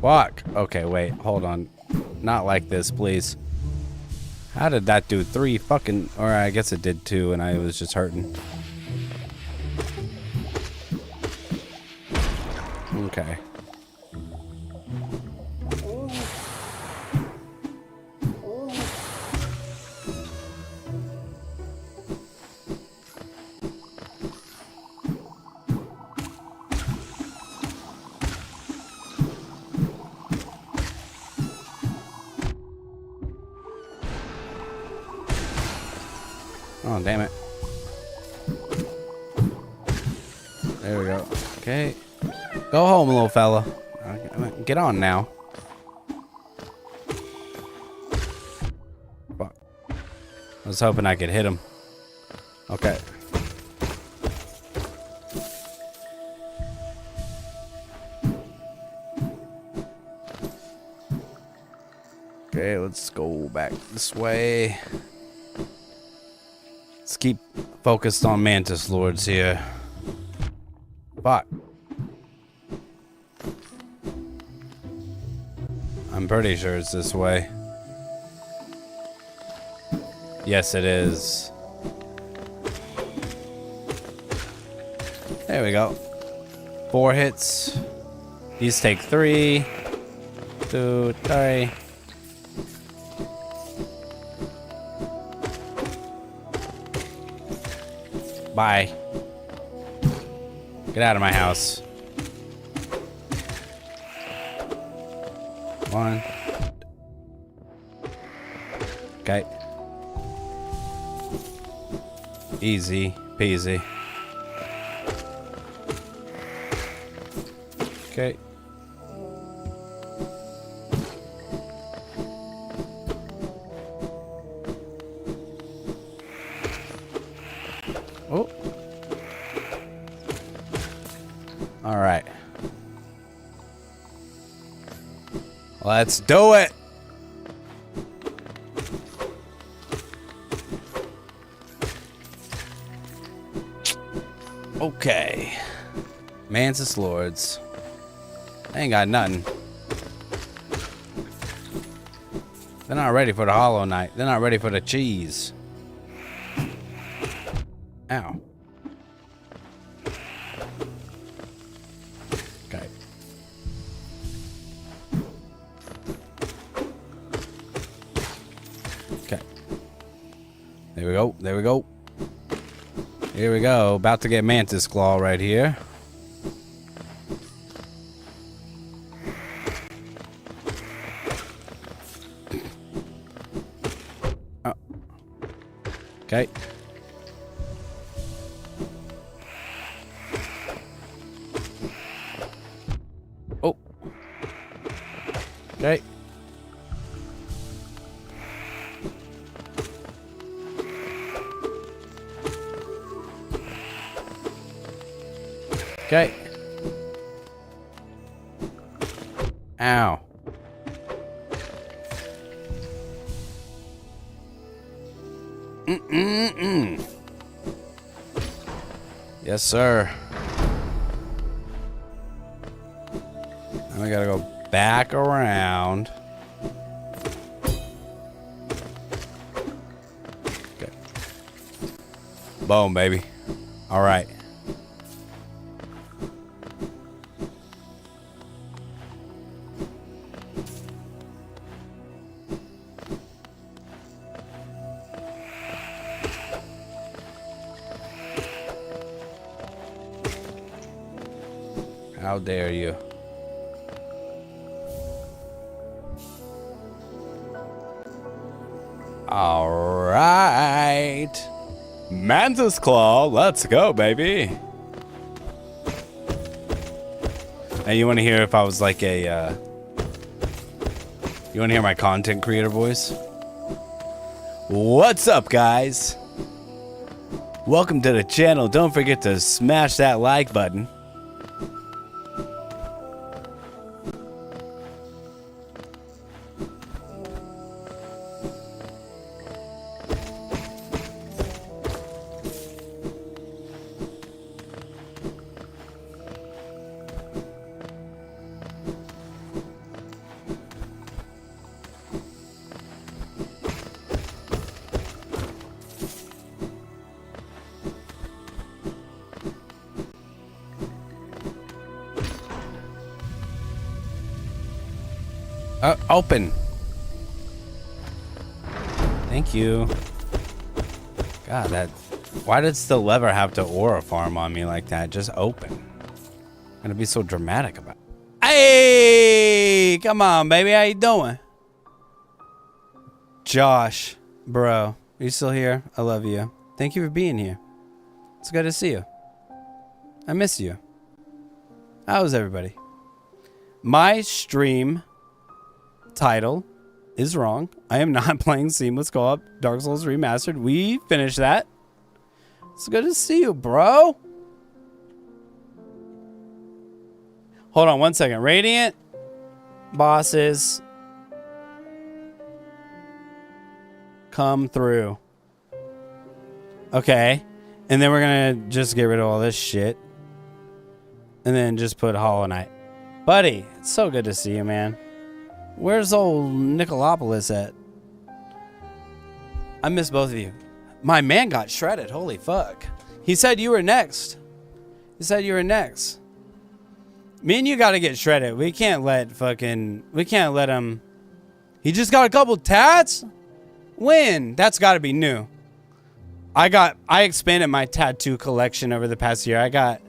Fuck. Okay, wait. Hold on. Not like this, please. How did that do 3 fucking... Or I guess it did 2 and I was just hurting. Okay. Oh, damn it. There we go. Okay. Go home, little fella. Get on now. Fuck. I was hoping I could hit him. Okay. Okay, let's go back this way. Let's keep focused on Mantis Lords here. Fuck. I'm pretty sure it's this way. Yes, it is. There we go. 4 hits. These take 3. 2, 3. Bye. Get out of my house. 1. Okay. Easy peasy. Okay. Oh. All right. Let's do it. Okay. Mantis Lords. They ain't got nothing. They're not ready for the Hollow Knight. They're not ready for the cheese. Ow. Okay. Okay. There we go. There we go. Here we go. About to get Mantis Claw right here. Oh. Okay. Oh. Okay. Okay. Ow. Yes, sir. Now we gotta go back around. Okay. Boom, baby. All right. How dare you? All right. Mantis Claw, let's go, baby. Now you want to hear if I was like a, you want to hear my content creator voice? What's up, guys? Welcome to the channel. Don't forget to smash that like button. Open. Thank you. God, that... Why does the lever have to aura farm on me like that? Just open. I'm gonna be so dramatic about it. Hey! Come on, baby. How you doing? Josh. Bro. Are you still here? I love you. Thank you for being here. It's good to see you. I miss you. How's everybody? My stream title is wrong. I am not playing Seamless Co-op Dark Souls Remastered. We finished that. It's good to see you, bro. Hold on one second. Radiant bosses come through. Okay. And then we're going to just get rid of all this shit. And then just put Hollow Knight. Buddy, it's so good to see you, man. Where's old Nicolopolis at? I miss both of you. My man got shredded. Holy fuck. He said you were next. He said you were next. Me and you got to get shredded. We can't let him. He just got a couple tats? When? That's got to be new. I expanded my tattoo collection over the past year. I got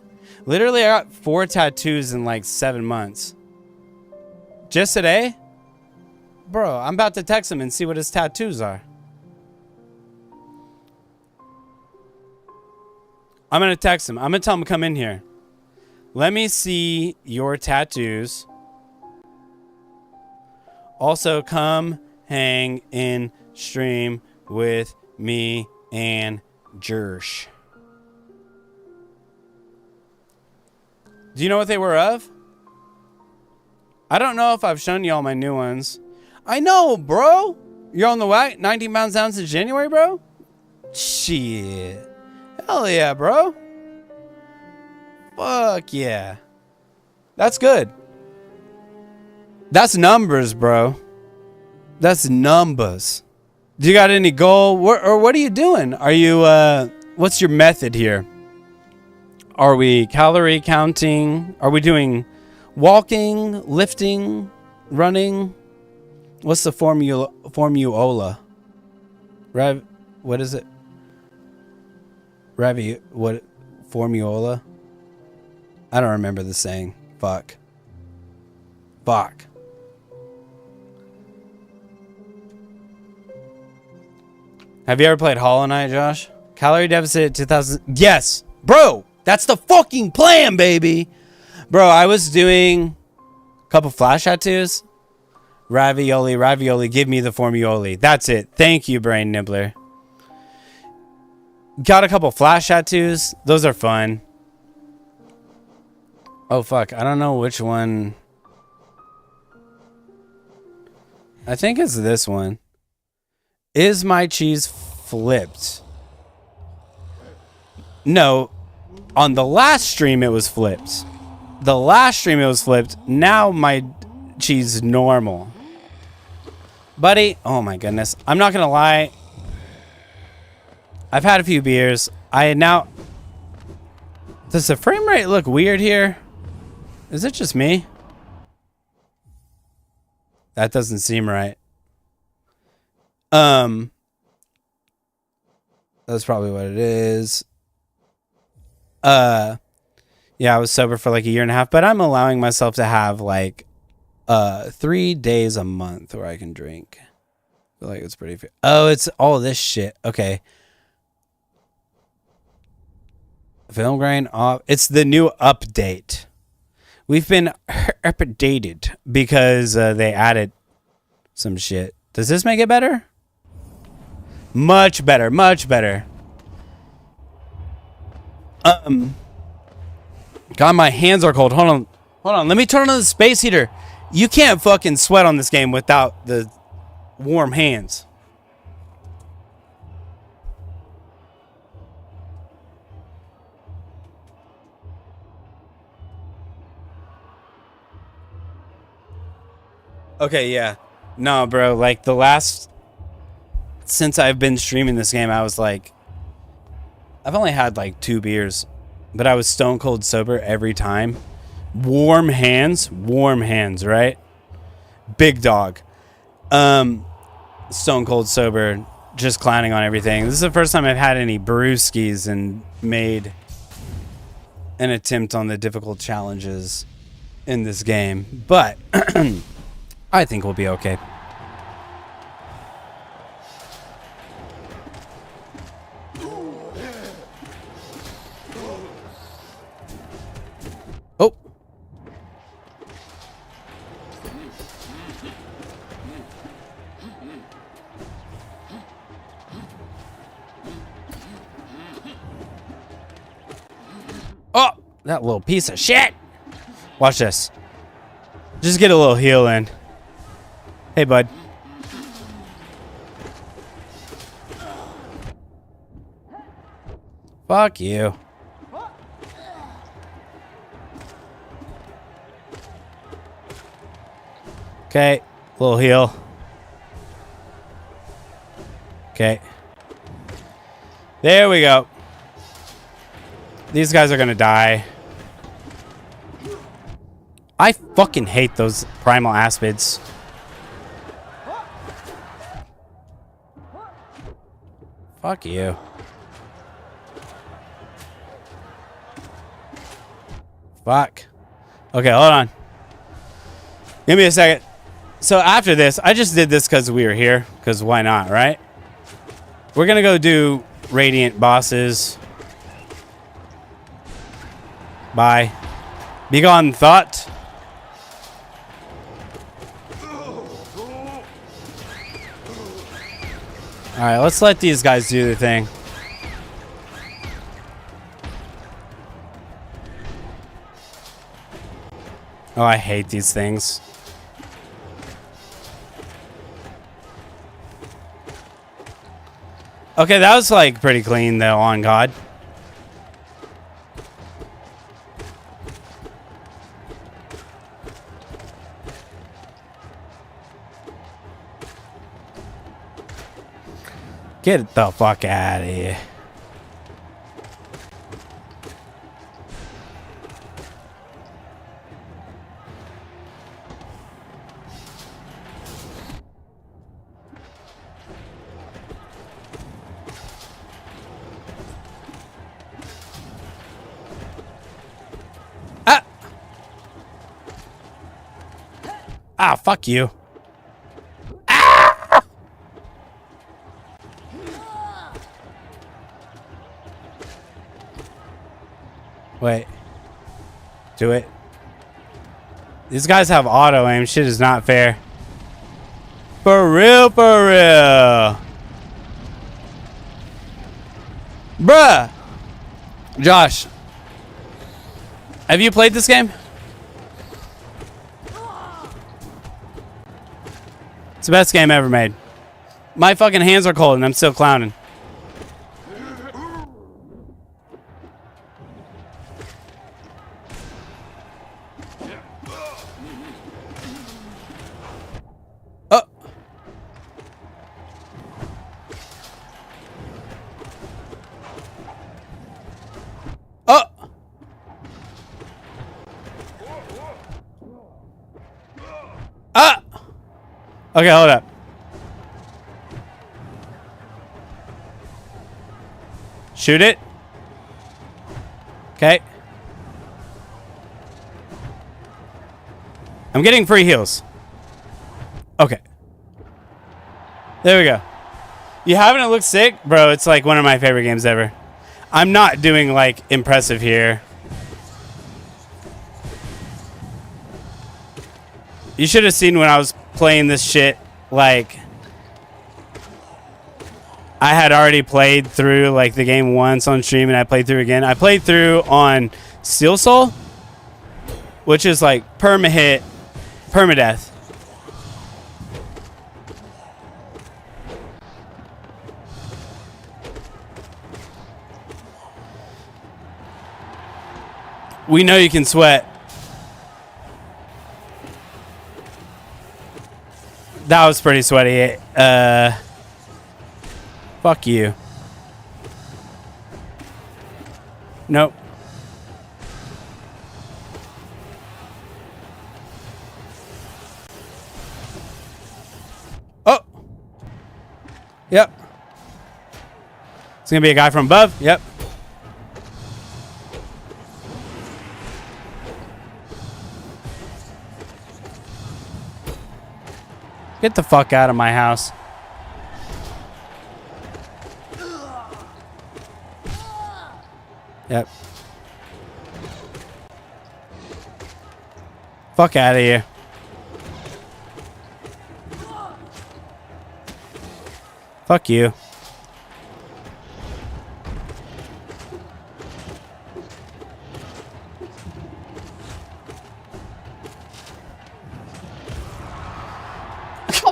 4 tattoos in like 7 months. Just today? Bro, I'm about to text him and see what his tattoos are. I'm going to text him. I'm going to tell him to come in here. Let me see your tattoos. Also, come hang in stream with me and Jersh. Do you know what they were of? I don't know if I've shown you all my new ones. I know, bro. You're on the way. 19 pounds down since January, bro? Shit. Hell yeah, bro. Fuck yeah. That's good. That's numbers, bro. That's numbers. Do you got any goal? Or what are you doing? Are you, what's your method here? Are we calorie counting? Are we doing walking, lifting, running? What's the formula? What is it? What? Formula? I don't remember the saying. Fuck. Have you ever played Hollow Knight, Josh? Calorie deficit 2000. Yes, bro. That's the fucking plan, baby. Bro, I was doing a couple flash tattoos. Ravioli, give me the formioli. That's it. Thank you, Brain Nibbler. Got a couple flash tattoos. Those are fun. Oh, fuck. I don't know which one. I think it's this one. Is my cheese flipped? No. On the last stream, it was flipped. Now my cheese is normal. Buddy, oh my goodness. I'm not going to lie. I've had a few beers. Does the frame rate look weird here? Is it just me? That doesn't seem right. That's probably what it is. Yeah, I was sober for like a year and a half, but I'm allowing myself to have like 3 days a month where I can drink. I feel like it's pretty fair. Oh, it's all this shit. Okay. Film grain off. It's the new update. We've been updated because they added some shit. Does this make it better? Much better. God, my hands are cold. Hold on. Let me turn on the space heater. You can't fucking sweat on this game without the warm hands. Okay, yeah. No, bro, like since I've been streaming this game, I was like, I've only had like 2 beers, but I was stone cold sober every time. Warm hands, right? big dog. Stone cold sober, just clowning on everything. This is the first time I've had any brewskis and made an attempt on the difficult challenges in this game, but I think we'll be okay. Oh. Oh, that little piece of shit. Watch this. Just get a little heal in. Hey, bud. Fuck you. Okay, little heal. Okay. There we go. These guys are gonna die. I fucking hate those primal aspids. Fuck you. Fuck. Okay, hold on. Give me a second. So after this, I just did this because we were here. Because why not, right? We're gonna go do Radiant bosses. Bye. Be gone, thought. Alright, let's let these guys do their thing. Oh, I hate these things. Okay, that was like pretty clean though, on God. Get the fuck out of here. Ah! Ah, fuck you. Wait. Do it. These guys have auto aim. Shit is not fair. For real, for real. Bruh. Josh. Have you played this game? It's the best game ever made. My fucking hands are cold and I'm still clowning. Okay, hold up. Shoot it. Okay. I'm getting free heals. Okay. There we go. You having it look sick? Bro, it's like one of my favorite games ever. I'm not doing like impressive here. You should have seen when I was playing this shit, like I had already played through like the game once on stream and I played through again. I played through on Steel Soul, which is like permadeath. We know you can sweat. That was pretty sweaty. Fuck you. Nope. Yep. It's gonna be a guy from above. Yep. Get the fuck out of my house. Yep. Fuck out of here. Fuck you.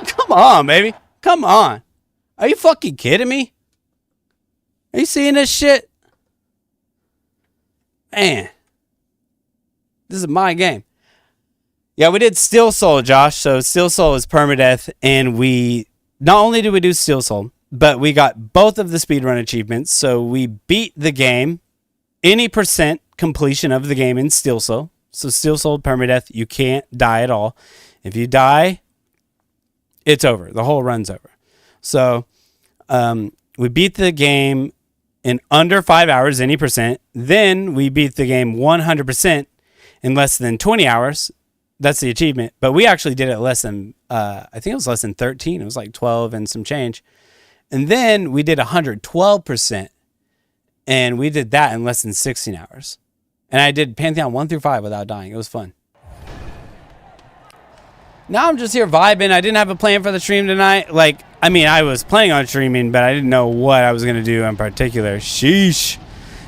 Come on, baby. Come on. Are you fucking kidding me? Are you seeing this shit? Man. This is my game. Yeah, we did Steel Soul, Josh. So Steel Soul is permadeath, and we not only did we do Steel Soul, but we got both of the speedrun achievements. So we beat the game, any percent completion of the game in Steel Soul. So Steel Soul permadeath, you can't die at all. If you die, it's over. The whole run's over. So we beat the game in under 5 hours, any percent. Then we beat the game 100% in less than 20 hours. That's the achievement. But we actually did it less than, I think it was less than 13. It was like 12 and some change. And then we did 112%. And we did that in less than 16 hours. And I did Pantheon 1 through 5 without dying. It was fun. Now I'm just here vibing. I didn't have a plan for the stream tonight. Like, I mean, I was planning on streaming, but I didn't know what I was going to do in particular. Sheesh.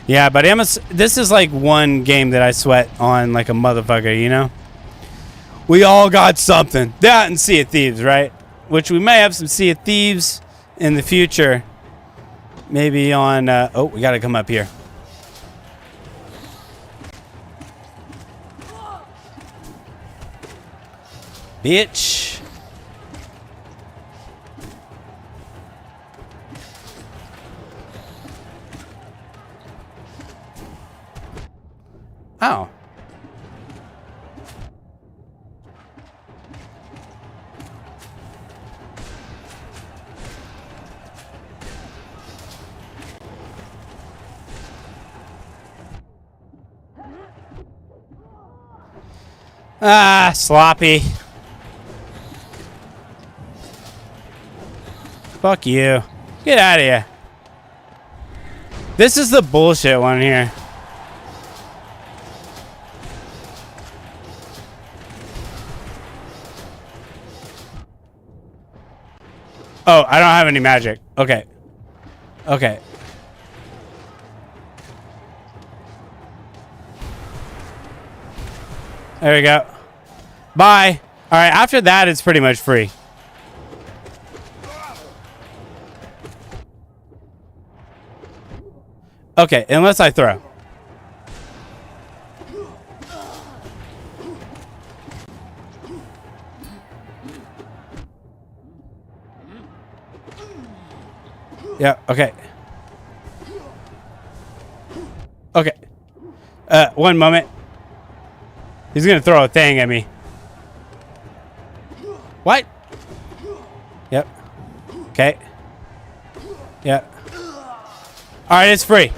Yeah, but this is like one game that I sweat on like a motherfucker, you know? We all got something. That and Sea of Thieves, right? Which we may have some Sea of Thieves in the future. Maybe on... oh, we got to come up here. Bitch. Oh. Ah, sloppy. Fuck you. Get out of here. This is the bullshit one here. Oh, I don't have any magic. Okay. Okay. There we go. Bye. All right, after that, it's pretty much free. Okay, unless I throw. Yeah, okay. Okay. One moment. He's gonna throw a thing at me. What? Yep. Okay. Yep. Alright, it's free.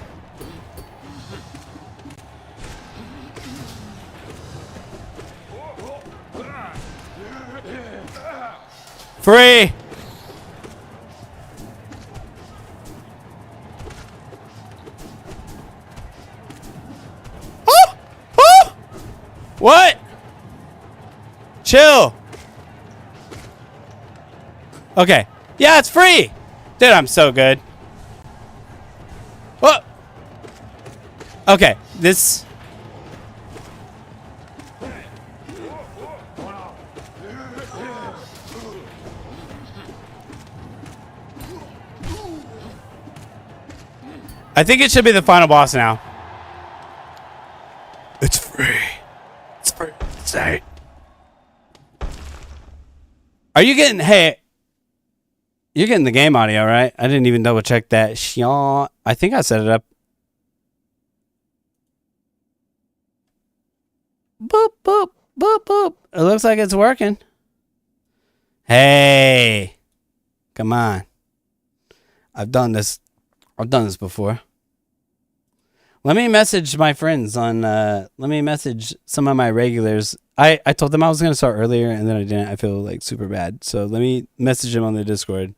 Free! Oh! Oh! What? Chill. Okay. Yeah, it's free. Dude, I'm so good. Oh! Okay, this... I think it should be the final boss now. It's free. It's free. Say. Are you getting... Hey... You're getting the game audio, right? I didn't even double check that. I think I set it up. Boop, boop, boop, boop. It looks like it's working. Hey. Come on. I've done this before. Let me message my friends on, let me message some of my regulars. I told them I was going to start earlier and then I didn't. I feel like super bad. So let me message them on the Discord.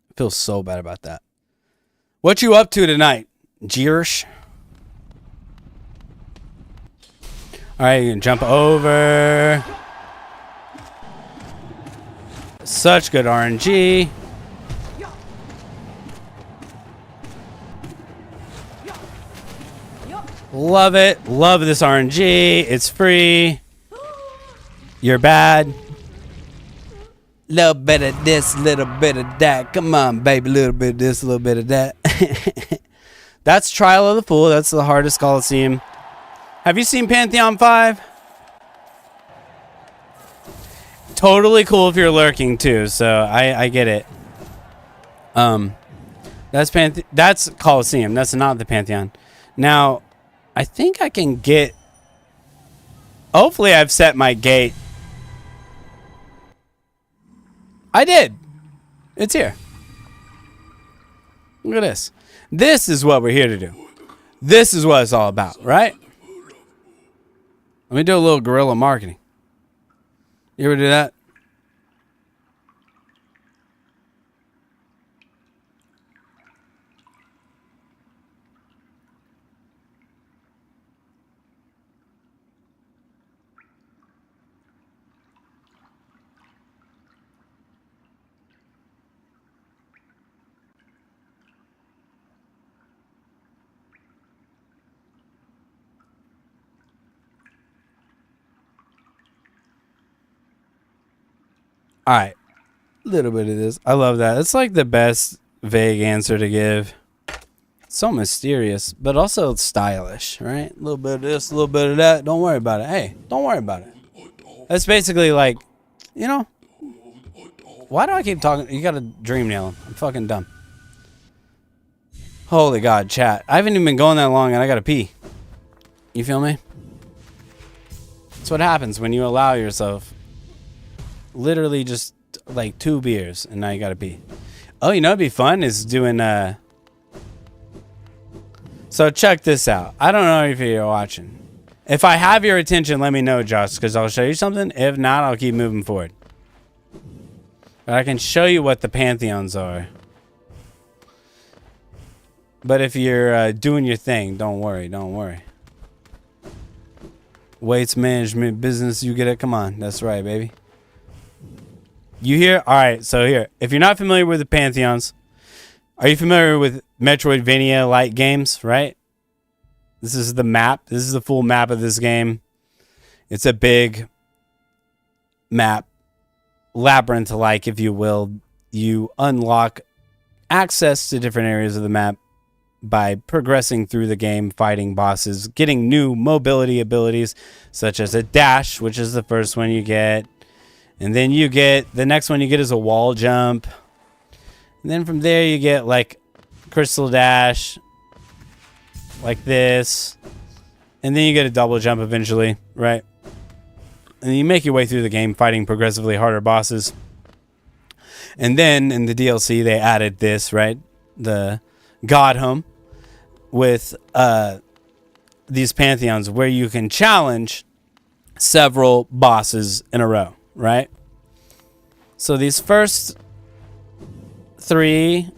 I feel so bad about that. What you up to tonight, Jeerish? All right, you can jump over. Such good RNG. Love it. Love this RNG. It's free. You're bad. Little bit of this, little bit of that. Come on, baby. Little bit of this, little bit of that. That's Trial of the Fool. That's the hardest Coliseum. Have you seen Pantheon 5? Totally cool if you're lurking too, so I get it. That's Coliseum. That's not the Pantheon. Now, I think I can get. Hopefully, I've set my gate. I did. It's here. Look at this. This is what we're here to do. This is what it's all about, right? Let me do a little guerrilla marketing. You ever do that? All right. A little bit of this. I love that. It's like the best vague answer to give. So mysterious, but also stylish, right? A little bit of this, a little bit of that. Don't worry about it. Hey, don't worry about it. That's basically like, you know, why do I keep talking? You got to dream nail him. I'm fucking dumb. Holy God, chat. I haven't even been going that long and I got to pee. You feel me? That's what happens when you allow yourself literally just like 2 beers and now you got to pee. Oh, you know what'd be fun is doing So check this out. I don't know if you're watching. If I have your attention, let me know, Josh, because I'll show you something. If not, I'll keep moving forward. But I can show you what the Pantheons are. But if you're doing your thing, don't worry. Don't worry. Weights management business, you get it? Come on. That's right, baby. You here? All right, so here. If you're not familiar with the Pantheons, are you familiar with Metroidvania-like games, right? This is the map. This is the full map of this game. It's a big map, labyrinth-like, if you will. You unlock access to different areas of the map by progressing through the game, fighting bosses, getting new mobility abilities, such as a dash, which is the first one you get. And then you get, the next one you get is a wall jump. And then from there you get like crystal dash, like this. And then you get a double jump eventually, right? And you make your way through the game fighting progressively harder bosses. And then in the DLC they added this, right? The God Home with these Pantheons where you can challenge several bosses in a row, right? So these first 3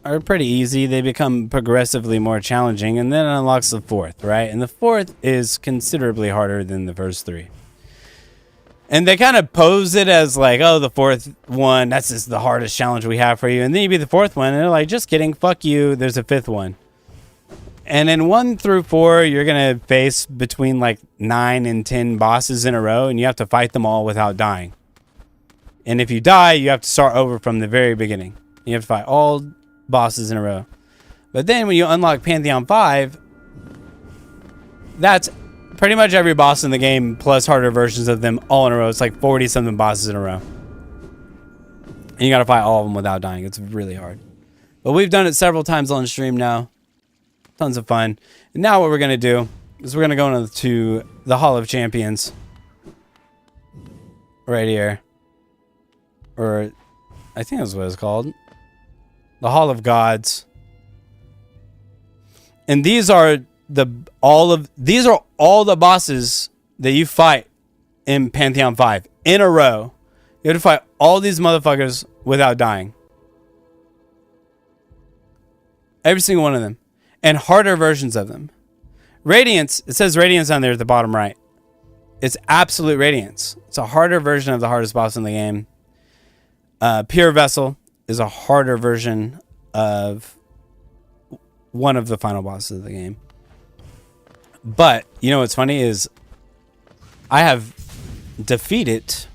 are pretty easy. They become progressively more challenging, and then it unlocks the 4th, right? And the 4th is considerably harder than the first 3. And they kind of pose it as like, oh, the 4th one, that's just the hardest challenge we have for you. And then you beat the 4th one, and they're like, just kidding, fuck you, there's a 5th one. And in 1 through 4, you're going to face between like 9 and 10 bosses in a row, and you have to fight them all without dying. And if you die, you have to start over from the very beginning. You have to fight all bosses in a row. But then when you unlock Pantheon 5, that's pretty much every boss in the game plus harder versions of them all in a row. It's like 40-something bosses in a row. And you got to fight all of them without dying. It's really hard. But we've done it several times on stream now. Tons of fun. And now what we're going to do is we're gonna go into the Hall of Champions. Right here. Or I think that's what it's called. The Hall of Gods. And these are all the bosses that you fight in Pantheon 5 in a row. You have to fight all these motherfuckers without dying. Every single one of them. And harder versions of them. Radiance, it says Radiance on there at the bottom right. It's Absolute Radiance. It's a harder version of the hardest boss in the game. Pure Vessel is a harder version of one of the final bosses of the game. But, you know what's funny is I have defeated...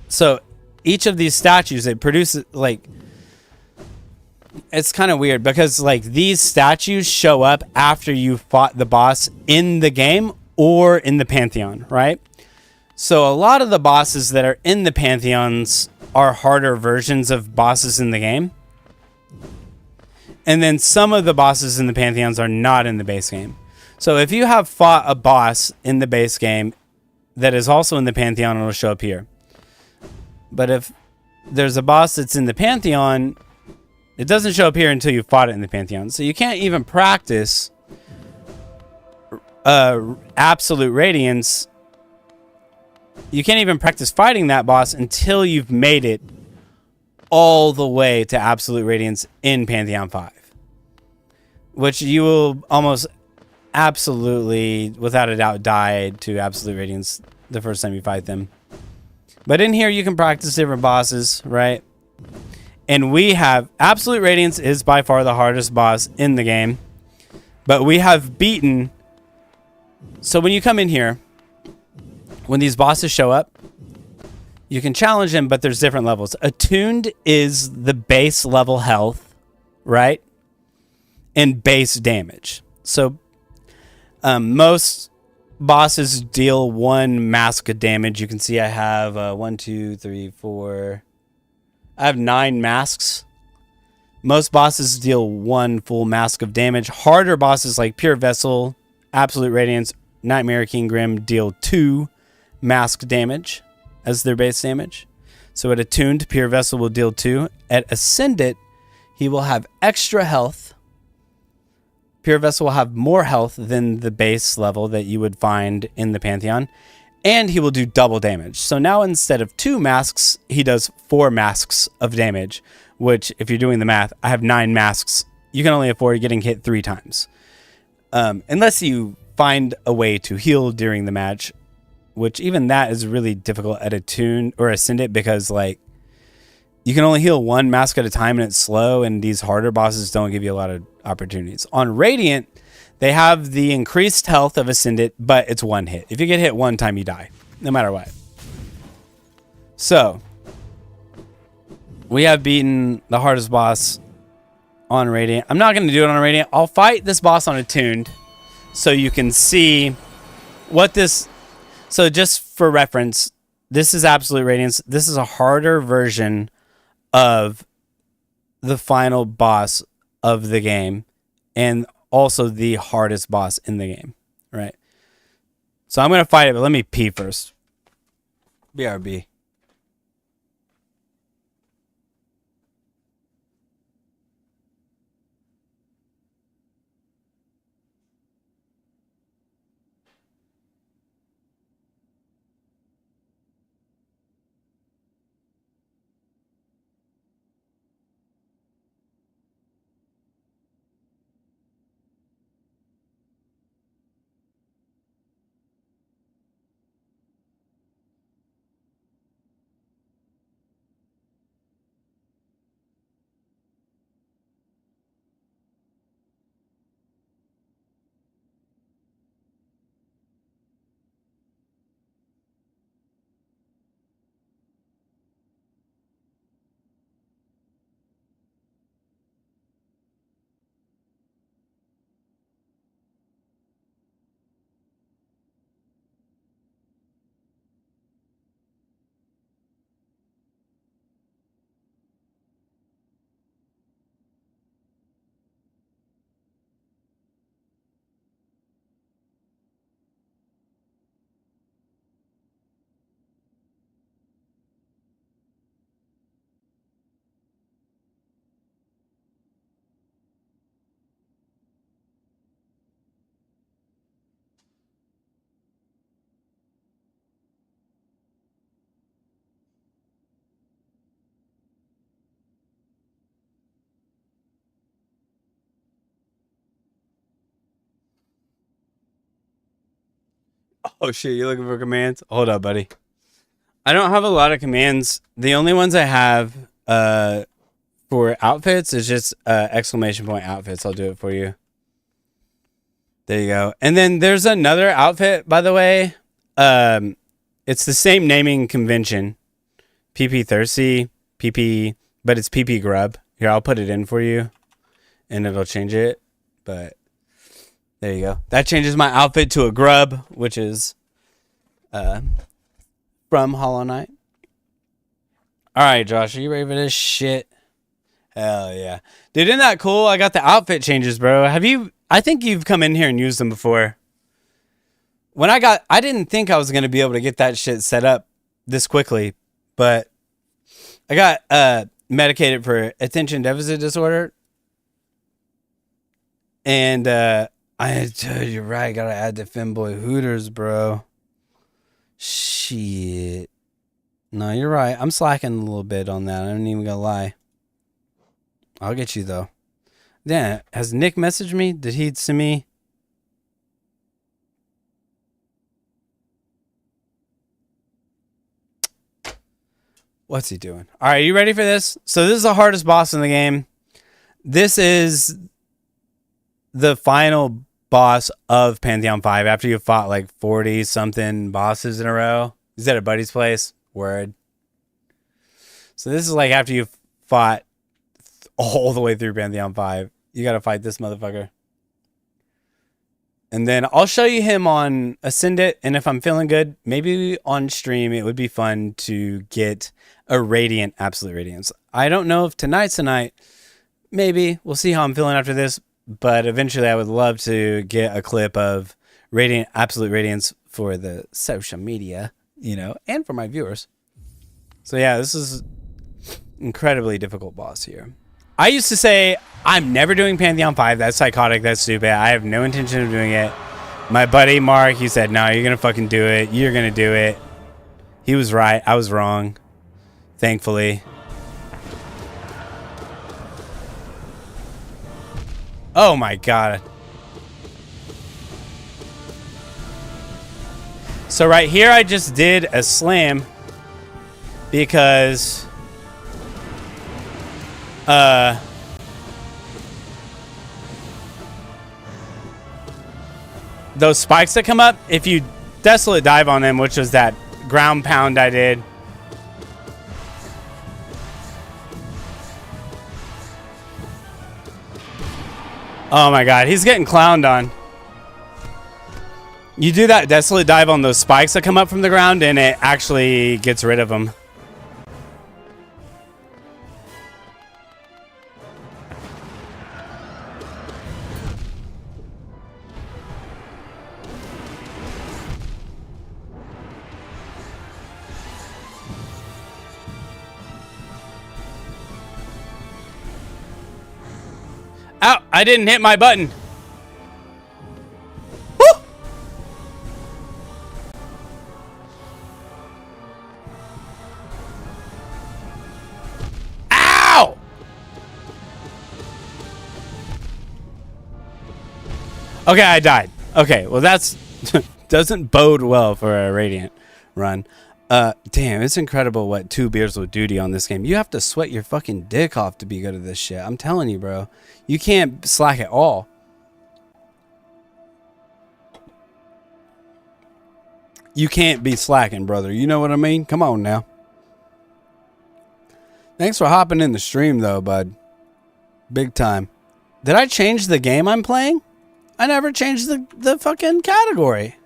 So, each of these statues, it produces, like... It's kind of weird because, like, these statues show up after you fought the boss in the game or in the Pantheon, right? So, a lot of the bosses that are in the Pantheons are harder versions of bosses in the game. And then some of the bosses in the Pantheons are not in the base game. So, if you have fought a boss in the base game that is also in the Pantheon, it'll show up here. But if there's a boss that's in the Pantheon... It doesn't show up here until you fought it in the Pantheon. So you can't even practice Absolute Radiance. You can't even practice fighting that boss until you've made it all the way to Absolute Radiance in Pantheon 5. Which you will almost absolutely, without a doubt, die to Absolute Radiance the first time you fight them. But in here you can practice different bosses, right? And we have... Absolute Radiance is by far the hardest boss in the game. But we have beaten... So when you come in here, when these bosses show up, you can challenge them, but there's different levels. Attuned is the base level health, right? And base damage. So most bosses deal 1 mask of damage. You can see I have 1, 2, 3, 4... I have 9 masks. Most bosses deal 1 full mask of damage. Harder bosses like Pure Vessel, Absolute Radiance, Nightmare King Grim deal 2 mask damage as their base damage. So at Attuned, Pure Vessel will deal 2. At Ascendant, he will have extra health. Pure Vessel will have more health than the base level that you would find in the Pantheon. And he will do double damage. So now instead of 2 masks, he does 4 masks of damage. Which, if you're doing the math, I have 9 masks. You can only afford getting hit 3 times. Unless you find a way to heal during the match. Which even that is really difficult at Attune or Ascendant. Because, like, you can only heal 1 mask at a time and it's slow. And these harder bosses don't give you a lot of opportunities. On Radiant... They have the increased health of Ascendant, but it's 1 hit. If you get hit 1 time, you die. No matter what. So, we have beaten the hardest boss on Radiant. I'm not going to do it on Radiant. I'll fight this boss on Attuned so you can see what this... So, just for reference, this is Absolute Radiance. This is a harder version of the final boss of the game. And also the hardest boss in the game, right? So I'm going to fight it, but let me pee first. BRB. Oh shit, you looking for commands? Hold up, buddy. I don't have a lot of commands. The only ones I have for outfits is just exclamation point outfits. I'll do it for you. There you go. And then there's another outfit, by the way. It's the same naming convention. PP Thirsty, PP, but it's PP Grub. Here, I'll put it in for you, and it'll change it. But there you go. That changes my outfit to a grub, which is from Hollow Knight. All right, Josh, are you ready for this shit? Hell yeah. Dude, isn't that cool? I got the outfit changes, bro. I think you've come in here and used them before. I didn't think I was going to be able to get that shit set up this quickly, but I got medicated for attention deficit disorder. And you're right. Got to add the Femboy Hooters, bro. Shit. No, you're right. I'm slacking a little bit on that. I ain't even gonna lie. I'll get you, though. Yeah, has Nick messaged me? Did he send me? What's he doing? All right, you ready for this? So this is the hardest boss in the game. This is the final boss of Pantheon 5 after you fought like 40-something bosses in a row. He's at a buddy's place. Word. So this is like after you fought all the way through Pantheon 5. You got to fight this motherfucker. And then I'll show you him on Ascendant. And if I'm feeling good, maybe on stream, it would be fun to get a Radiant Absolute Radiance. I don't know if tonight's the night. Maybe. We'll see how I'm feeling after this. But eventually I would love to get a clip of Radiant Absolute Radiance for the social media, and for my viewers. So yeah, this is incredibly difficult boss here. I used to say, I'm never doing Pantheon 5. That's psychotic. That's stupid. I have no intention of doing it. My buddy, Mark, he said, no, you're going to fucking do it. You're going to do it. He was right. I was wrong. Thankfully. Oh, my God. So right here, I just did a slam because... those spikes that come up, if you desolate dive on them, which was that ground pound I did. Oh my God, he's getting clowned on. You do that desolate dive on those spikes that come up from the ground and it actually gets rid of them. Ow, I didn't hit my button. Woo! Ow! Okay, I died. Okay, well that's doesn't bode well for a Radiant run. Damn, it's incredible what 2 beers will do to you on this game. You have to sweat your fucking dick off to be good at this shit. I'm telling you, bro. You can't slack at all. You can't be slacking, brother. You know what I mean? Come on now. Thanks for hopping in the stream, though, bud. Big time. Did I change the game I'm playing? I never changed the fucking category.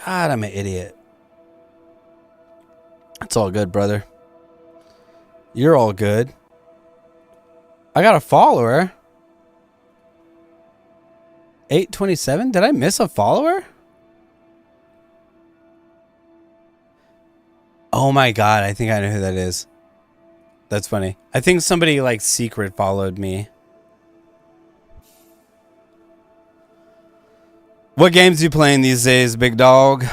God, I'm an idiot. It's all good, brother. You're all good. I got a follower. 827? Did I miss a follower? Oh my God, I think I know who that is. That's funny. I think somebody like secret followed me. What games you playing these days, big dog?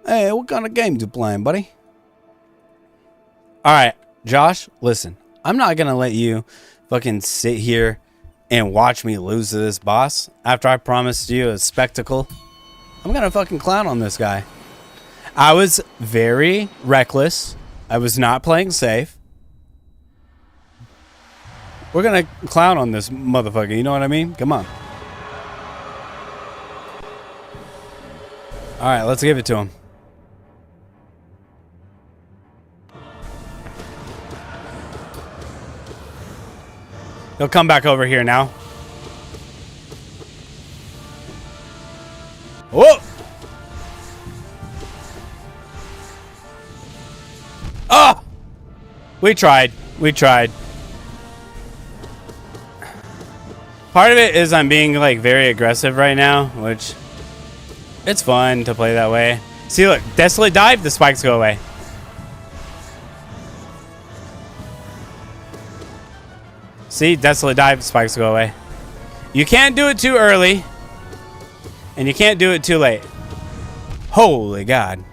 Hey, what kind of games you playing, buddy? All right, Josh, listen. I'm not going to let you fucking sit here and watch me lose to this boss after I promised you a spectacle. I'm gonna fucking clown on this guy. I was very reckless. I was not playing safe. We're gonna clown on this motherfucker, you know what I mean? Come on. Alright, let's give it to him. He'll come back over here now. Whoa! Oh! We tried. We tried. Part of it is I'm being like very aggressive right now, which it's fun to play that way. See, look, Desolate Dive, the spikes go away. See, Desolate Dive, spikes go away. You can't do it too early, and you can't do it too late. Holy God.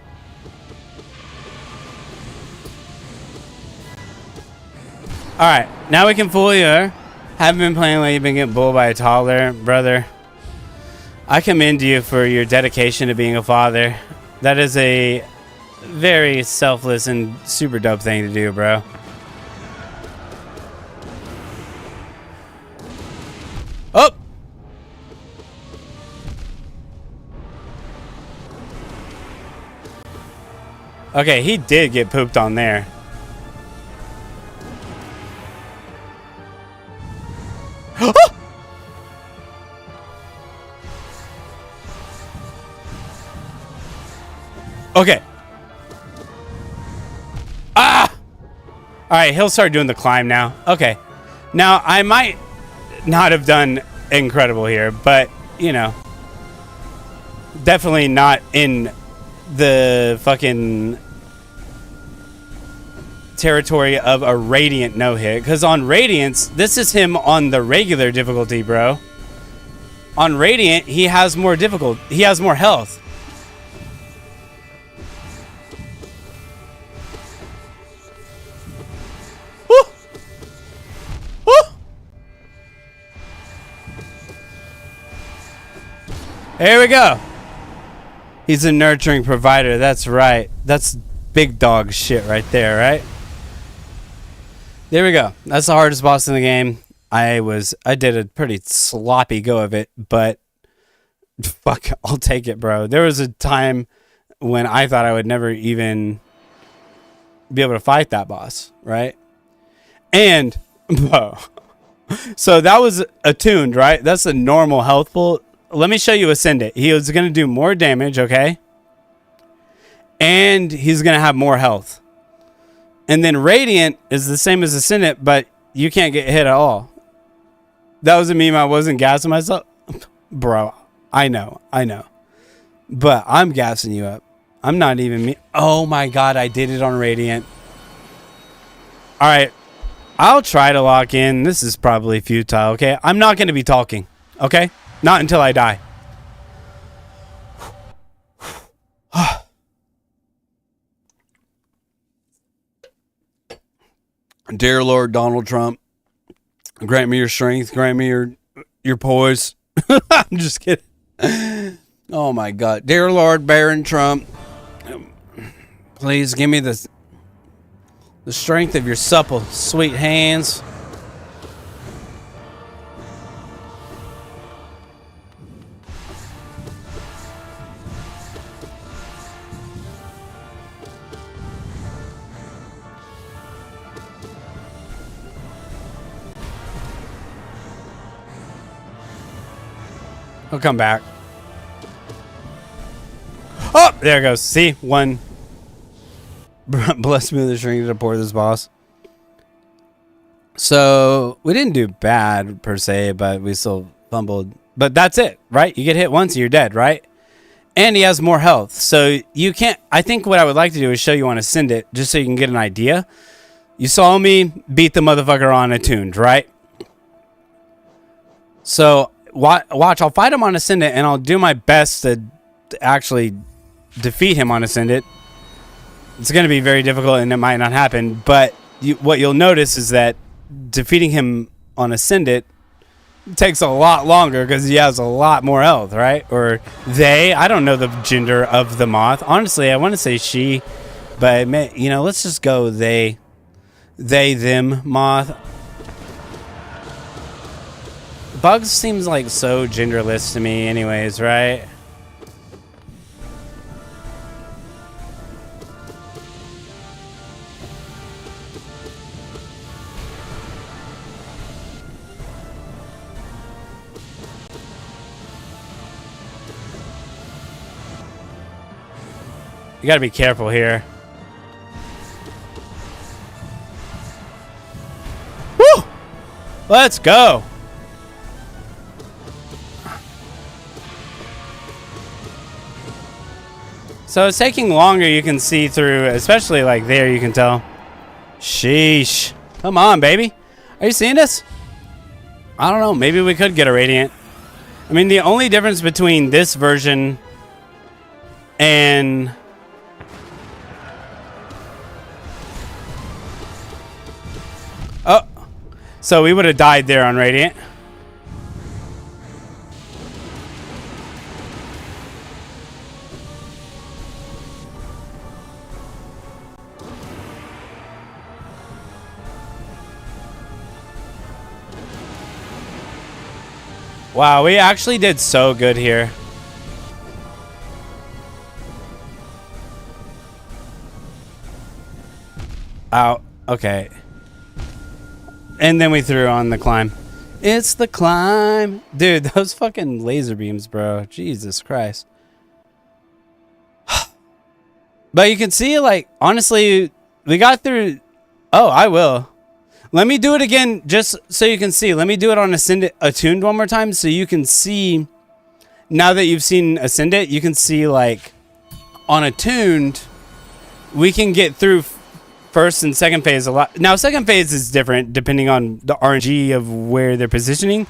Alright, now we can fool you. Haven't been playing like you've been getting bulled by a toddler, brother. I commend you for your dedication to being a father. That is a very selfless and super dope thing to do, bro. Oh! Okay, he did get pooped on there. Okay. Ah! Alright, he'll start doing the climb now. Okay. Now, I might not have done incredible here, but, you know. Definitely not in the fucking territory of a Radiant no-hit. Because on Radiance, this is him on the regular difficulty, bro. On Radiant, he has more difficult. He has more health. Woo! Woo! Here we go. He's a nurturing provider. That's right. That's big dog shit right there, right? There we go. That's the hardest boss in the game. I did a pretty sloppy go of it, but fuck, I'll take it, bro. There was a time when I thought I would never even be able to fight that boss, right? And, bro, so that was attuned, right? That's a normal health pool. Let me show you Ascendant. He was going to do more damage, okay? And he's going to have more health. And then Radiant is the same as Ascendant, but you can't get hit at all. That doesn't mean I wasn't gassing myself. Bro, I know. But I'm gassing you up. I'm not even me. Oh my God, I did it on Radiant. All right. I'll try to lock in. This is probably futile, okay? I'm not going to be talking, okay? Not until I die. Dear Lord Donald Trump, grant me your strength, grant me your poise. I'm just kidding. Oh my God. Dear Lord Baron Trump, please give me the strength of your supple, sweet hands. He'll come back. Oh, there it goes. See, one. Bless me with the strength to pour this boss. So we didn't do bad per se, but we still fumbled. But that's it, right? You get hit once, you're dead, right? And he has more health, so you can't. I think what I would like to do is show you on Ascendant, just so you can get an idea. You saw me beat the motherfucker on Attuned, right? So watch, I'll fight him on Ascendant, and I'll do my best to actually defeat him on Ascendant. It's going to be very difficult, and it might not happen. But what you'll notice is that defeating him on Ascendant takes a lot longer because he has a lot more health, right? Or they. I don't know the gender of the moth. Honestly, I want to say she, but you know, let's just go they. They, them, moth. Bugs seems like so genderless to me anyways, right? You gotta be careful here. Woo! Let's go. So it's taking longer, you can see through, especially like there, you can tell. Sheesh. Come on, baby. Are you seeing this? I don't know. Maybe we could get a Radiant. I mean, the only difference between this version and... Oh. So we would have died there on Radiant. Wow, we actually did so good here. Ow. Okay. And then we threw on the climb. It's the climb. Dude, those fucking laser beams, bro. Jesus Christ. But you can see, like, honestly, we got through... Oh, I will. Let me do it again just so you can see. Let me do it on Attuned one more time so you can see. Now that you've seen Ascendant, you can see, like, on Attuned, we can get through first and second phase a lot. Now, second phase is different depending on the RNG of where they're positioning.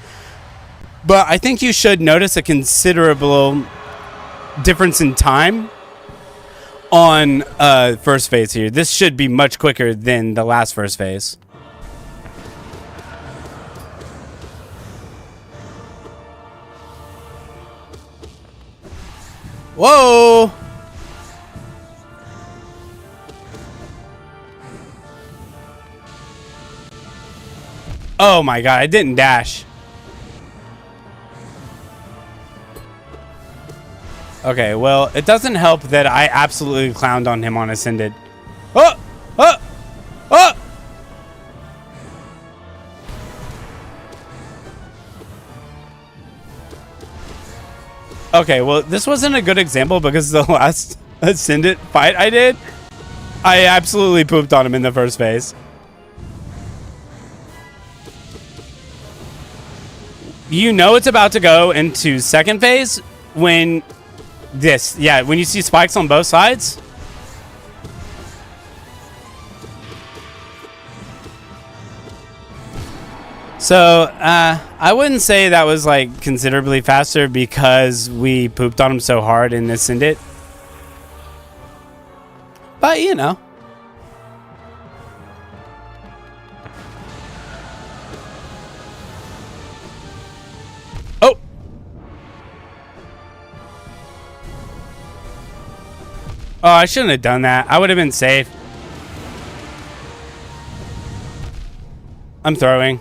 But I think you should notice a considerable difference in time on first phase here. This should be much quicker than the last first phase. Whoa! Oh my god, I didn't dash. Okay, well, it doesn't help that I absolutely clowned on him on Ascended. Oh! Oh! Oh! Okay, well, this wasn't a good example because the last Ascendant fight I did, I absolutely pooped on him in the first phase. You know it's about to go into second phase when this, yeah, when you see spikes on both sides. So, I wouldn't say that was, like, considerably faster because we pooped on him so hard in Ascendant. But, you know. Oh! Oh, I shouldn't have done that. I would have been safe. I'm throwing.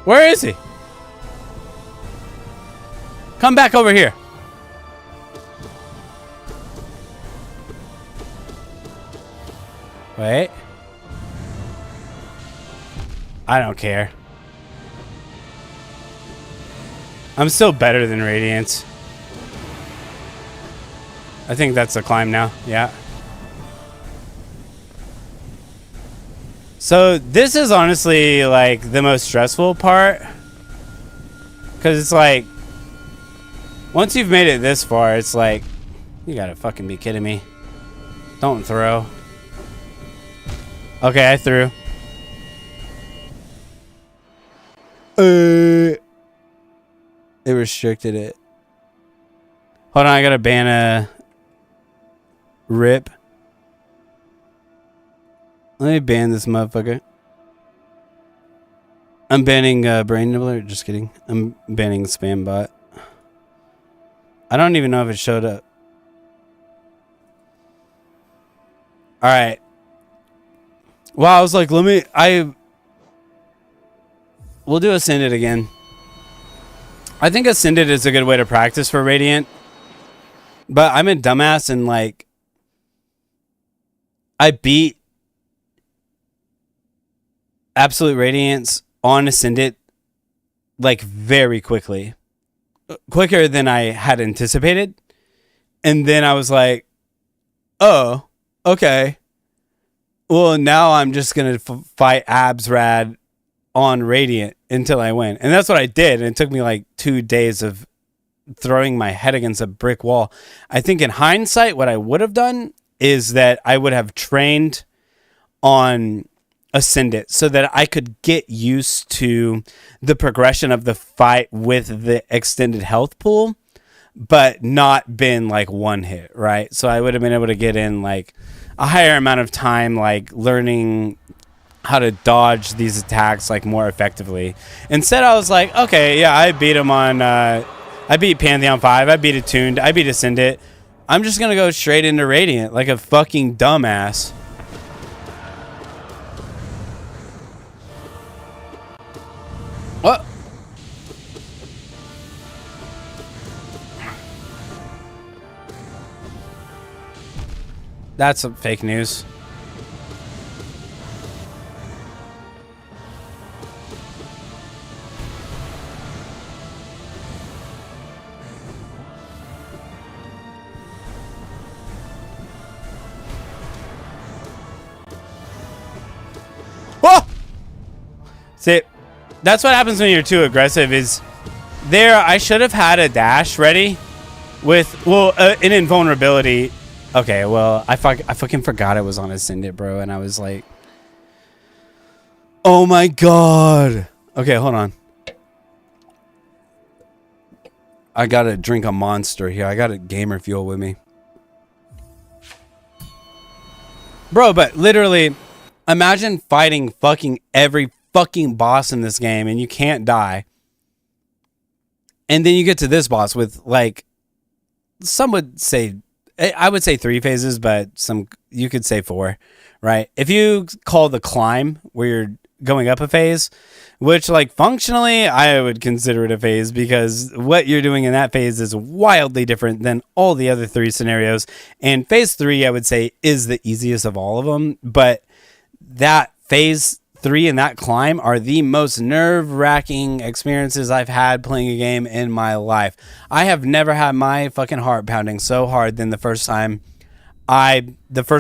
Where is he? Come back over here. Wait. I don't care. I'm still better than Radiance. I think that's a climb now. Yeah. So this is honestly like the most stressful part, because it's like once you've made it this far, it's like you gotta fucking be kidding me. Don't throw. Okay, I threw. It restricted it. Hold on, I gotta ban a. Rip. Let me ban this motherfucker. I'm banning Brain Nibbler. Just kidding. I'm banning Spam Bot. I don't even know if it showed up. Alright. Well, I was like, we'll do Ascended again. I think Ascended is a good way to practice for Radiant. But I'm a dumbass and like, I beat Absolute Radiance on Ascended like very quickly. Quicker than I had anticipated. And then I was like, oh, okay. Well, now I'm just going to fight Absrad on Radiant until I win. And that's what I did. And it took me like 2 days of throwing my head against a brick wall. I think in hindsight, what I would have done is that I would have trained on Ascendant so that I could get used to the progression of the fight with the extended health pool, but not been like one hit, right? So I would have been able to get in like a higher amount of time, like learning how to dodge these attacks like more effectively. Instead, I was like, okay, yeah, I beat him on, I beat Pantheon 5, I beat Attuned, I beat Ascendant. I'm just gonna go straight into Radiant like a fucking dumbass. What? That's some fake news. Whoa! See, that's what happens when you're too aggressive. Is there? I should have had a dash ready with an invulnerability. Okay, well, I fucking forgot it was on Ascendant, bro, and I was like, oh my god. Okay, hold on. I gotta drink a Monster here. I got a gamer fuel with me, bro. But literally, imagine fighting fucking every fucking boss in this game and you can't die, and then you get to this boss with like, some would say, I would say 3 phases, but you could say 4, right? If you call the climb where you're going up a phase, which like functionally I would consider it a phase because what you're doing in that phase is wildly different than all the other 3 scenarios. And phase 3, I would say, is the easiest of all of them, but that phase 3 and that climb are the most nerve-wracking experiences I've had playing a game in my life. I have never had my fucking heart pounding so hard than the first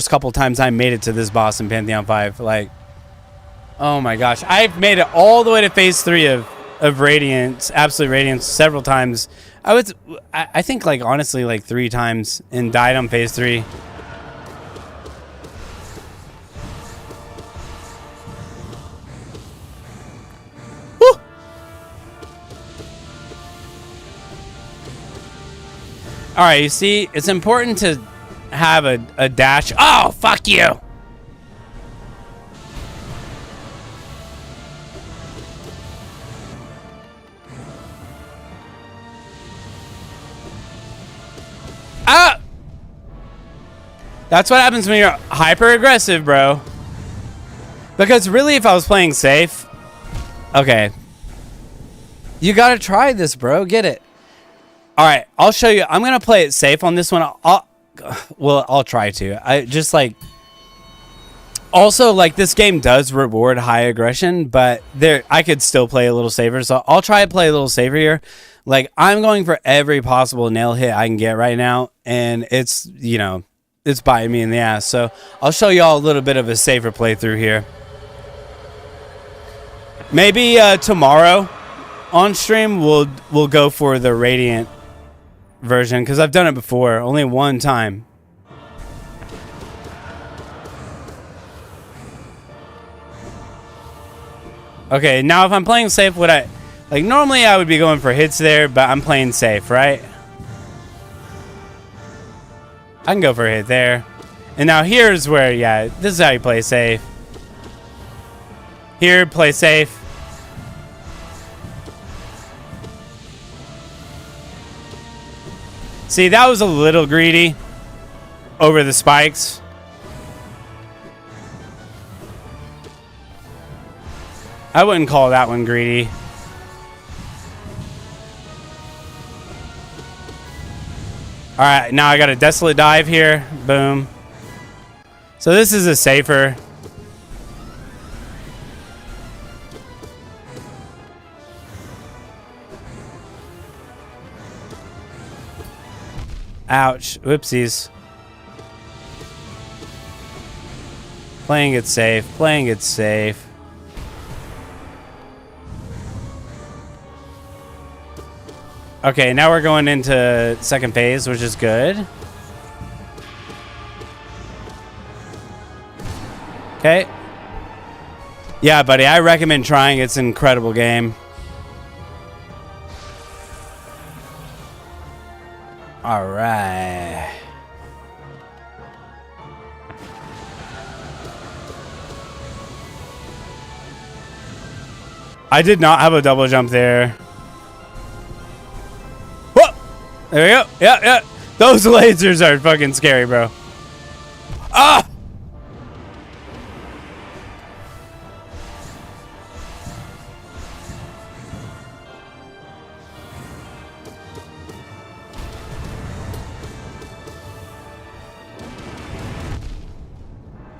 couple times I made it to this boss in Pantheon 5. Like, oh my gosh. I've made it all the way to phase 3 of Radiance, Absolute Radiance, several times. I think like honestly like 3 times, and died on phase 3. All right, you see, it's important to have a dash. Oh, fuck you. Ah! That's what happens when you're hyper aggressive, bro. Because really, if I was playing safe, okay. You gotta try this, bro. Get it. All right, I'll show you. I'm gonna play it safe on this one. I'll try to. I just like. Also, like, this game does reward high aggression, but I could still play a little safer. So I'll try to play a little safer here. Like, I'm going for every possible nail hit I can get right now, and it's, you know, it's biting me in the ass. So I'll show you all a little bit of a safer playthrough here. Maybe tomorrow on stream we'll go for the Radiant version, because I've done it before, only one time. Okay, now if I'm playing safe, like normally I would be going for hits there, but I'm playing safe, right? I can go for a hit there. And now here's where, yeah, this is how you play safe. Here, play safe. See, that was a little greedy over the spikes. I wouldn't call that one greedy. All right, now I got a desolate dive here. Boom. So this is a safer. Ouch. Whoopsies. Playing it safe. Playing it safe. Okay, now we're going into second phase, which is good. Okay. Yeah, buddy, I recommend trying. It's an incredible game. All right. I did not have a double jump there. There we go. Yeah, yeah. Those lasers are fucking scary, bro. Ah!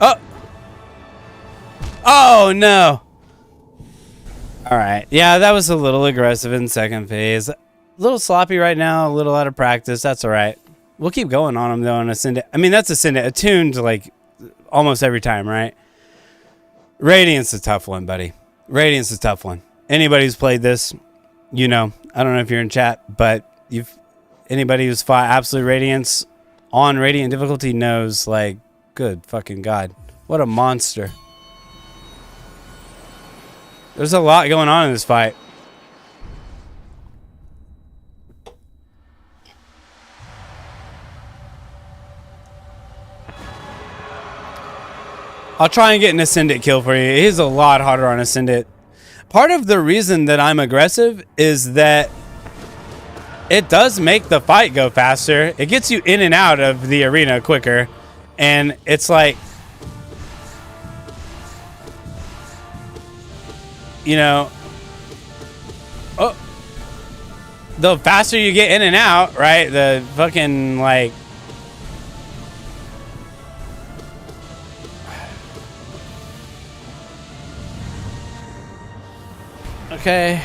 Oh! Oh, no. All right. Yeah, that was a little aggressive in second phase. A little sloppy right now, a little out of practice. That's all right. We'll keep going on them, though, and ascend it. I mean, that's attuned like almost every time, right? Radiant's a tough one, buddy. Radiant's a tough one. Anybody who's played this, you know. I don't know if you're in chat, but anybody who's fought Absolute Radiance on Radiant difficulty knows, like, good fucking God. What a monster. There's a lot going on in this fight. I'll try and get an Ascendant kill for you. It is a lot harder on Ascendant. Part of the reason that I'm aggressive is that it does make the fight go faster. It gets you in and out of the arena quicker. And it's like, you know, oh, the faster you get in and out, right? The fucking, like, okay.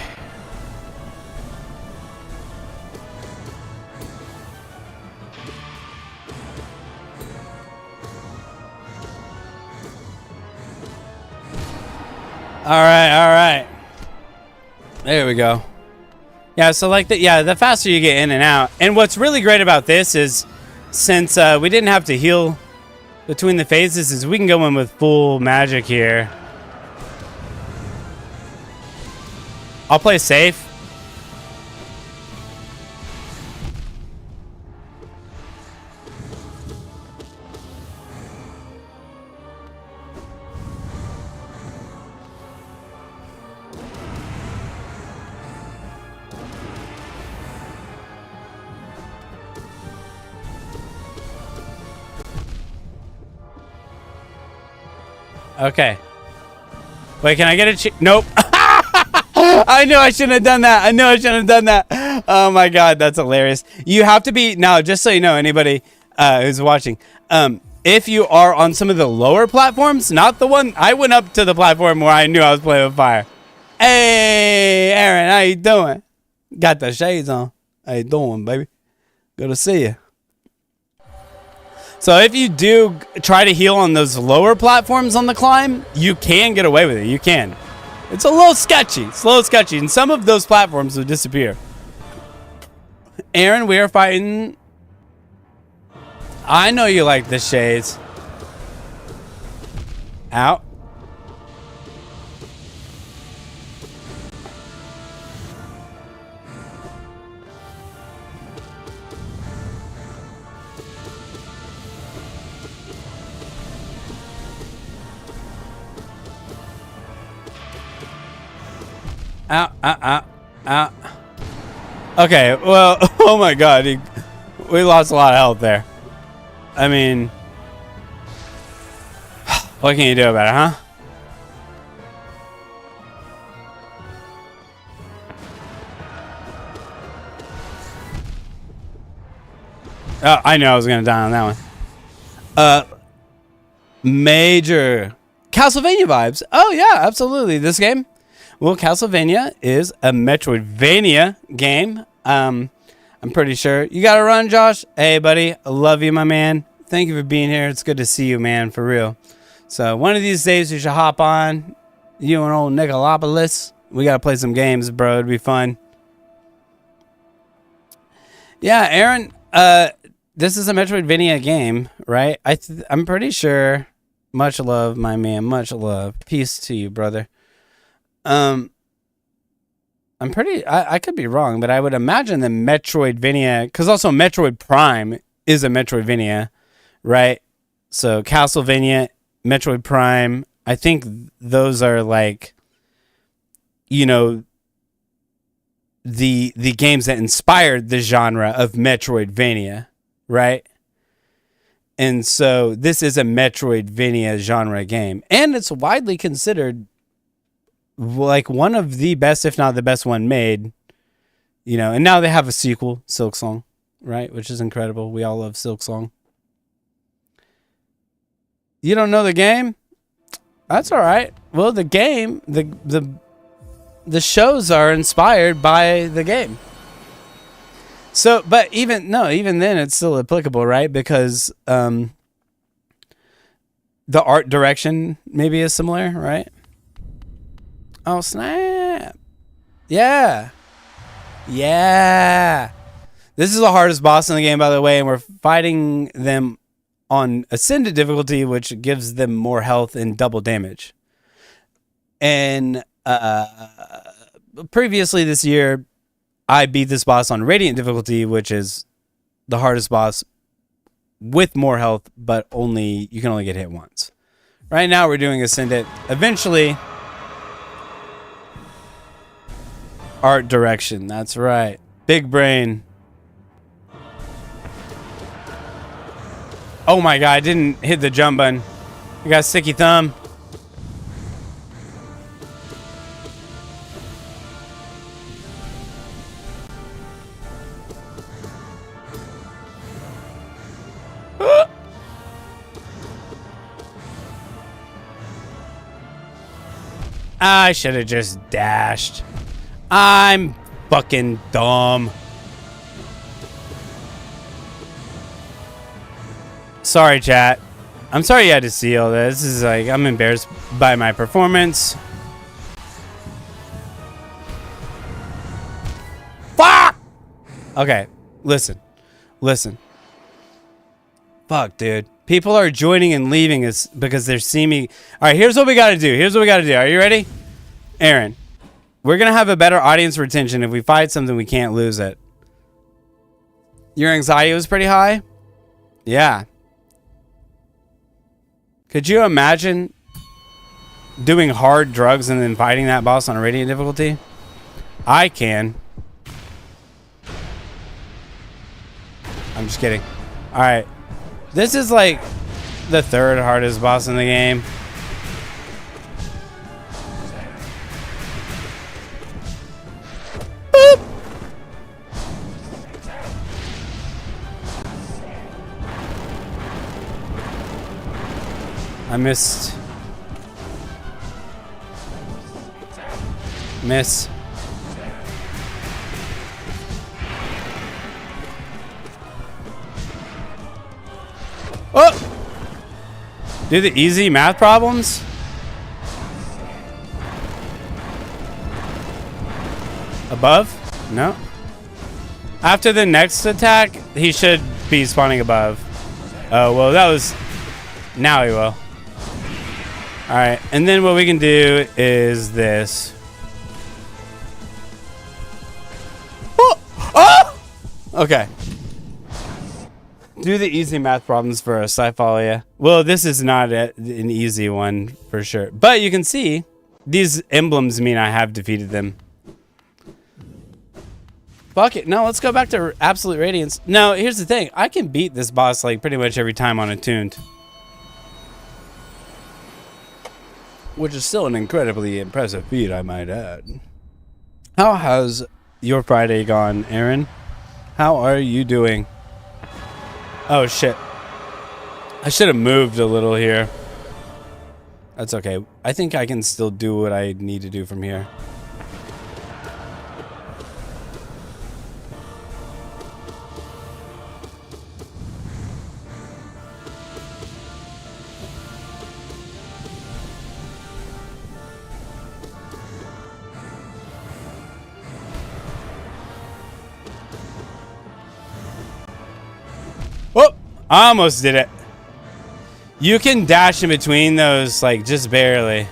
All right. There we go. Yeah, so like the faster you get in and out. And what's really great about this is since we didn't have to heal between the phases is we can go in with full magic here. I'll play safe. Okay. Wait, can I get a nope. I knew I shouldn't have done that. Oh my God, that's hilarious. You have to be now, just so you know, anybody who's watching, if you are on some of the lower platforms, not the one I went up to the platform where I knew I was playing with fire. Hey, Aaron, how you doing? Got the shades on. How you doing, baby? Good to see you. So if you do try to heal on those lower platforms on the climb, you can get away with it. You can. It's a little sketchy. And some of those platforms will disappear. Aaron, we are fighting. I know you like the shades. Out. Ow, ow, ow, ow. Okay, well, oh my god, we lost a lot of health there. I mean, what can you do about it, huh? Oh, I knew I was gonna die on that one. Major Castlevania vibes. Oh yeah, absolutely. This game, well, Castlevania is a Metroidvania game. I'm pretty sure. You gotta run, Josh. Hey, buddy. I love you, my man. Thank you for being here. It's good to see you, man, for real. So one of these days you should hop on. You and old Nicolopolis. We gotta play some games, bro. It'd be fun. Yeah, Aaron. This is a Metroidvania game, right? I'm pretty sure. Much love, my man. Much love. Peace to you, brother. I'm pretty. I could be wrong, but I would imagine the Metroidvania, because also Metroid Prime is a Metroidvania, right? So Castlevania, Metroid Prime. I think those are like, you know, the games that inspired the genre of Metroidvania. Right? And so this is a Metroidvania genre game. And it's widely considered like one of the best, if not the best one made. You know, and now they have a sequel, Silksong, right? Which is incredible. We all love Silksong. You don't know the game? That's all right. Well, the game, the shows are inspired by the game. So, but even then it's still applicable, right? Because the art direction maybe is similar, right? Oh, snap. Yeah. Yeah. This is the hardest boss in the game, by the way, and we're fighting them on Ascended difficulty, which gives them more health and double damage. And previously this year, I beat this boss on Radiant difficulty, which is the hardest boss with more health, but you can only get hit once. Right now we're doing Ascendant. Eventually, art direction. That's right. Big brain. Oh my god, I didn't hit the jump button. I got a sticky thumb. I should have just dashed. I'm fucking dumb. Sorry, chat. I'm sorry you had to see all this. This is like, I'm embarrassed by my performance. Fuck! Okay, listen. Fuck, dude. People are joining and leaving us because they're seeing me. All right, here's what we got to do. Are you ready? Aaron, we're going to have a better audience retention if we fight something we can't lose it. Your anxiety was pretty high? Yeah. Could you imagine doing hard drugs and then fighting that boss on a Radiant difficulty? I can. I'm just kidding. All right. This is like the third hardest boss in the game. Boop. I missed. Miss. Oh! Do the easy math problems? Above? No. After the next attack, he should be spawning above. Oh, well, that was... Now he will. Alright, and then what we can do is this. Oh! Oh! Okay. Do the easy math problems first, I follow you. Well, this is not an easy one for sure. But you can see, these emblems mean I have defeated them. Fuck it. No, let's go back to Absolute Radiance. No, here's the thing. I can beat this boss like pretty much every time on Attuned. Which is still an incredibly impressive feat, I might add. How has your Friday gone, Aaron? How are you doing? Oh, shit. I should have moved a little here. That's okay. I think I can still do what I need to do from here. Oh, I almost did it. You can dash in between those, like, just barely.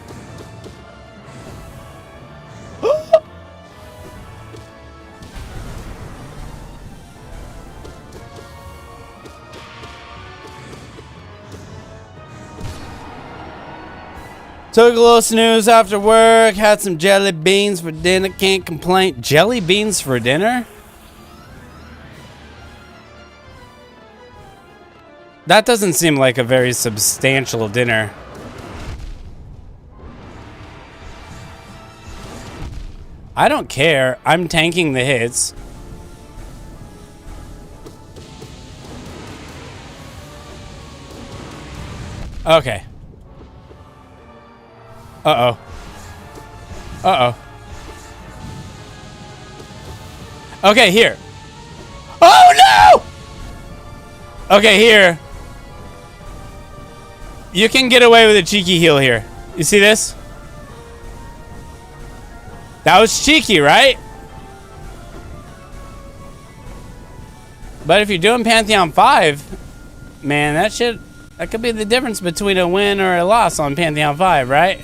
Took a little snooze after work, had some jelly beans for dinner, can't complain. Jelly beans for dinner? That doesn't seem like a very substantial dinner. I don't care. I'm tanking the hits. Okay. Uh-oh. Uh-oh. Okay, here. Oh, no! Okay, here. You can get away with a cheeky heal here. You see this? That was cheeky, right? But if you're doing Pantheon 5, man, that could be the difference between a win or a loss on Pantheon 5, right?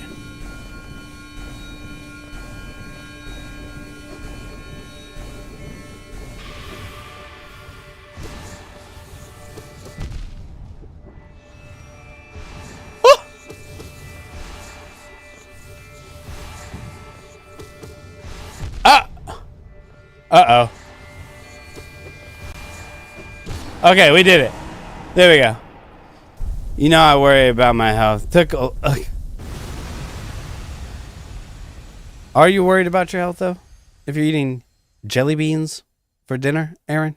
Uh-oh. Okay, we did it. There we go. You know I worry about my health. Are you worried about your health, though? If you're eating jelly beans for dinner, Aaron?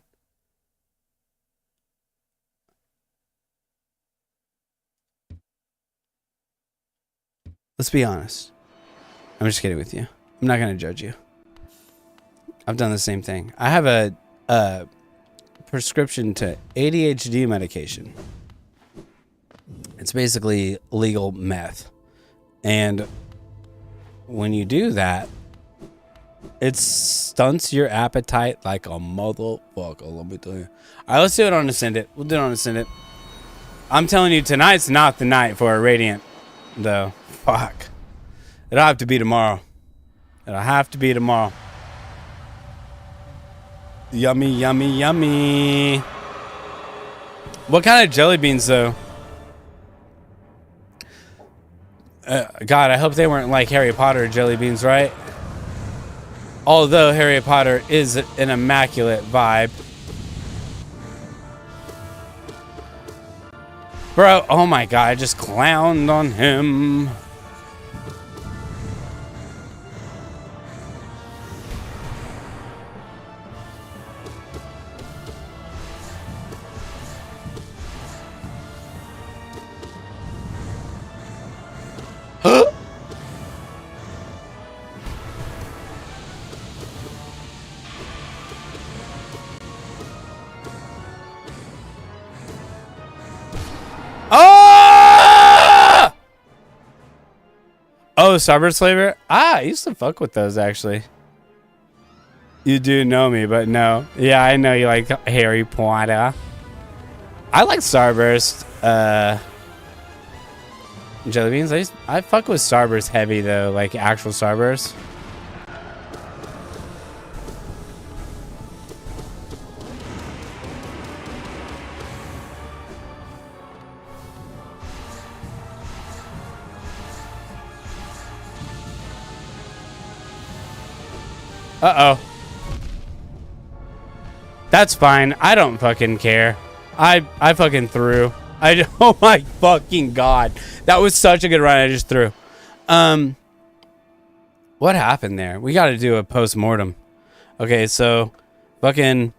Let's be honest. I'm just kidding with you. I'm not going to judge you. I've done the same thing. I have a prescription to ADHD medication. It's basically legal meth. And when you do that, it stunts your appetite like a motherfucker, let me tell you. All right, let's do it on Ascendant. We'll do it on Ascendant. I'm telling you, tonight's not the night for a Radiant, though. Fuck. It'll have to be tomorrow. It'll have to be tomorrow. Yummy, yummy, yummy. What kind of jelly beans, though? God, I hope they weren't like Harry Potter jelly beans, right? Although Harry Potter is an immaculate vibe. Bro, oh my God, I just clowned on him. Oh, Starburst flavor? Ah, I used to fuck with those, actually. You do know me, but no. Yeah, I know you like Harry Potter. I like Starburst. Jelly beans? I fuck with Starburst heavy, though. Like, actual Starburst. Uh-oh. That's fine. I don't fucking care. I fucking threw. Oh my fucking god. That was such a good run I just threw. What happened there? We got to do a post-mortem. Okay, so fucking,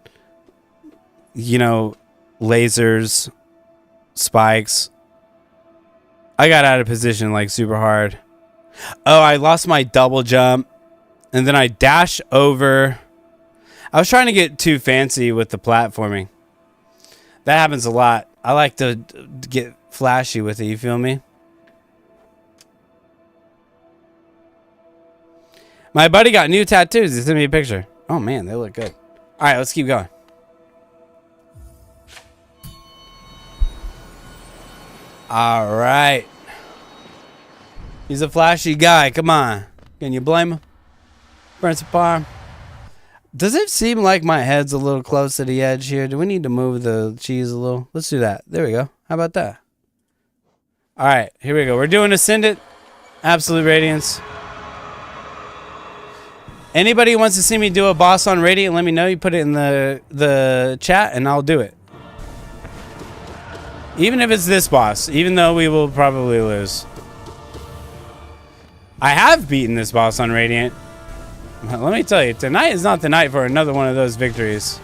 you know, lasers, spikes. I got out of position like super hard. Oh, I lost my double jump. And then I dash over. I was trying to get too fancy with the platforming. That happens a lot. I like to get flashy with it, you feel me? My buddy got new tattoos. He sent me a picture. Oh man, they look good. All right, let's keep going. All right. He's a flashy guy. Come on. Can you blame him? Prince of Parm. Does it seem like my head's a little close to the edge here? Do we need to move the cheese a little? Let's do that. There we go. How about that? All right, here we go. We're doing Ascendant. Absolute Radiance. Anybody who wants to see me do a boss on Radiant, let me know. You put it in the chat and I'll do it. Even if it's this boss, even though we will probably lose. I have beaten this boss on Radiant. Let me tell you, tonight is not the night for another one of those victories.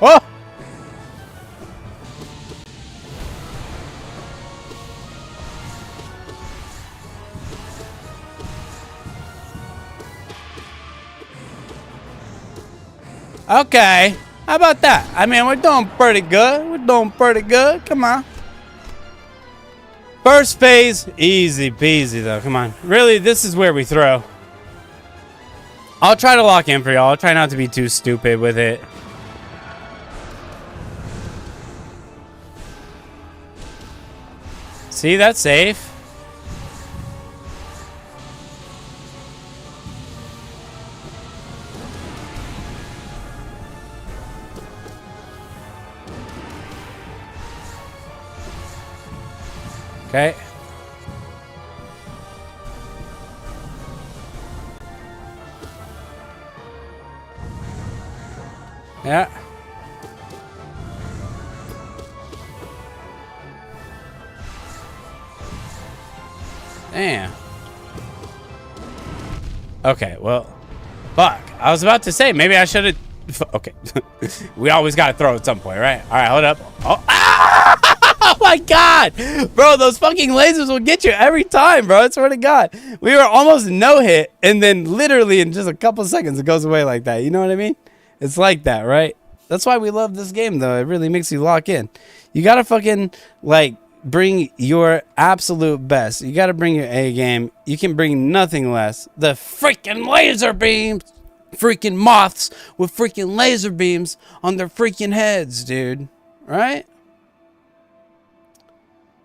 Oh! Okay, how about that? I mean, we're doing pretty good. We're doing pretty good. Come on. First phase, easy peasy though. Come on. Really, this is where we throw. I'll try to lock in for y'all. I'll try not to be too stupid with it. See, that's safe. Okay. Yeah. Damn. Okay, well, fuck. I was about to say, maybe I should have... Okay. We always got to throw at some point, right? All right, hold up. Oh, ah! Oh my god! Bro, those fucking lasers will get you every time, bro. I swear to God. We were almost no hit, and then literally in just a couple seconds, it goes away like that. You know what I mean? It's like that, right? That's why we love this game, though. It really makes you lock in. You gotta fucking, like, bring your absolute best. You gotta bring your A game. You can bring nothing less. The freaking laser beams! Freaking moths with freaking laser beams on their freaking heads, dude. Right?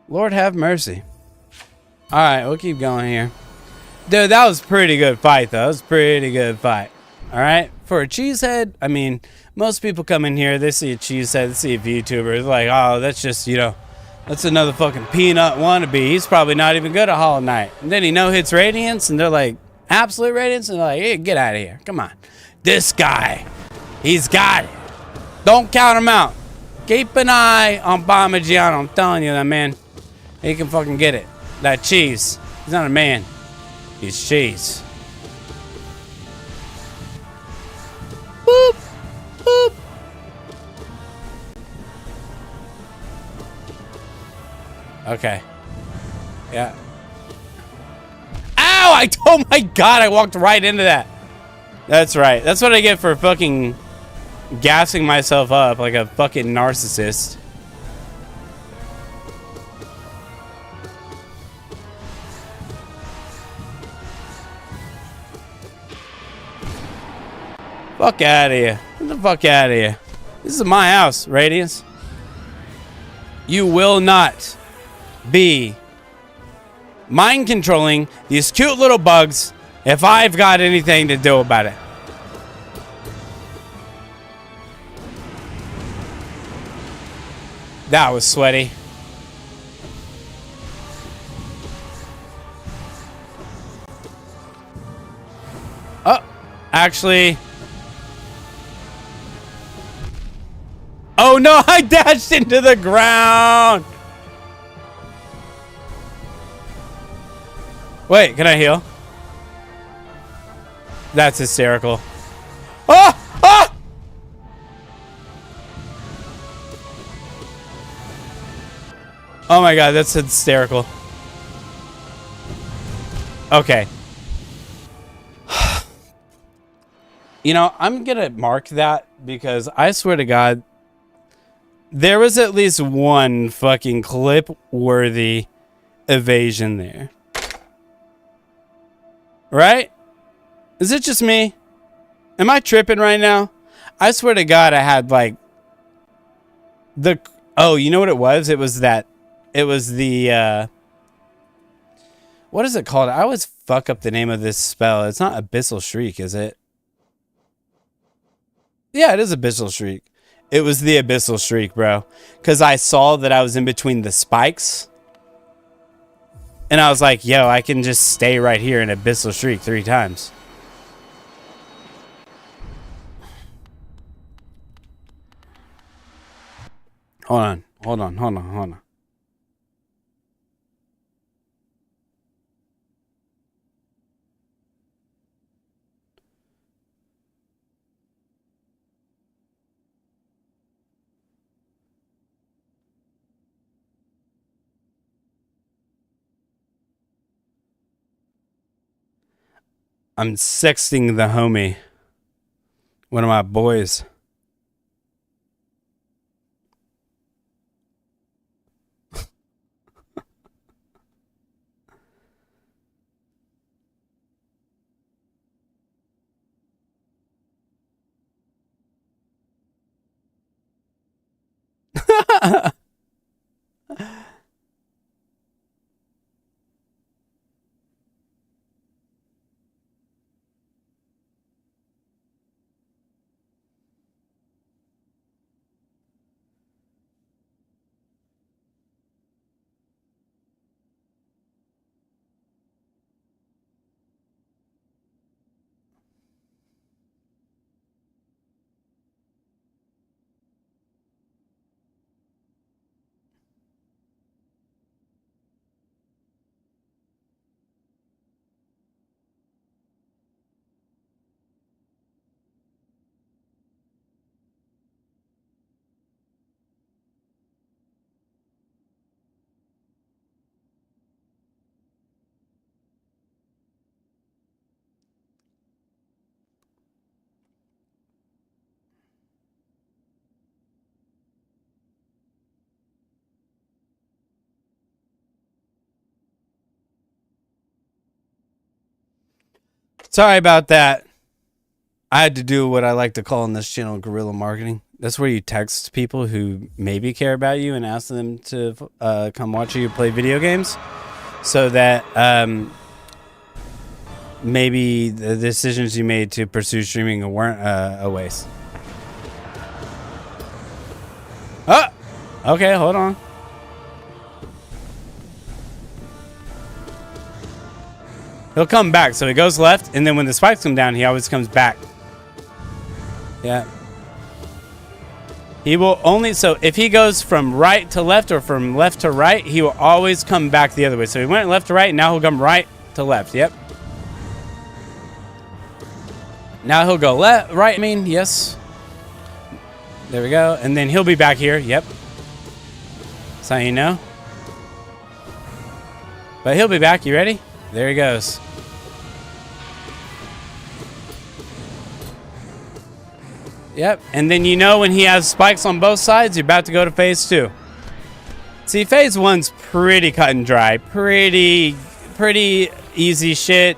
Lord have mercy. Alright, we'll keep going here. Dude, that was a pretty good fight, though. That was a pretty good fight. Alright? For a cheesehead, I mean, most people come in here, they see a cheesehead, they see a VTuber, they're like, oh, that's just, you know, that's another fucking peanut wannabe. He's probably not even good at Hollow Knight. And then he no-hits Radiance, and they're like, Absolute Radiance? And they're like, hey, get out of here. Come on. This guy, he's got it. Don't count him out. Keep an eye on Parmigiano. I'm telling you that, man. He can fucking get it. That cheese. He's not a man. He's cheese. Boop. Boop. Okay. Yeah. Ow! Oh my god, I walked right into that. That's right. That's what I get for fucking gassing myself up like a fucking narcissist. Fuck out of here. Get the fuck out of here. This is my house, Radiance. You will not be mind controlling these cute little bugs if I've got anything to do about it. That was sweaty. Oh, actually. Oh no, I dashed into the ground. Wait, can I heal? That's hysterical. Oh! Oh! Oh my god, that's hysterical. Okay. You know, I'm gonna mark that because I swear to God, there was at least one fucking clip-worthy evasion there. Right? Is it just me? Am I tripping right now? I swear to God, I had like the... Oh, you know what it was? It was that... It was the... What is it called? I always fuck up the name of this spell. It's not Abyssal Shriek, is it? Yeah, it is Abyssal Shriek. It was the Abyssal Shriek, bro. Because I saw that I was in between the spikes. And I was like, yo, I can just stay right here in Abyssal Shriek 3 times. Hold on. Hold on. Hold on. Hold on. I'm sexting the homie. One of my boys. Sorry about that. I had to do what I like to call on this channel guerrilla marketing. That's where you text people who maybe care about you and ask them to come watch you play video games so that maybe the decisions you made to pursue streaming weren't a waste. Oh! Okay, hold on. He'll come back, so he goes left, and then when the spikes come down, he always comes back. Yeah. He will only... So if he goes from right to left or from left to right, he will always come back the other way. So he went left to right, and now he'll come right to left. Yep. Now he'll go left, right, I mean, yes. There we go. And then he'll be back here. Yep. That's how you know. But he'll be back. You ready? There he goes. Yep, and then you know when he has spikes on both sides, you're about to go to phase 2. See, phase 1's pretty cut and dry. Pretty easy shit.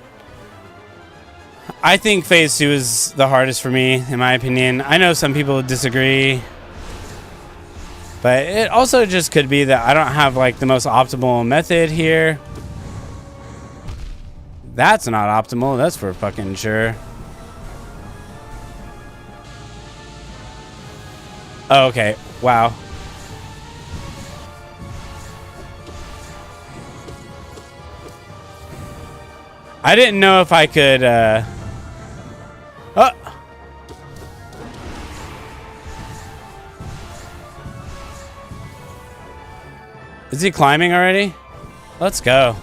I think phase 2 is the hardest for me, in my opinion. I know some people disagree. But it also just could be that I don't have, like, the most optimal method here. That's not optimal, that's for fucking sure. Oh, okay, wow. I didn't know if I could, Oh! Is he climbing already? Let's go.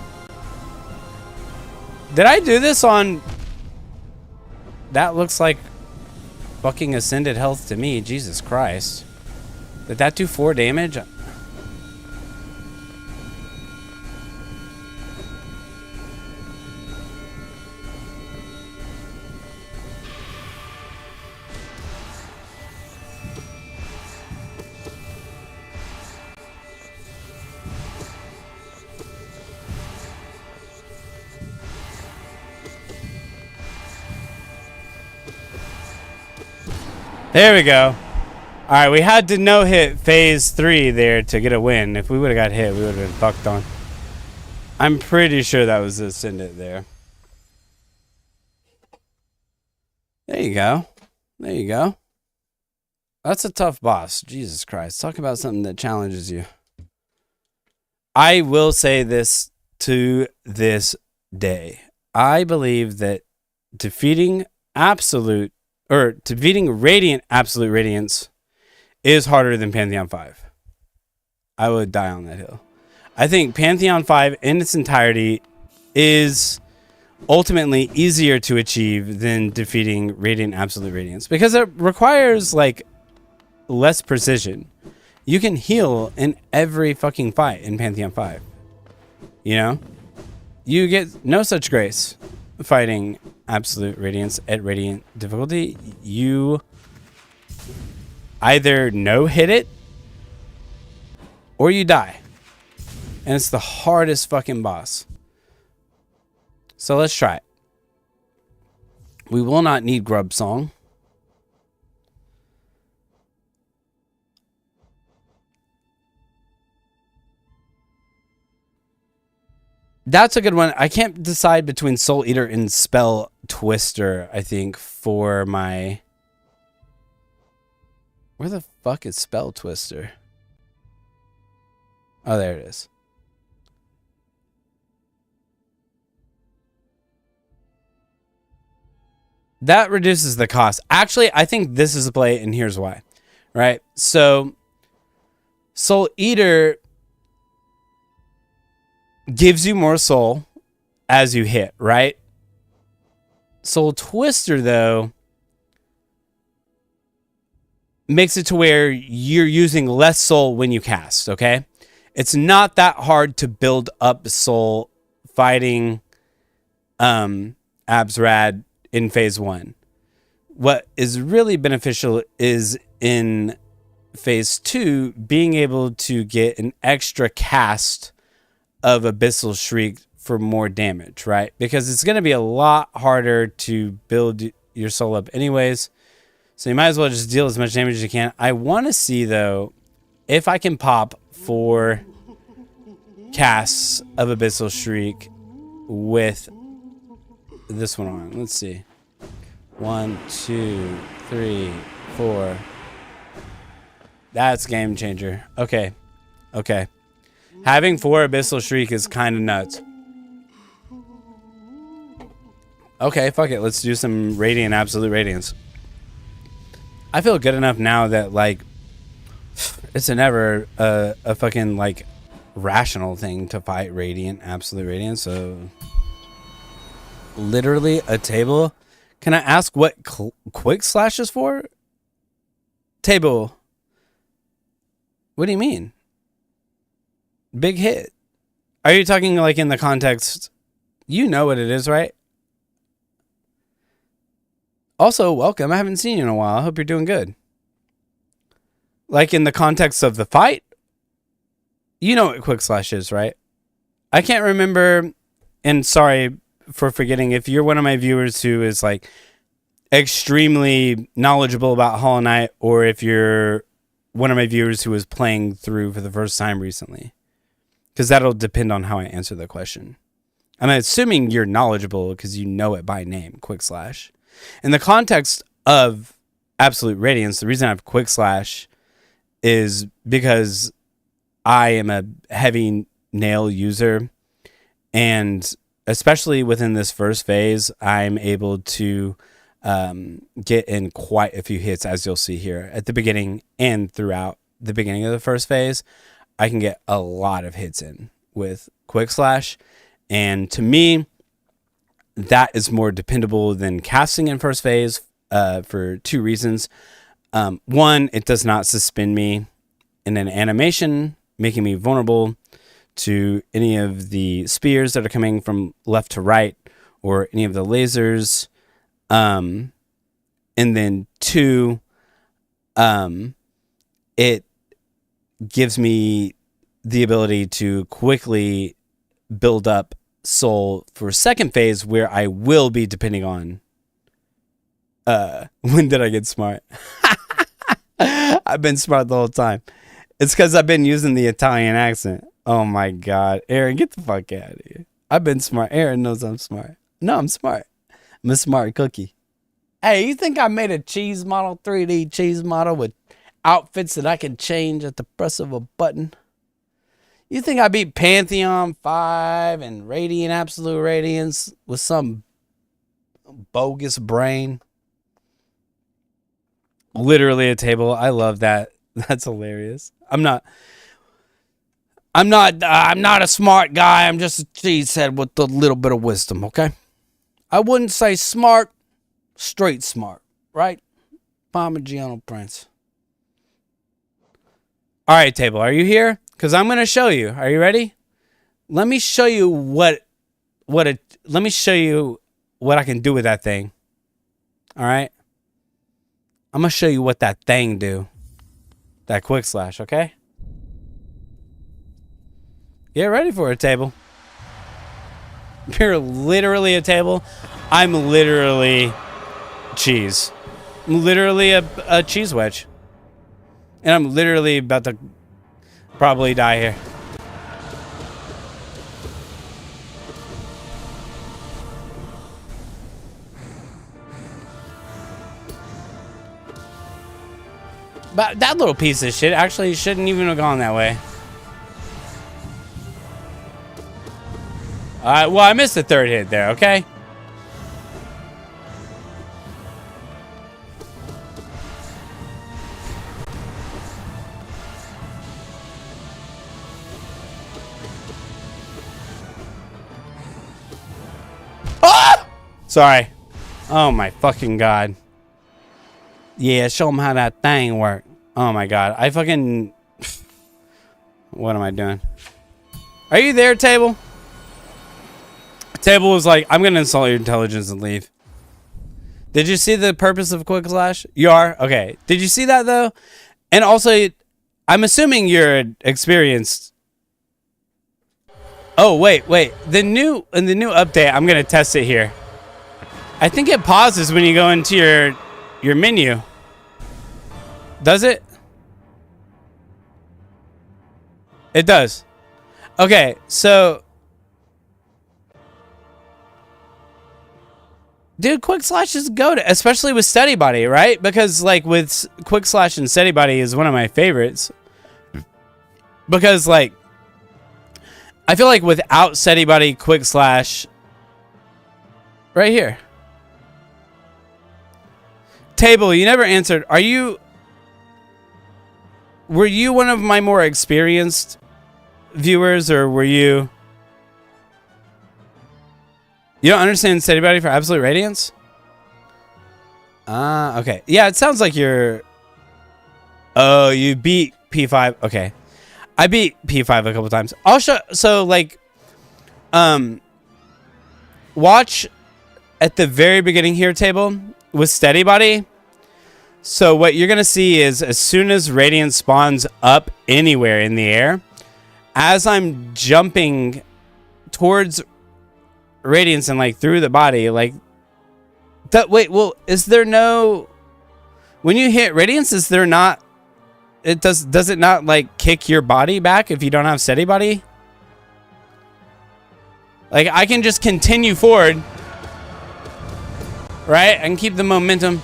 Did I do this on... That looks like fucking ascended health to me. Jesus Christ. Did that do 4 damage? There we go. All right, we had to no-hit phase 3 there to get a win. If we would have got hit, we would have been fucked on. I'm pretty sure that was ascendant there. There you go. There you go. That's a tough boss. Jesus Christ. Talk about something that challenges you. I will say this to this day. I believe that defeating Radiant Absolute Radiance is harder than Pantheon 5. I would die on that hill. I think Pantheon 5 in its entirety is ultimately easier to achieve than defeating Radiant Absolute Radiance because it requires like less precision. You can heal in every fucking fight in Pantheon 5. You know? You get no such grace fighting Absolute Radiance at Radiant difficulty. You either no-hit it or you die. And it's the hardest fucking boss. So let's try it. We will not need Grub Song. That's a good one. I can't decide between Soul Eater and Spell Twister, I think, for my... Where the fuck is Spell Twister? Oh, there it is. That reduces the cost. Actually, I think this is a play, and here's why. Right? So, Soul Eater gives you more soul as you hit, right? Soul Twister, though, makes it to where you're using less soul when you cast, okay? It's not that hard to build up soul fighting Absrad in phase 1. What is really beneficial is in phase 2 being able to get an extra cast of Abyssal Shriek for more damage, right? Because it's going to be a lot harder to build your soul up anyways. So you might as well just deal as much damage as you can. I want to see, though, if I can pop 4 casts of Abyssal Shriek with this one on. Let's see. 1, 2, 3, 4. That's game changer. Okay. Okay. Having 4 Abyssal Shriek is kind of nuts. Okay, fuck it. Let's do some Radiant Absolute Radiance. I feel good enough now that, like, it's never a fucking, like, rational thing to fight Radiant Absolute Radiance, so... Literally a table. Can I ask what Quick Slash is for? Table. What do you mean? Big hit. Are you talking like in the context? You know what it is, right? Also, welcome. I haven't seen you in a while. I hope you're doing good. Like in the context of the fight? You know what Quick Slash is, right? I can't remember, and sorry for forgetting, if you're one of my viewers who is like extremely knowledgeable about Hollow Knight, or if you're one of my viewers who is playing through for the first time recently. Because that'll depend on how I answer the question. I'm assuming you're knowledgeable because you know it by name, Quick Slash. In the context of Absolute Radiance, the reason I have Quick Slash is because I am a heavy nail user, and especially within this first phase, I'm able to get in quite a few hits, as you'll see here at the beginning and throughout the beginning of the first phase. I can get a lot of hits in with Quick Slash, and to me, that is more dependable than casting in first phase for two reasons. One, it does not suspend me in an animation, making me vulnerable to any of the spears that are coming from left to right or any of the lasers. And then two, it gives me the ability to quickly build up soul for second phase, where I will be depending on when did I get smart? I've been smart the whole time. It's because I've been using the Italian accent. Oh my God. Aaron, get the fuck out of here. I've been smart. Aaron knows I'm smart. No, I'm smart. I'm a smart cookie. Hey, you think I made a cheese model, 3D cheese model with outfits that I can change at the press of a button? You think I beat Pantheon 5 and Radiant Absolute Radiance with some bogus brain? Literally a table. I love that. That's hilarious. I'm not a smart guy. I'm just a cheesehead with a little bit of wisdom, okay? I wouldn't say smart, straight smart, right? Parmigiano Prince. All right, table, are you here? Because I'm going to show you. Are you ready? Let me show you let me show you what I can do with that thing. All right? I'm going to show you what that thing do. That Quick Slash, okay? Get ready for it, table. You're literally a table. I'm literally cheese. I'm literally a cheese wedge. And I'm literally about to probably die here. But that little piece of shit actually shouldn't even have gone that way. Alright, well, I missed the third hit there, okay? Ah! Sorry. Oh my fucking God. Yeah, show them how that thing works. Oh my God. I fucking... What am I doing? Are you there, table? Table was like, I'm going to insult your intelligence and leave. Did you see the purpose of Quick Slash? You are? Okay. Did you see that, though? And also, I'm assuming you're experienced. Oh, wait. In the new update, I'm going to test it here. I think it pauses when you go into your menu. Does it? It does. Okay, so... Dude, Quick Slash is goated, especially with Steady Body, right? Because, like, with Quick Slash and Steady Body is one of my favorites. Because, like, I feel like without Steady Body, Quick Slash... Right here. Table, you never answered. Were you one of my more experienced viewers, or were you... You don't understand Steady Body for Absolute Radiance? Okay. Yeah, it sounds like you're... Oh, you beat P5. Okay. I beat P5 a couple times. I'll show... So, like... Watch at the very beginning here, table, with Steady Body. So what you're going to see is as soon as Radiance spawns up anywhere in the air, as I'm jumping towards Radiance and like through the body, like that. Wait, well, is there no, when you hit Radiance, is there not, does it not like kick your body back if you don't have Steady Body? Like I can just continue forward, right? I can keep the momentum.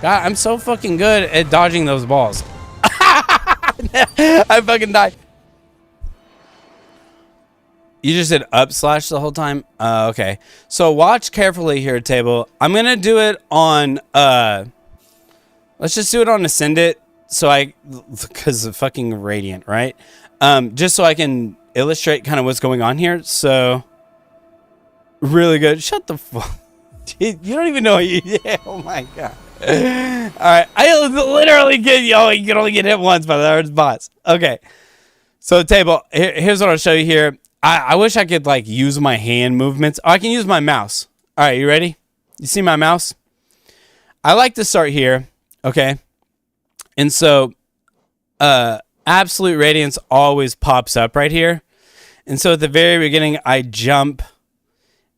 God, I'm so fucking good at dodging those balls. I fucking died. You just did up slash the whole time? Okay. So watch carefully here, table. I'm going to do it on, let's just do it on Ascendant. So because of fucking Radiant, right? Just so I can illustrate kind of what's going on here. So, really good. Shut the fuck. You don't even know what you did. Oh my God. All right. I literally get you. Oh, you can only get hit once by the other boss. Okay. So, table, here's what I'll show you here. I wish I could like use my hand movements. Oh, I can use my mouse. All right, you ready? You see my mouse? I like to start here, okay? And so Absolute Radiance always pops up right here. And so at the very beginning, I jump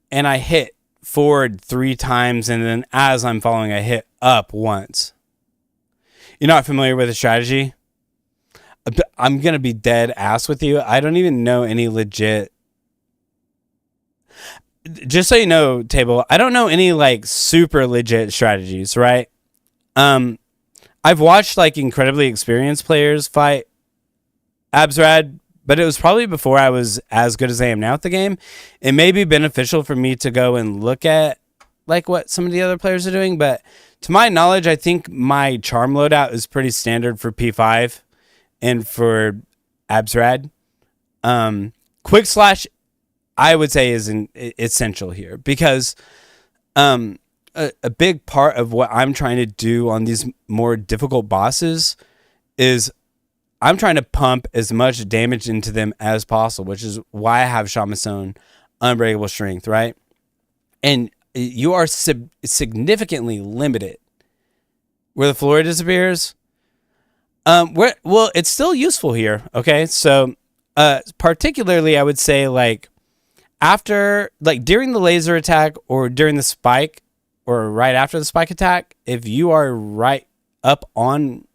and I hit forward 3 times, and then as I'm falling, I hit up once. You're not familiar with the strategy? I'm going to be dead ass with you. I don't even know any legit... Just so you know, table, I don't know any like super legit strategies, right? I've watched like incredibly experienced players fight Absrad, but it was probably before I was as good as I am now at the game. It may be beneficial for me to go and look at like what some of the other players are doing, but to my knowledge, I think my charm loadout is pretty standard for P5 and for Absrad. Quick slash, I would say, is essential here because a big part of what I'm trying to do on these more difficult bosses is I'm trying to pump as much damage into them as possible, which is why I have Shamazone Unbreakable Strength, right? And you are significantly limited where the floor disappears. Well, it's still useful here, okay? So, particularly, I would say, like, after, like, during the laser attack or during the spike or right after the spike attack, if you are right up on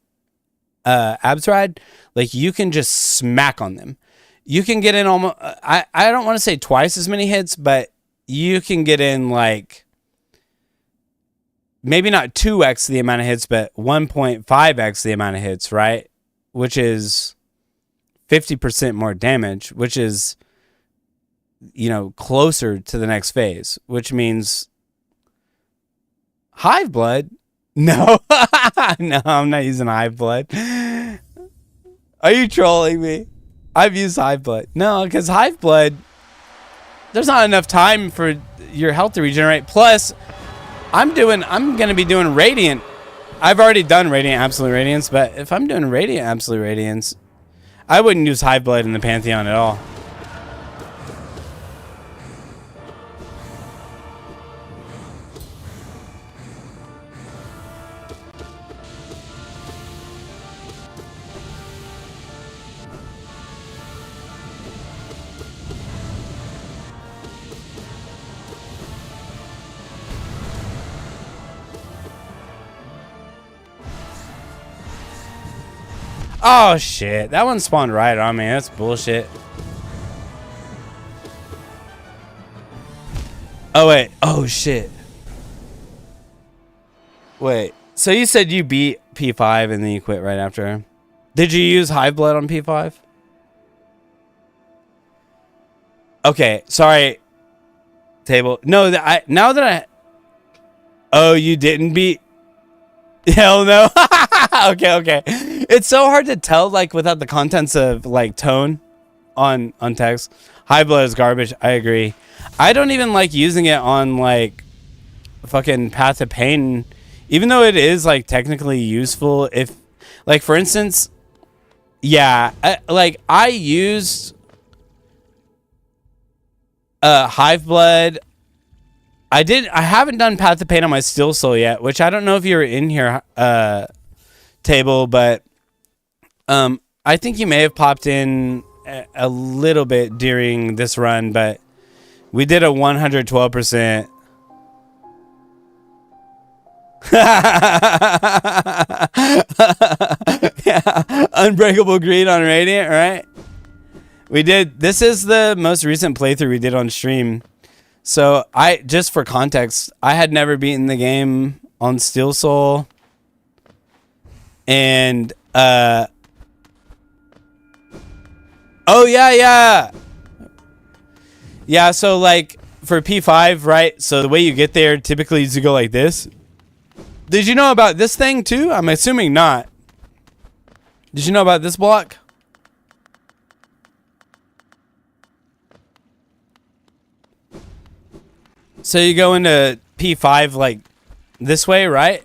Absrad, like, you can just smack on them. You can get in almost, I don't want to say twice as many hits, but you can get in, like, maybe not 2x the amount of hits, but 1.5x the amount of hits, right? Which is 50% more damage, which is, you know, closer to the next phase, which means Hive Blood. No, no, I'm not using Hive Blood. Are you trolling me? I've used Hive Blood. No, because Hive Blood, there's not enough time for your health to regenerate. Plus, I'm going to be doing Radiant. I've already done Radiant Absolute Radiance, but if I'm doing Radiant Absolute Radiance, I wouldn't use Hive Blood in the Pantheon at all. Oh, shit. That one spawned right on me. That's bullshit. Oh, wait. Oh, shit. Wait. So you said you beat P5 and then you quit right after. Did you use Hive Blood on P5? Okay. Sorry. Table. No, now that I... Oh, you didn't beat... Hell no. Okay. It's so hard to tell, like, without the contents of, like, tone on text. Hive Blood is garbage. I agree. I don't even like using it on, like, fucking Path of Pain, even though it is, like, technically useful. If, like, for instance, yeah, I used Hive Blood. I haven't done Path of Pain on my Steel Soul yet, which I don't know if you were in here, table, but I think you may have popped in a little bit during this run, but we did a 112%. Yeah, Unbreakable Greed on Radiant, right? We did. This is the most recent playthrough we did on stream. So just for context, I had never beaten the game on Steel Soul. And oh yeah, so like for P5, right? So the way you get there typically is to go like this. Did you know about this thing too? I'm assuming not. Did you know about this block? So you go into P5 like this way, right?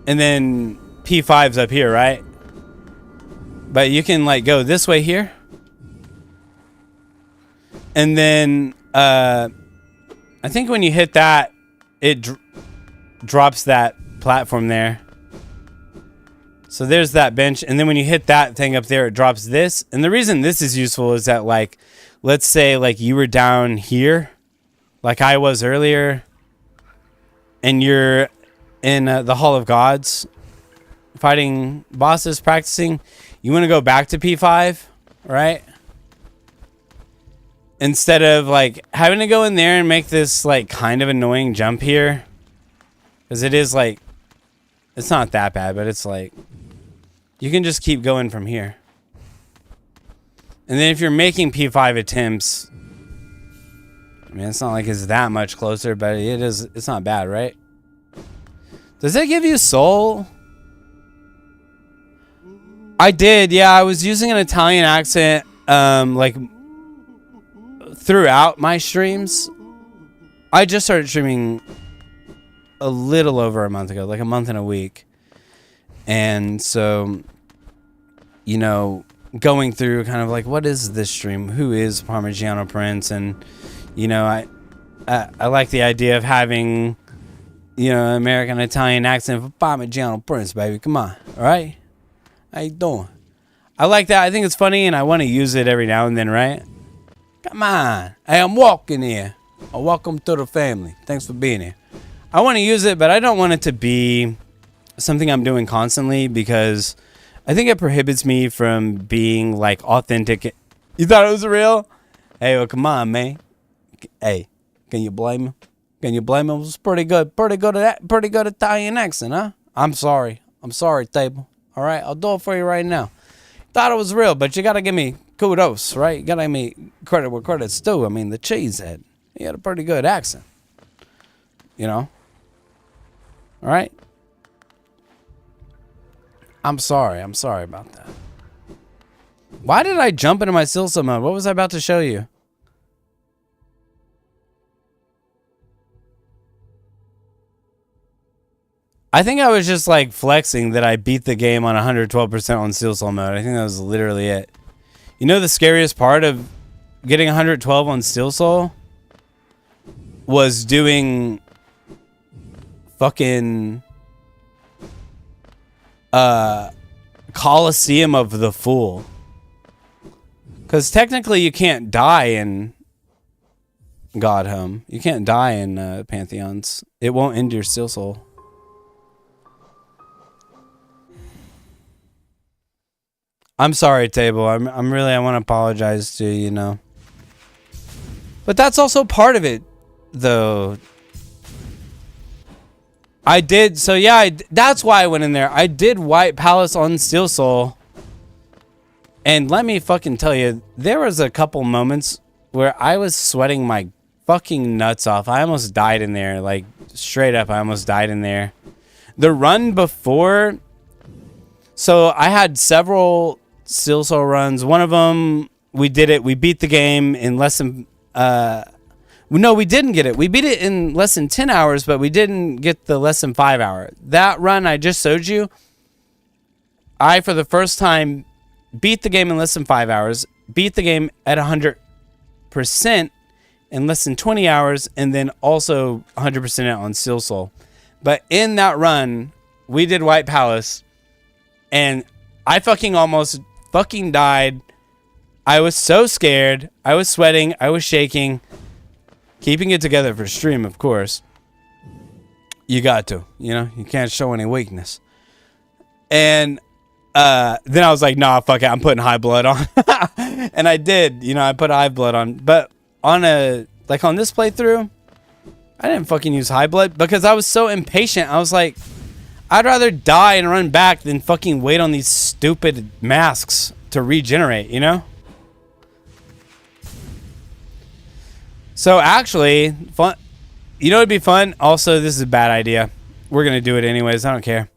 And then P5's up here, right? But you can like go this way here. And then I think when you hit that, it drops that platform there. So there's that bench. And then when you hit that thing up there, it drops this. And the reason this is useful is that, like, let's say like you were down here, like I was earlier, and you're in the Hall of Gods fighting bosses, practicing. You want to go back to P5, right? Instead of like having to go in there and make this like kind of annoying jump here. Because it is like, it's not that bad, but it's like, you can just keep going from here. And then if you're making P5 attempts, I mean, it's not like it's that much closer, but it's not bad, right? Does that give you soul? I did, yeah. I was using an Italian accent, like, throughout my streams. I just started streaming a little over a month ago, like a month and a week. And so, you know, going through kind of like, what is this stream? Who is Parmigiano Prince? And, you know, I like the idea of having, you know, American Italian accent for Parmigiano Prince, baby. Come on, all right? How you doing? I like that. I think it's funny, and I want to use it every now and then, right? Come on. Hey, I'm walking here. Welcome to the family. Thanks for being here. I want to use it, but I don't want it to be something I'm doing constantly because I think it prohibits me from being like authentic. You thought it was real? Hey, well, come on, man. Hey, can you blame him? Can you blame him? It was pretty good Italian accent, huh? I'm sorry, Table. All right, I'll do it for you right now. Thought it was real, but you gotta give me kudos, right? You gotta give me credit where credit's due. I mean, the cheesehead, he had a pretty good accent, you know. All right. I'm sorry about that. Why did I jump into my Seemless mode? What was I about to show you? I think I was just like flexing that I beat the game on 112% on Seemless mode. I think that was literally it. You know the scariest part of getting 112 on Steel Soul was doing fucking Coliseum of the Fool. Because technically you can't die in God Home. You can't die in Pantheons. It won't end your Steel Soul. I'm sorry, Table. I want to apologize to you, you know. But that's also part of it, though. I did, so yeah, that's why I went in there. I did White Palace on Steel Soul. And let me fucking tell you, there was a couple moments where I was sweating my fucking nuts off. I almost died in there, like, straight up, I almost died in there. The run before, so I had several Steel Soul runs. One of them, we beat the game in less than, no, we didn't get it. We beat it in less than 10 hours, but we didn't get the less than 5 hour. That run I just showed you, I, for the first time, beat the game in less than 5 hours, beat the game at 100% in less than 20 hours, and then also 100% on Steel Soul. But in that run, we did White Palace, and I fucking almost fucking died. I was so scared. I was sweating. I was shaking. Keeping it together for stream, of course. You got to, you know, you can't show any weakness. And then I was like, nah, fuck it, I'm putting high blood on. And I did, you know, I put high blood on. But on on this playthrough, I didn't fucking use high blood because I was so impatient. I was like, I'd rather die and run back than fucking wait on these stupid masks to regenerate, you know? So actually, fun. You know what'd be fun? Also, this is a bad idea. We're going to do it anyways. I don't care.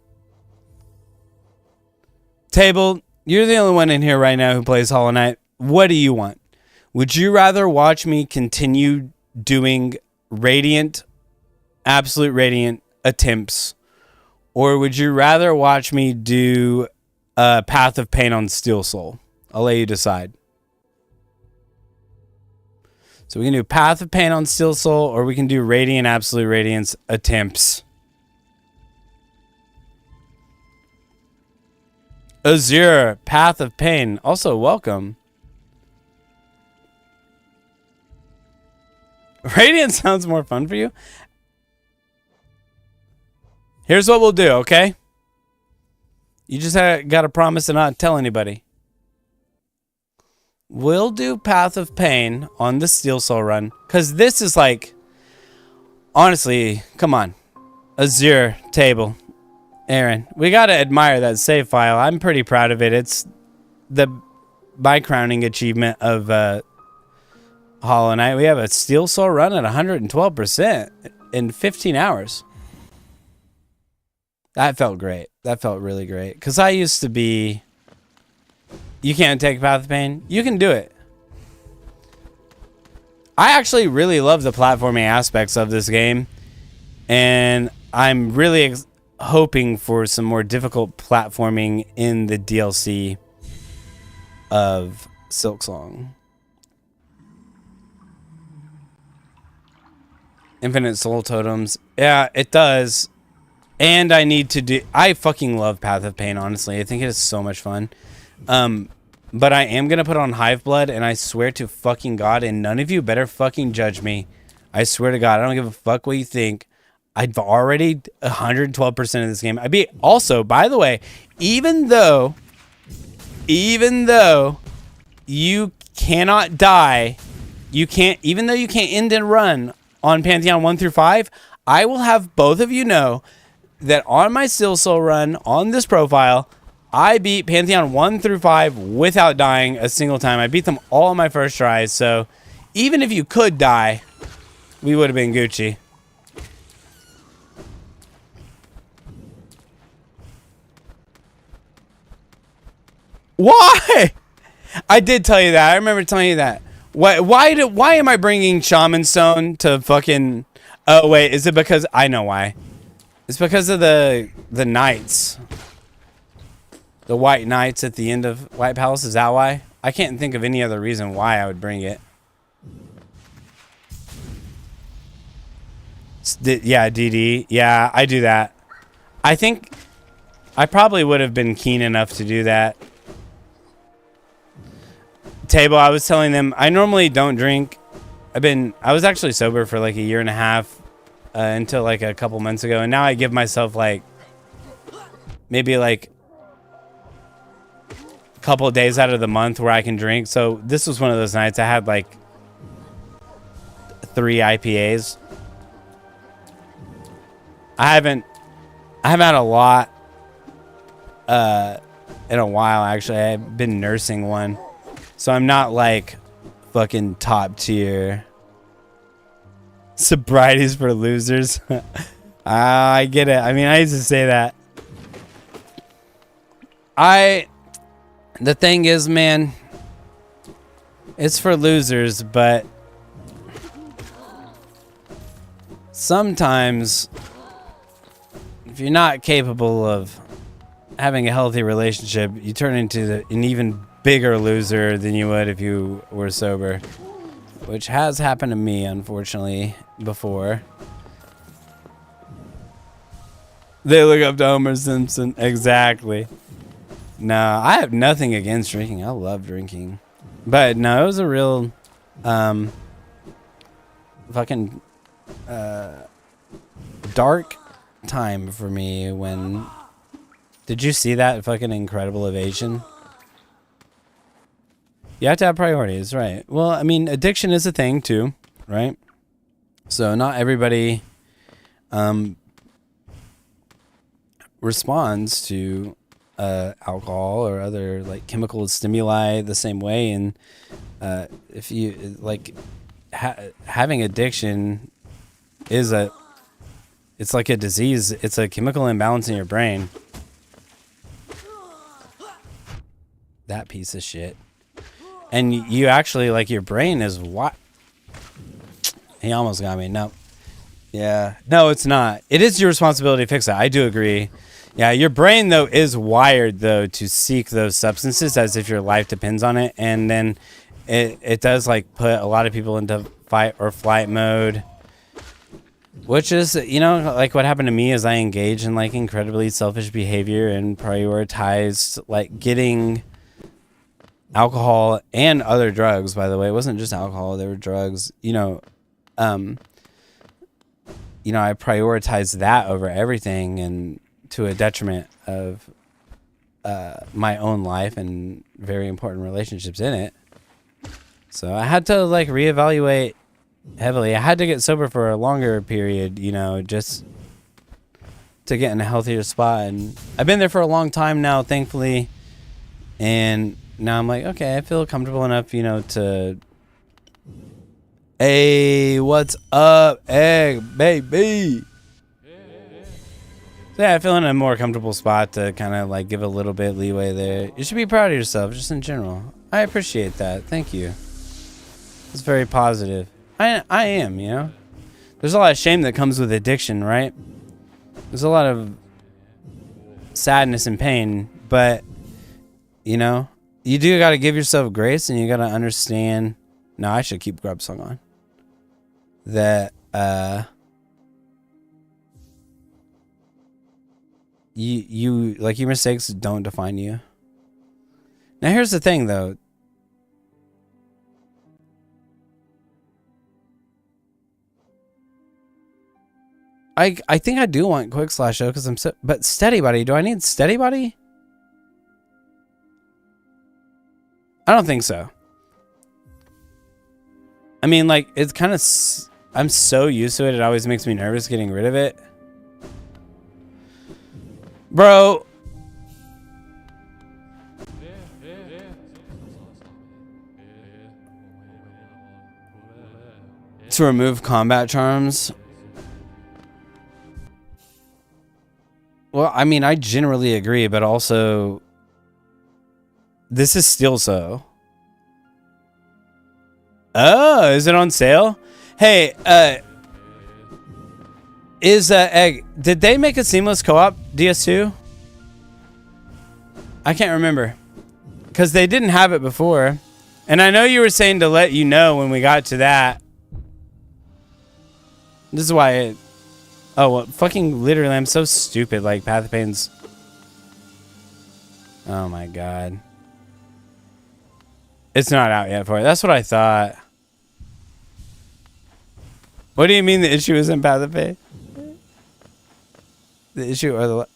Table, you're the only one in here right now who plays Hollow Knight. What do you want? Would you rather watch me continue doing Radiant, Absolute Radiant attempts, or would you rather watch me do Path of Pain on Steel Soul? I'll let you decide. So we can do Path of Pain on Steel Soul, or we can do Radiant, Absolute Radiance attempts. Azure, Path of Pain. Also, welcome. Radiant sounds more fun for you. Here's what we'll do, okay? You just got to promise to not tell anybody. We'll do Path of Pain on the Steel Soul run. Because this is like... Honestly, come on. Azure, table. Aaron, we got to admire that save file. I'm pretty proud of it. It's my crowning achievement of... Hollow Knight. We have a Steel Soul run at 112% in 15 hours. That felt great. That felt really great. Because I used to be... You can't take Path of Pain? You can do it. I actually really love the platforming aspects of this game. And I'm really hoping for some more difficult platforming in the DLC of Silksong. Infinite Soul Totems. Yeah, it does. And I need to do... I fucking love Path of Pain, honestly. I think it is so much fun. But I am going to put on Hive Blood, and I swear to fucking God, and none of you better fucking judge me. I swear to God, I don't give a fuck what you think. I've already 112% of this game. I beat... Also, by the way, even though you cannot die, even though you can't end and run on Pantheon 1 through 5, I will have both of you know that on my Steel Soul run on this profile, I beat Pantheon 1 through 5 without dying a single time. I beat them all on my first tries, so even if you could die, we would have been Gucci. Why? I did tell you that. I remember telling you that. Why am I bringing Shaman Stone to fucking... Oh, wait. Is it because... I know why. It's because of the knights. The white knights at the end of White Palace. Is that why? I can't think of any other reason why I would bring it. Yeah, DD. Yeah, I do that. I think I probably would have been keen enough to do that. Table, I was telling them I normally don't drink. I was actually sober for like a year and a half until like a couple months ago, and now I give myself like maybe like a couple of days out of the month where I can drink. So this was one of those nights I had like 3 IPAs. I haven't had a lot in a while, actually. I've been nursing one. So I'm not like fucking top tier. Sobriety's for losers. I get it. I mean, I used to say that. The thing is, man, it's for losers, but sometimes if you're not capable of having a healthy relationship, you turn into an even bigger loser than you would if you were sober, which has happened to me, unfortunately, before. They look up to Homer Simpson. Exactly. No, I have nothing against drinking. I love drinking. But no, it was a real fucking dark time for me when... Did you see that fucking incredible evasion? You have to have priorities, right? Well, I mean, addiction is a thing too, right? So not everybody responds to alcohol or other like chemical stimuli the same way. And if you like having addiction is it's like a disease. It's a chemical imbalance in your brain. That piece of shit. And you actually, like, your brain is what? He almost got me. No. Yeah. No, it's not. It is your responsibility to fix it. I do agree. Yeah, your brain, though, is wired, though, to seek those substances as if your life depends on it. And then it does, like, put a lot of people into fight or flight mode. Which is, you know, like what happened to me is I engaged in, like, incredibly selfish behavior and prioritized, like, getting alcohol and other drugs, by the way. It wasn't just alcohol. There were drugs, I prioritized that over everything, and to a detriment of my own life and very important relationships in it. So I had to, like, reevaluate heavily. I had to get sober for a longer period, just to get in a healthier spot. And I've been there for a long time now, thankfully. And now I'm like, okay, I feel comfortable enough, to... Hey, what's up, egg, baby? So yeah, I feel in a more comfortable spot to kind of, like, give a little bit leeway there. You should be proud of yourself, just in general. I appreciate that. Thank you. It's very positive. I am, There's a lot of shame that comes with addiction, right? There's a lot of sadness and pain, but, you do got to give yourself grace, and you got to understand. No, I should keep Grub Song on. That, you like, your mistakes don't define you. Now, here's the thing, though. I think I do want Quick Slash though, because but Steady Buddy. Do I need Steady Buddy? I don't think so. I mean, like, it's kind of... I'm so used to it, it always makes me nervous getting rid of it. Bro. To remove combat charms. Well, I mean, I generally agree, but also... This is still so. Oh, is it on sale? Hey, Egg, did they make a Seemless co-op DS2? I can't remember. Because they didn't have it before. And I know you were saying to let you know when we got to that. This is why oh, well, fucking literally, I'm so stupid. Like, Path of Pain's... Oh my god. It's not out yet for it. That's what I thought. What do you mean the issue isn't Path of Pain? The issue or the...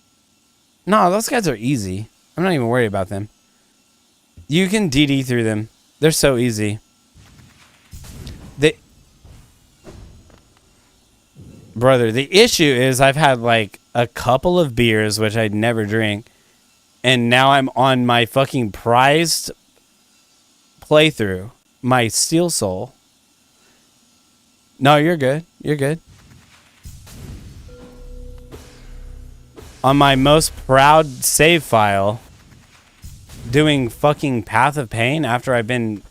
No, those guys are easy. I'm not even worried about them. You can DD through them. They're so easy. Brother, the issue is I've had like a couple of beers, which I'd never drink, and now I'm on my fucking prized playthrough, my Steel Soul. No, you're good. You're good. On my most proud save file, doing fucking Path of Pain after I've been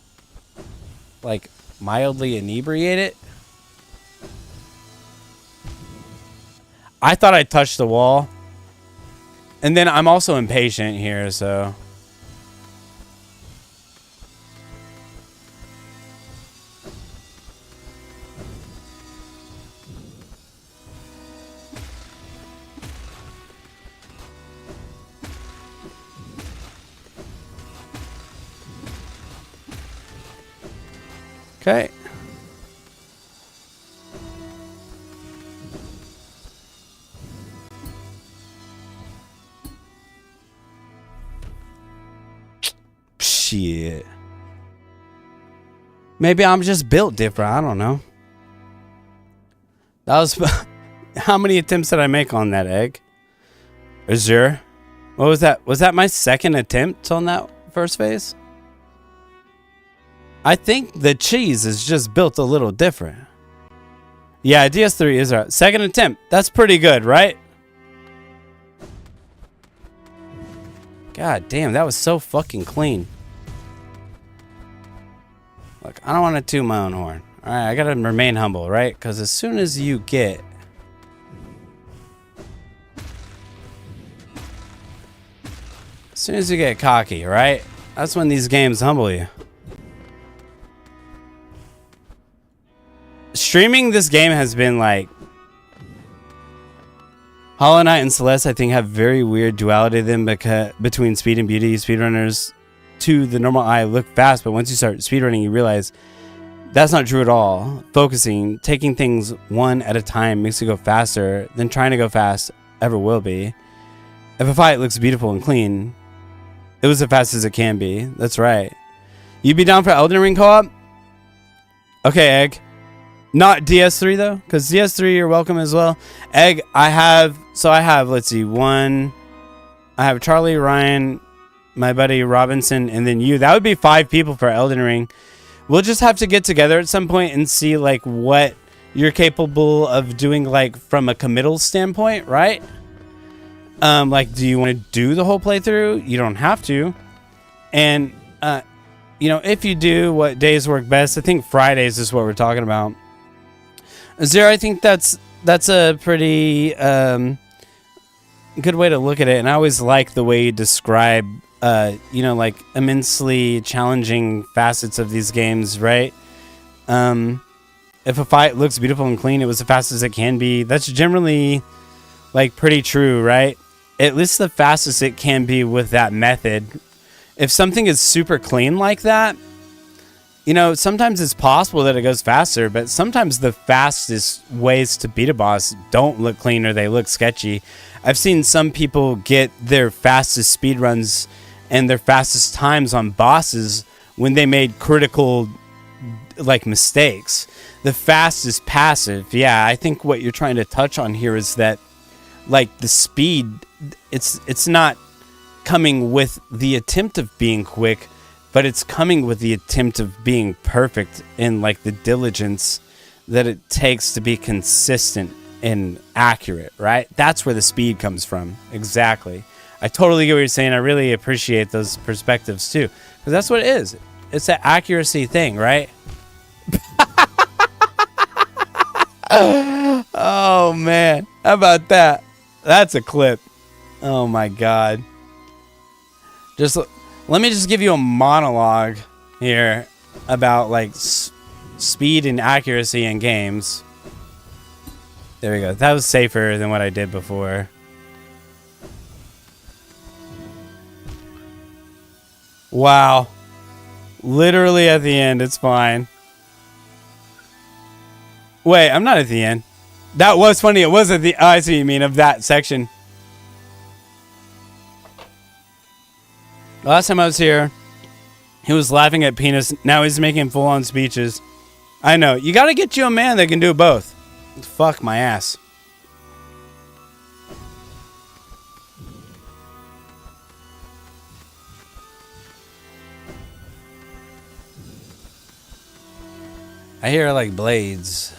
like mildly inebriated. I thought I touched the wall. And then I'm also impatient here, so... Okay. Shit. Maybe I'm just built different. I don't know. That was... How many attempts did I make on that egg? Azure? What was that? Was that my second attempt on that first phase? I think the cheese is just built a little different. Yeah, DS3 is our second attempt. That's pretty good, right? God damn, that was so fucking clean. Look, I don't want to toot my own horn. Alright, I gotta remain humble, right? Because as soon as you get... As soon as you get cocky, right? That's when these games humble you. Streaming this game has been like... Hollow Knight and Celeste, I think, have very weird duality to them between speed and beauty. Speedrunners, to the normal eye, look fast, but once you start speedrunning, you realize that's not true at all. Focusing, taking things one at a time makes you go faster than trying to go fast ever will be. If a fight looks beautiful and clean, it was as fast as it can be. That's right. You'd be down for Elden Ring co-op? Okay, Egg. Not DS3 though, because DS3 you're welcome as well. Egg, I have, let's see, I have Charlie, Ryan, my buddy Robinson, and then you. That would be 5 people for Elden Ring. We'll just have to get together at some point and see like what you're capable of doing, like from a committal standpoint, right? Like, do you want to do the whole playthrough? You don't have to. And, you know, if you do, what days work best? I think Fridays is what we're talking about. Zero, I think that's a pretty good way to look at it, and I always like the way you describe, you know, like immensely challenging facets of these games, right? If a fight looks beautiful and clean, it was as fast as it can be. That's generally like pretty true, right? At least the fastest it can be with that method. If something is super clean like that, you know, sometimes it's possible that it goes faster, but sometimes the fastest ways to beat a boss don't look clean or they look sketchy. I've seen some people get their fastest speedruns and their fastest times on bosses when they made critical, like, mistakes. The fast is passive. Yeah, I think what you're trying to touch on here is that, like, the speed, it's not coming with the attempt of being quick, but it's coming with the attempt of being perfect and like the diligence that it takes to be consistent and accurate, right? That's where the speed comes from. Exactly. I totally get what you're saying. I really appreciate those perspectives too, because that's what it is. It's an accuracy thing, right? Oh man, how about that? That's a clip. Oh my god. Let me just give you a monologue here about like speed and accuracy in games. There we go. That was safer than what I did before. Wow. Literally at the end, it's fine. Wait, I'm not at the end. That was funny. It was at the... Oh, I see what you mean, of that section. Last time I was here, he was laughing at penis. Now he's making full-on speeches. I know. You gotta get you a man that can do both. Fuck my ass. I hear like blades.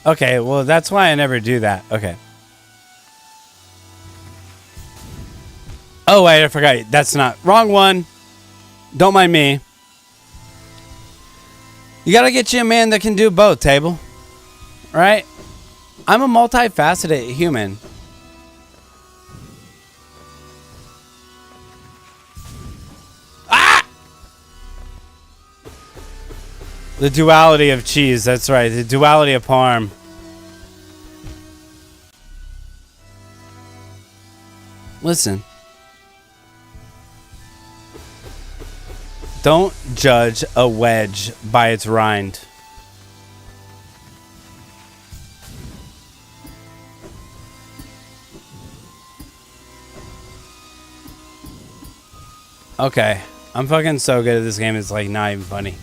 Okay, well that's why I never do that. Okay. Oh wait, I forgot. That's not... Wrong one. Don't mind me. You gotta get you a man that can do both, Table. Right? I'm a multifaceted human. Ah! The duality of cheese, that's right. The duality of Parm. Listen. Don't judge a wedge by its rind. Okay. I'm fucking so good at this game, it's like not even funny.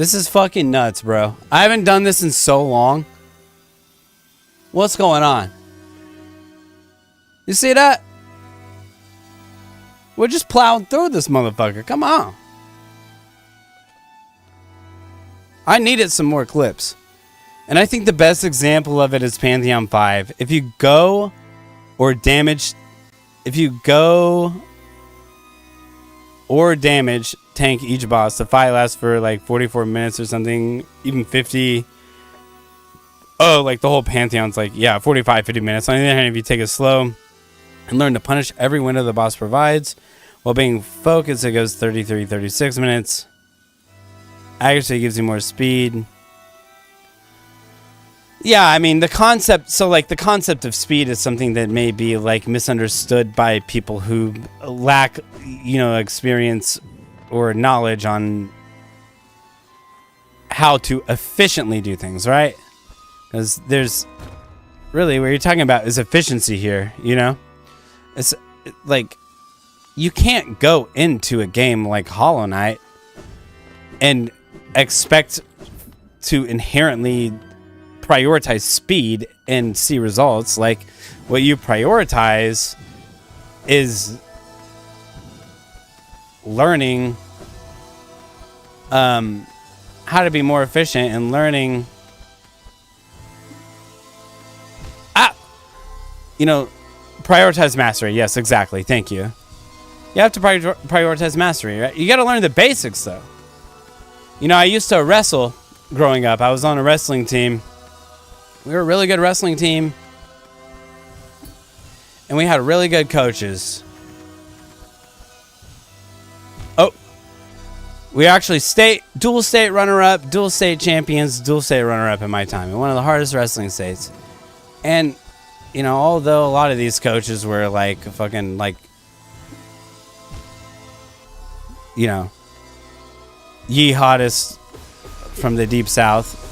This is fucking nuts, bro. I haven't done this in so long. What's going on? You see that? We're just plowing through this motherfucker. Come on. I needed some more clips. And I think the best example of it is Pantheon 5. If you go or damage tank each boss, the fight lasts for like 44 minutes or something, even 50. Oh, like the whole Pantheon's like, yeah, 45, 50 minutes. On the other hand, if you take it slow and learn to punish every window the boss provides while being focused, it goes 33, 36 minutes. Accuracy gives you more speed. Yeah, I mean, the concept of speed is something that may be like misunderstood by people who lack, experience or knowledge on how to efficiently do things, right? Because there's really what you're talking about is efficiency here, It's like you can't go into a game like Hollow Knight and expect to inherently prioritize speed and see results. Like, what you prioritize is learning how to be more efficient and learning prioritize mastery. Yes, exactly. Thank you. You have to prioritize mastery, right? You got to learn the basics, though. I used to wrestle growing up. I was on a wrestling team. We were a really good wrestling team. And we had really good coaches. Oh. We actually dual state runner-up, dual state champions, dual state runner-up in my time. In one of the hardest wrestling states. And, although a lot of these coaches were like fucking like, ye hottest from the deep south,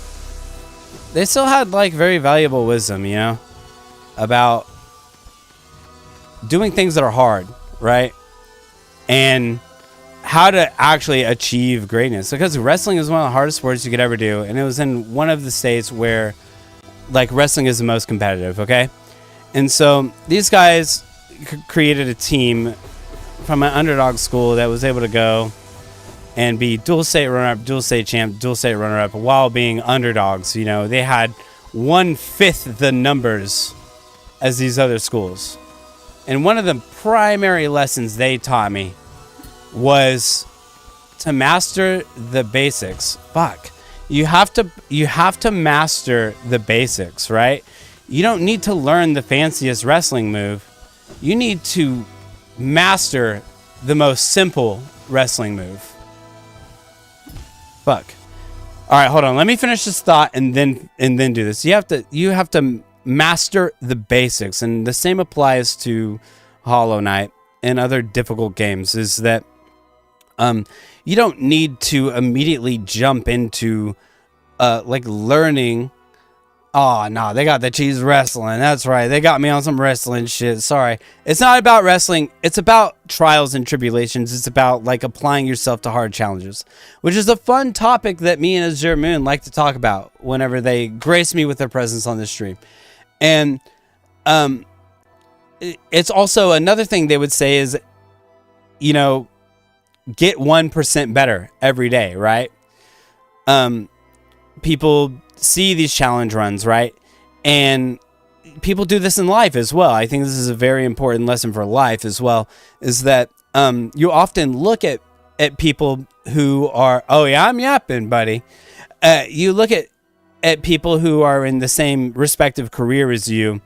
they still had like very valuable wisdom, about doing things that are hard, right? And how to actually achieve greatness, because wrestling is one of the hardest sports you could ever do, and it was in one of the states where like wrestling is the most competitive. Okay, and so these guys created a team from an underdog school that was able to go and be dual state runner-up, dual state champ, dual state runner-up while being underdogs. They had 1/5 the numbers as these other schools. And one of the primary lessons they taught me was to master the basics. Fuck. You have to master the basics, right? You don't need to learn the fanciest wrestling move. You need to master the most simple wrestling move. Fuck. All right, hold on. Let me finish this thought and then do this. You have to master the basics, and the same applies to Hollow Knight and other difficult games. Is that you don't need to immediately jump into like learning. Oh no, they got the cheese wrestling. That's right. They got me on some wrestling shit. Sorry. It's not about wrestling. It's about trials and tribulations. It's about like applying yourself to hard challenges, which is a fun topic that me and Azure Moon like to talk about whenever they grace me with their presence on this stream. And it's also another thing they would say is, get 1% better every day, right? People see these challenge runs, right? And people do this in life as well. I think this is a very important lesson for life as well, is that you often look at people who are, oh yeah, I'm yapping, buddy. You look at people who are in the same respective career as you.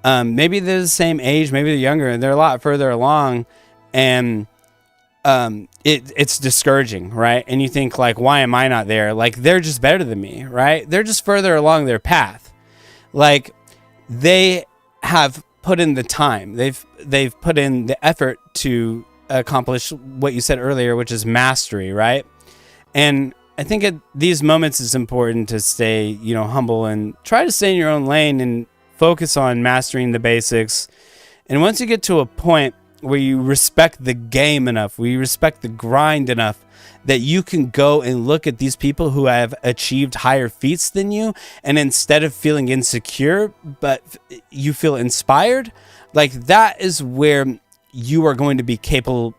Maybe they're the same age, maybe they're younger, and they're a lot further along, and it's discouraging, right? And you think like, why am I not there? Like, they're just better than me, right? They're just further along their path. Like, they have put in the time. They've put in the effort to accomplish what you said earlier, which is mastery, right? And I think at these moments it's important to stay, humble and try to stay in your own lane and focus on mastering the basics. And once you get to a point where you respect the game enough, where you respect the grind enough, that you can go and look at these people who have achieved higher feats than you, and instead of feeling insecure, but you feel inspired, like that is where you are going to be capable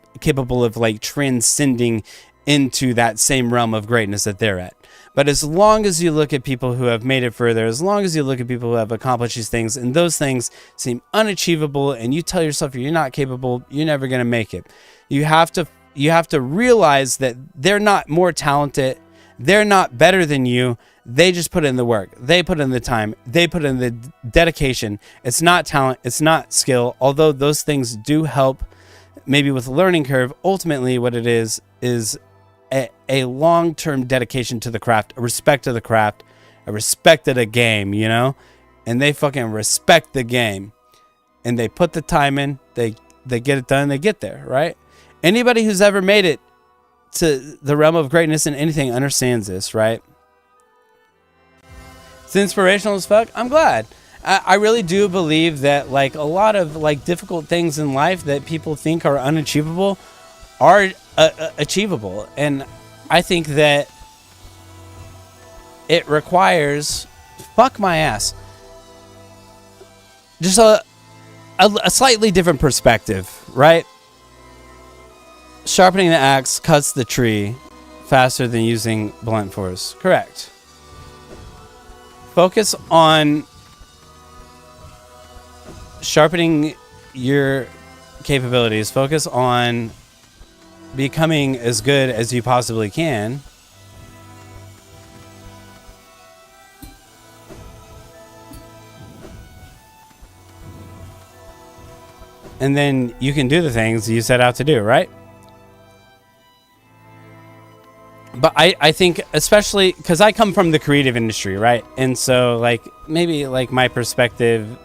of like transcending into that same realm of greatness that they're at. But as long as you look at people who have made it further, as long as you look at people who have accomplished these things, and those things seem unachievable, and you tell yourself you're not capable, you're never going to make it. You have to realize that they're not more talented. They're not better than you. They just put in the work. They put in the time. They put in the dedication. It's not talent. It's not skill. Although those things do help maybe with the learning curve, ultimately what it is a long-term dedication to the craft, a respect to the craft, a respect to the game, you know? And they fucking respect the game. And they put the time in, they get it done, they get there, right? Anybody who's ever made it to the realm of greatness in anything understands this, right? It's inspirational as fuck. I'm glad. I really do believe that like a lot of like difficult things in life that people think are unachievable are achievable. And I think that it requires, fuck my ass, just a slightly different perspective, right? Sharpening the axe cuts the tree faster than using blunt force. Correct. Focus on sharpening your capabilities. Focus on becoming as good as you possibly can. And then you can do the things you set out to do, right? But I think especially because I come from the creative industry, right? And so like maybe like my perspective,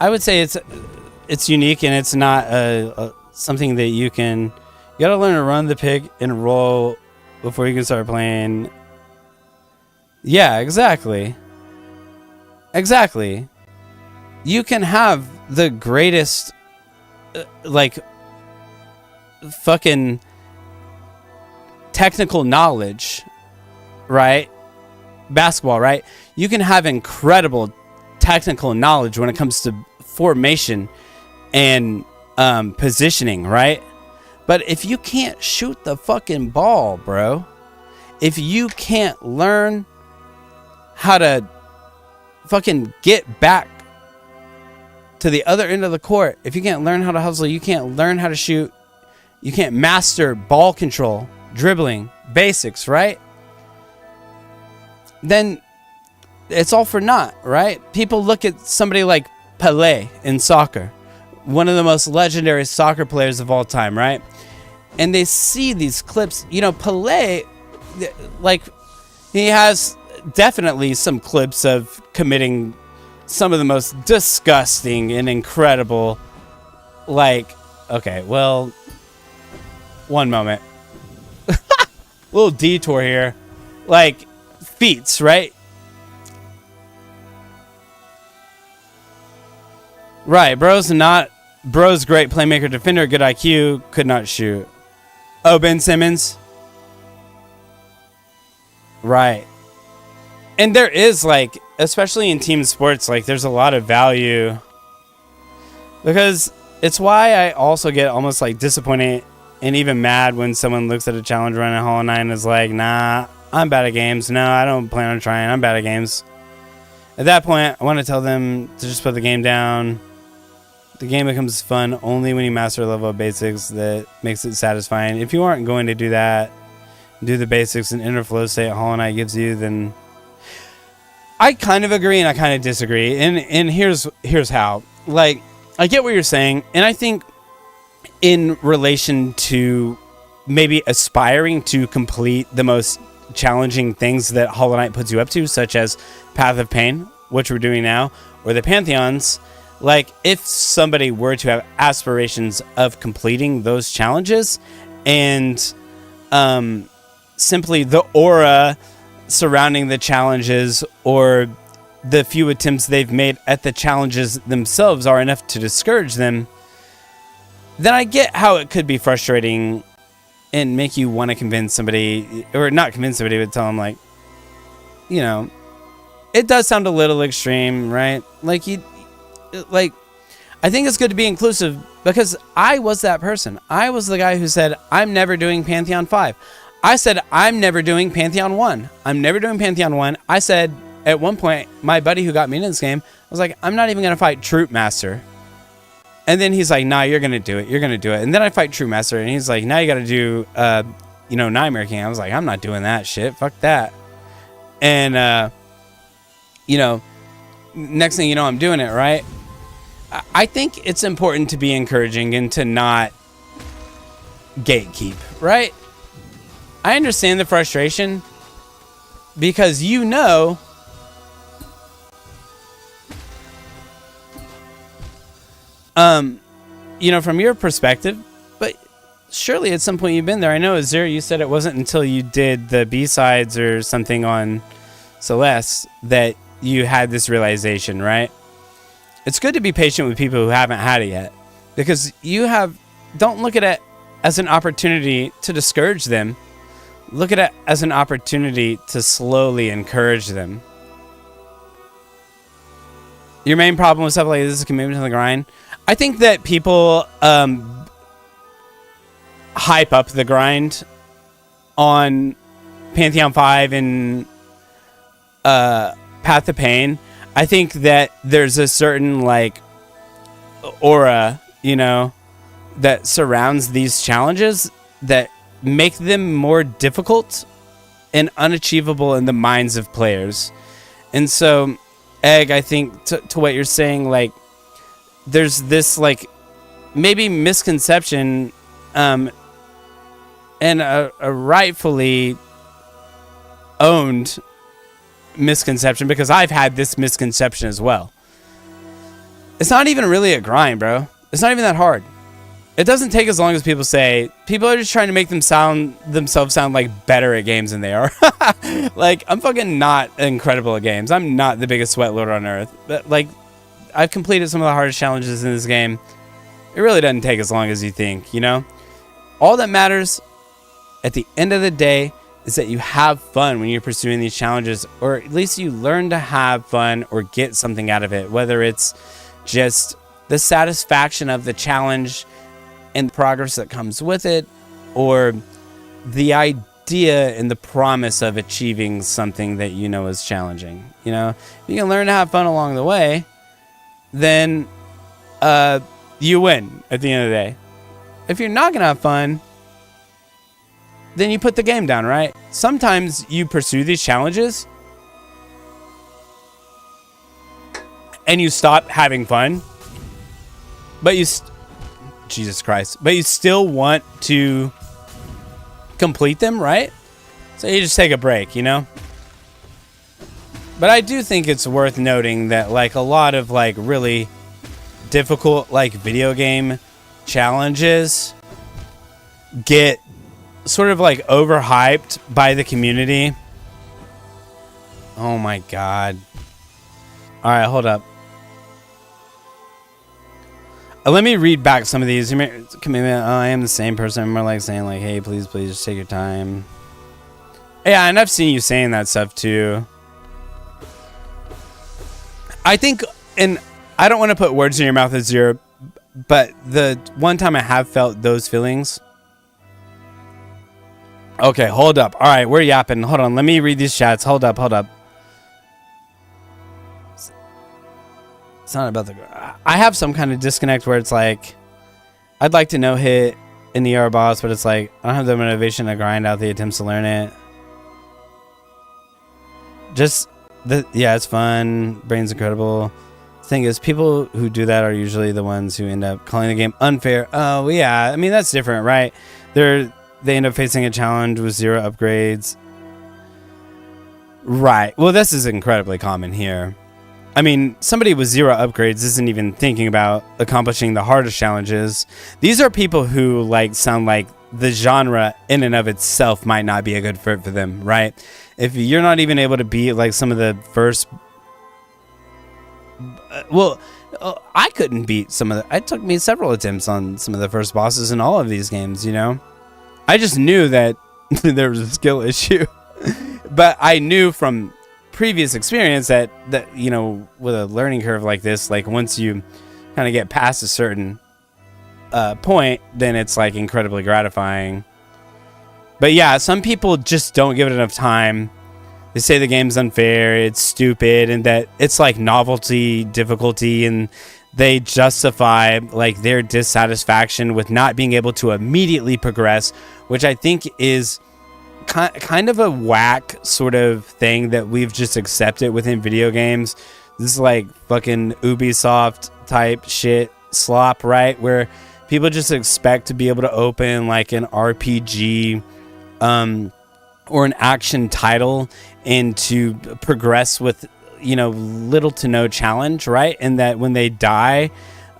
I would say it's unique, and it's not something that you gotta learn to run the pig and roll before you can start playing. Yeah, exactly. You can have the greatest like fucking technical knowledge, right? Basketball, right? You can have incredible technical knowledge when it comes to formation and positioning, right? But if you can't shoot the fucking ball, bro, if you can't learn how to fucking get back to the other end of the court, if you can't learn how to hustle, you can't learn how to shoot, you can't master ball control, dribbling, basics, right? Then it's all for naught, right? People look at somebody like Pelé in soccer, one of the most legendary soccer players of all time, right? And they see these clips. You know, Pelé, like, he has definitely some clips of committing some of the most disgusting and incredible, like, okay, well, one moment. Little detour here. Like, feats, right? Right, bro's great playmaker, defender, good IQ, could not shoot. Oh, Ben Simmons? Right. And there is, like, especially in team sports, like, there's a lot of value. Because it's why I also get almost, like, disappointed and even mad when someone looks at a challenge run at Hollow Knight and is like, nah, I'm bad at games. No, I don't plan on trying. I'm bad at games. At that point, I want to tell them to just put the game down. The game becomes fun only when you master a level of basics that makes it satisfying. If you aren't going to do that, do the basics and inner flow state Hollow Knight gives you, then I kind of agree and I kind of disagree. And here's how. Like, I get what you're saying, and I think in relation to maybe aspiring to complete the most challenging things that Hollow Knight puts you up to, such as Path of Pain, which we're doing now, or the Pantheons, like, if somebody were to have aspirations of completing those challenges and simply the aura surrounding the challenges or the few attempts they've made at the challenges themselves are enough to discourage them, then I get how it could be frustrating and make you want to convince somebody, or not convince somebody, but tell them like, you know, it does sound a little extreme, right? Like I think it's good to be inclusive, because I was that person. I was the guy who said, I'm never doing Pantheon 5. I said, I'm never doing Pantheon 1. I'm never doing Pantheon 1. I said, at one point, my buddy who got me into this game, I was like, I'm not even going to fight Troop Master. And then he's like, nah, you're going to do it. You're going to do it. And then I fight True Master, and he's like, now you got to do, Nightmare King. I was like, I'm not doing that shit. Fuck that. And, next thing you know, I'm doing it, right? I think it's important to be encouraging and to not gatekeep, right? I understand the frustration, because from your perspective, but surely at some point you've been there. I know, Azure, you said it wasn't until you did the B-sides or something on Celeste that you had this realization, right? It's good to be patient with people who haven't had it yet, because don't look at it as an opportunity to discourage them. Look at it as an opportunity to slowly encourage them. Your main problem with stuff like this is commitment to the grind. I think that people hype up the grind on Pantheon 5 and Path to Pain. I think that there's a certain aura, that surrounds these challenges that make them more difficult and unachievable in the minds of players. And so, Egg, I think to what you're saying, there's this maybe misconception and a rightfully owned misconception, because I've had this misconception as well. It's not even really a grind, bro. It's not even that hard. It doesn't take as long as people say. People are just trying to make themselves sound like better at games than they are. I'm fucking not incredible at games. I'm not the biggest sweat lord on earth. But I've completed some of the hardest challenges in this game. It really doesn't take as long as you think, All that matters at the end of the day is that you have fun when you're pursuing these challenges, or at least you learn to have fun or get something out of it, whether it's just the satisfaction of the challenge and the progress that comes with it, or the idea and the promise of achieving something that is challenging. If you can learn to have fun along the way, then you win at the end of the day. If you're not gonna have fun, then you put the game down, right? Sometimes you pursue these challenges and you stop having fun, but Jesus Christ, but you still want to complete them, right? So you just take a break, But I do think it's worth noting that a lot of really difficult video game challenges get sort of overhyped by the community. Oh my god. All right, hold up. Let me read back some of these. Commitment. Oh, I am the same person. I'm more saying hey, please just take your time. Yeah, and I've seen you saying that stuff too. I think, and I don't want to put words in your mouth as Zero, but the one time I have felt those feelings. Okay, hold up. All right, we're yapping. Hold on. Let me read these chats. Hold up. It's not about the... I have some kind of disconnect where it's I'd like to no hit an ER boss, but it's I don't have the motivation to grind out the attempts to learn it. It's fun. Brain's incredible. Thing is, people who do that are usually the ones who end up calling the game unfair. Oh, yeah. I mean, that's different, right? They end up facing a challenge with 0 upgrades. Right. Well, this is incredibly common here. I mean, somebody with 0 upgrades isn't even thinking about accomplishing the hardest challenges. These are people who sound like the genre in and of itself might not be a good fit for them, right? If you're not even able to beat some of the first Well, I couldn't beat some of the... It took me several attempts on some of the first bosses in all of these games, you know? I just knew that there was a skill issue. But I knew from previous experience that, you know, with a learning curve like this, like once you kind of get past a certain point, then it's like incredibly gratifying. But yeah, some people just don't give it enough time. They say the game's unfair, it's stupid, and that it's like novelty difficulty, and they justify like their dissatisfaction with not being able to immediately progress, which I think is kind of a whack sort of thing that we've just accepted within video games. This is like fucking Ubisoft type shit slop, right? Where people just expect to be able to open like an RPG or an action title and to progress with, you know, little to no challenge, right? And that when they die,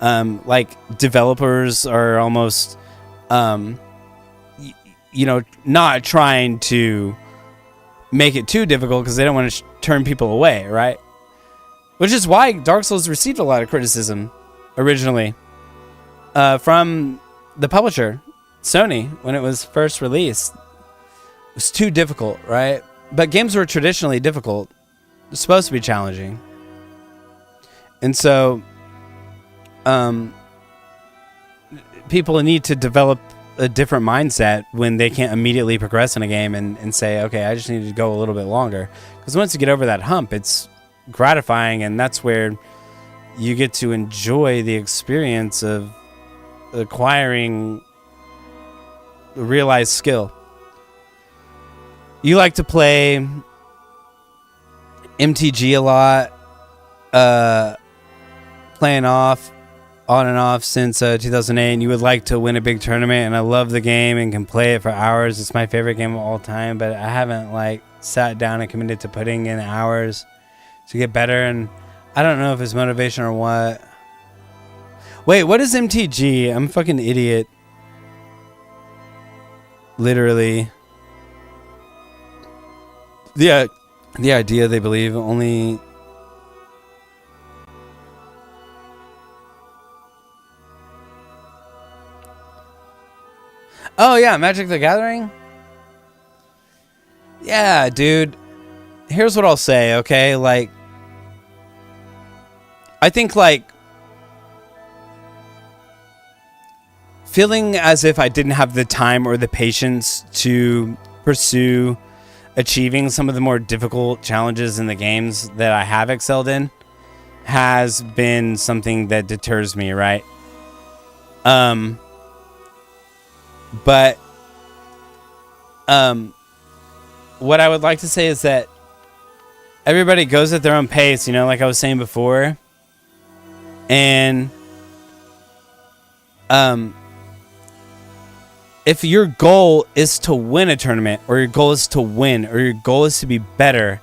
like developers are almost, you know, not trying to make it too difficult because they don't want to turn people away, right? Which is why Dark Souls received a lot of criticism originally from the publisher, Sony, when it was first released. It was too difficult, right? But games were traditionally difficult. They're supposed to be challenging. And so people need to develop a different mindset when they can't immediately progress in a game and say, okay, I just need to go a little bit longer. Because once you get over that hump, it's gratifying, and that's where you get to enjoy the experience of acquiring realized skill. You like to play MTG a lot, playing on and off since 2008, and you would like to win a big tournament, and I love the game and can play it for hours. It's my favorite game of all time, but I haven't like sat down and committed to putting in hours to get better, and I don't know if it's motivation or what. Wait, what is MTG? I'm a fucking idiot. Literally. The idea they believe only... Oh yeah, Magic the Gathering? Yeah, dude. Here's what I'll say, okay? Like, I think like feeling as if I didn't have the time or the patience to pursue achieving some of the more difficult challenges in the games that I have excelled in has been something that deters me, right? But what I would like to say is that everybody goes at their own pace, you know, like I was saying before. And if your goal is to win a tournament, or your goal is to win, or your goal is to be better,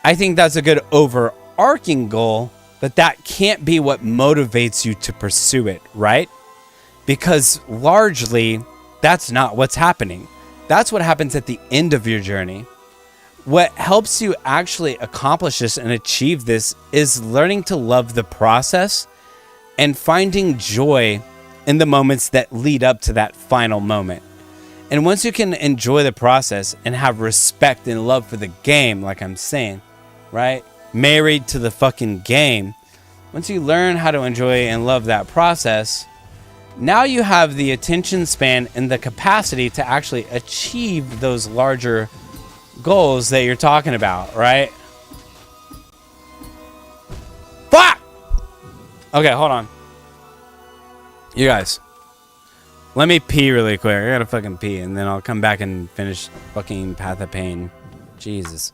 I think that's a good overarching goal, but that can't be what motivates you to pursue it, right? Because largely, that's not what's happening. That's what happens at the end of your journey. What helps you actually accomplish this and achieve this is learning to love the process and finding joy in the moments that lead up to that final moment. And once you can enjoy the process and have respect and love for the game, like I'm saying, right? Married to the fucking game. Once you learn how to enjoy and love that process, now you have the attention span and the capacity to actually achieve those larger goals that you're talking about, right? Fuck! Okay, hold on. You guys, let me pee really quick. I gotta fucking pee, and then I'll come back and finish fucking Path of Pain. Jesus.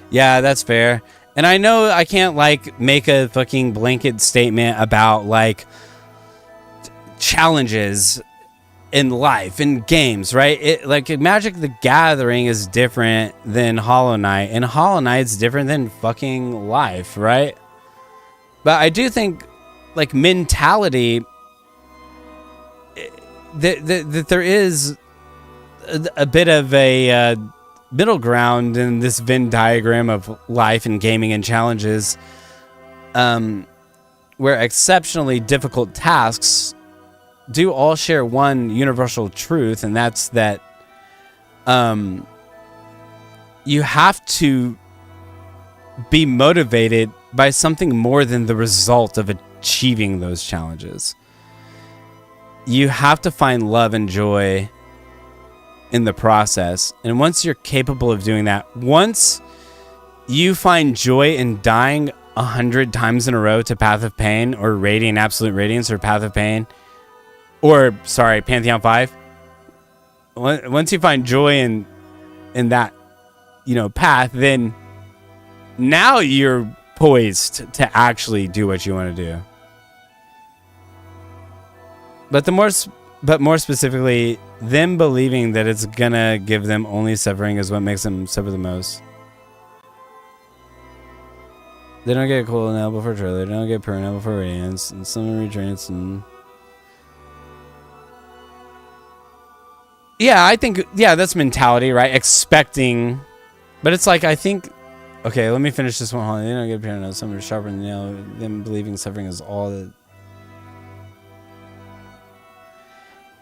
Yeah, that's fair. And I know I can't, like, make a fucking blanket statement about, like, challenges in life, in games, right? Like, Magic the Gathering is different than Hollow Knight, and Hollow Knight's different than fucking life, right? But I do think, like, mentality, that there is a bit of a middle ground in this Venn diagram of life and gaming and challenges, where exceptionally difficult tasks do all share one universal truth, and that's that you have to be motivated by something more than the result of achieving those challenges. You have to find love and joy in the process. And once you're capable of doing that, once you find joy in dying 100 times in a row to Path of Pain or Radiant Absolute Radiance or Path of Pain, or sorry, Pantheon 5, once you find joy in that, path, then now you're poised to actually do what you want to do. But more specifically, them believing that it's gonna give them only suffering is what makes them suffer the most. They don't get cool now before trailer. They don't get permanent before radiance, and some retrains and. Yeah, I think that's mentality, right? Expecting, but it's like I think. Okay, let me finish this one. They don't get paranoid. Some are sharper than nail. Them believing suffering is all that.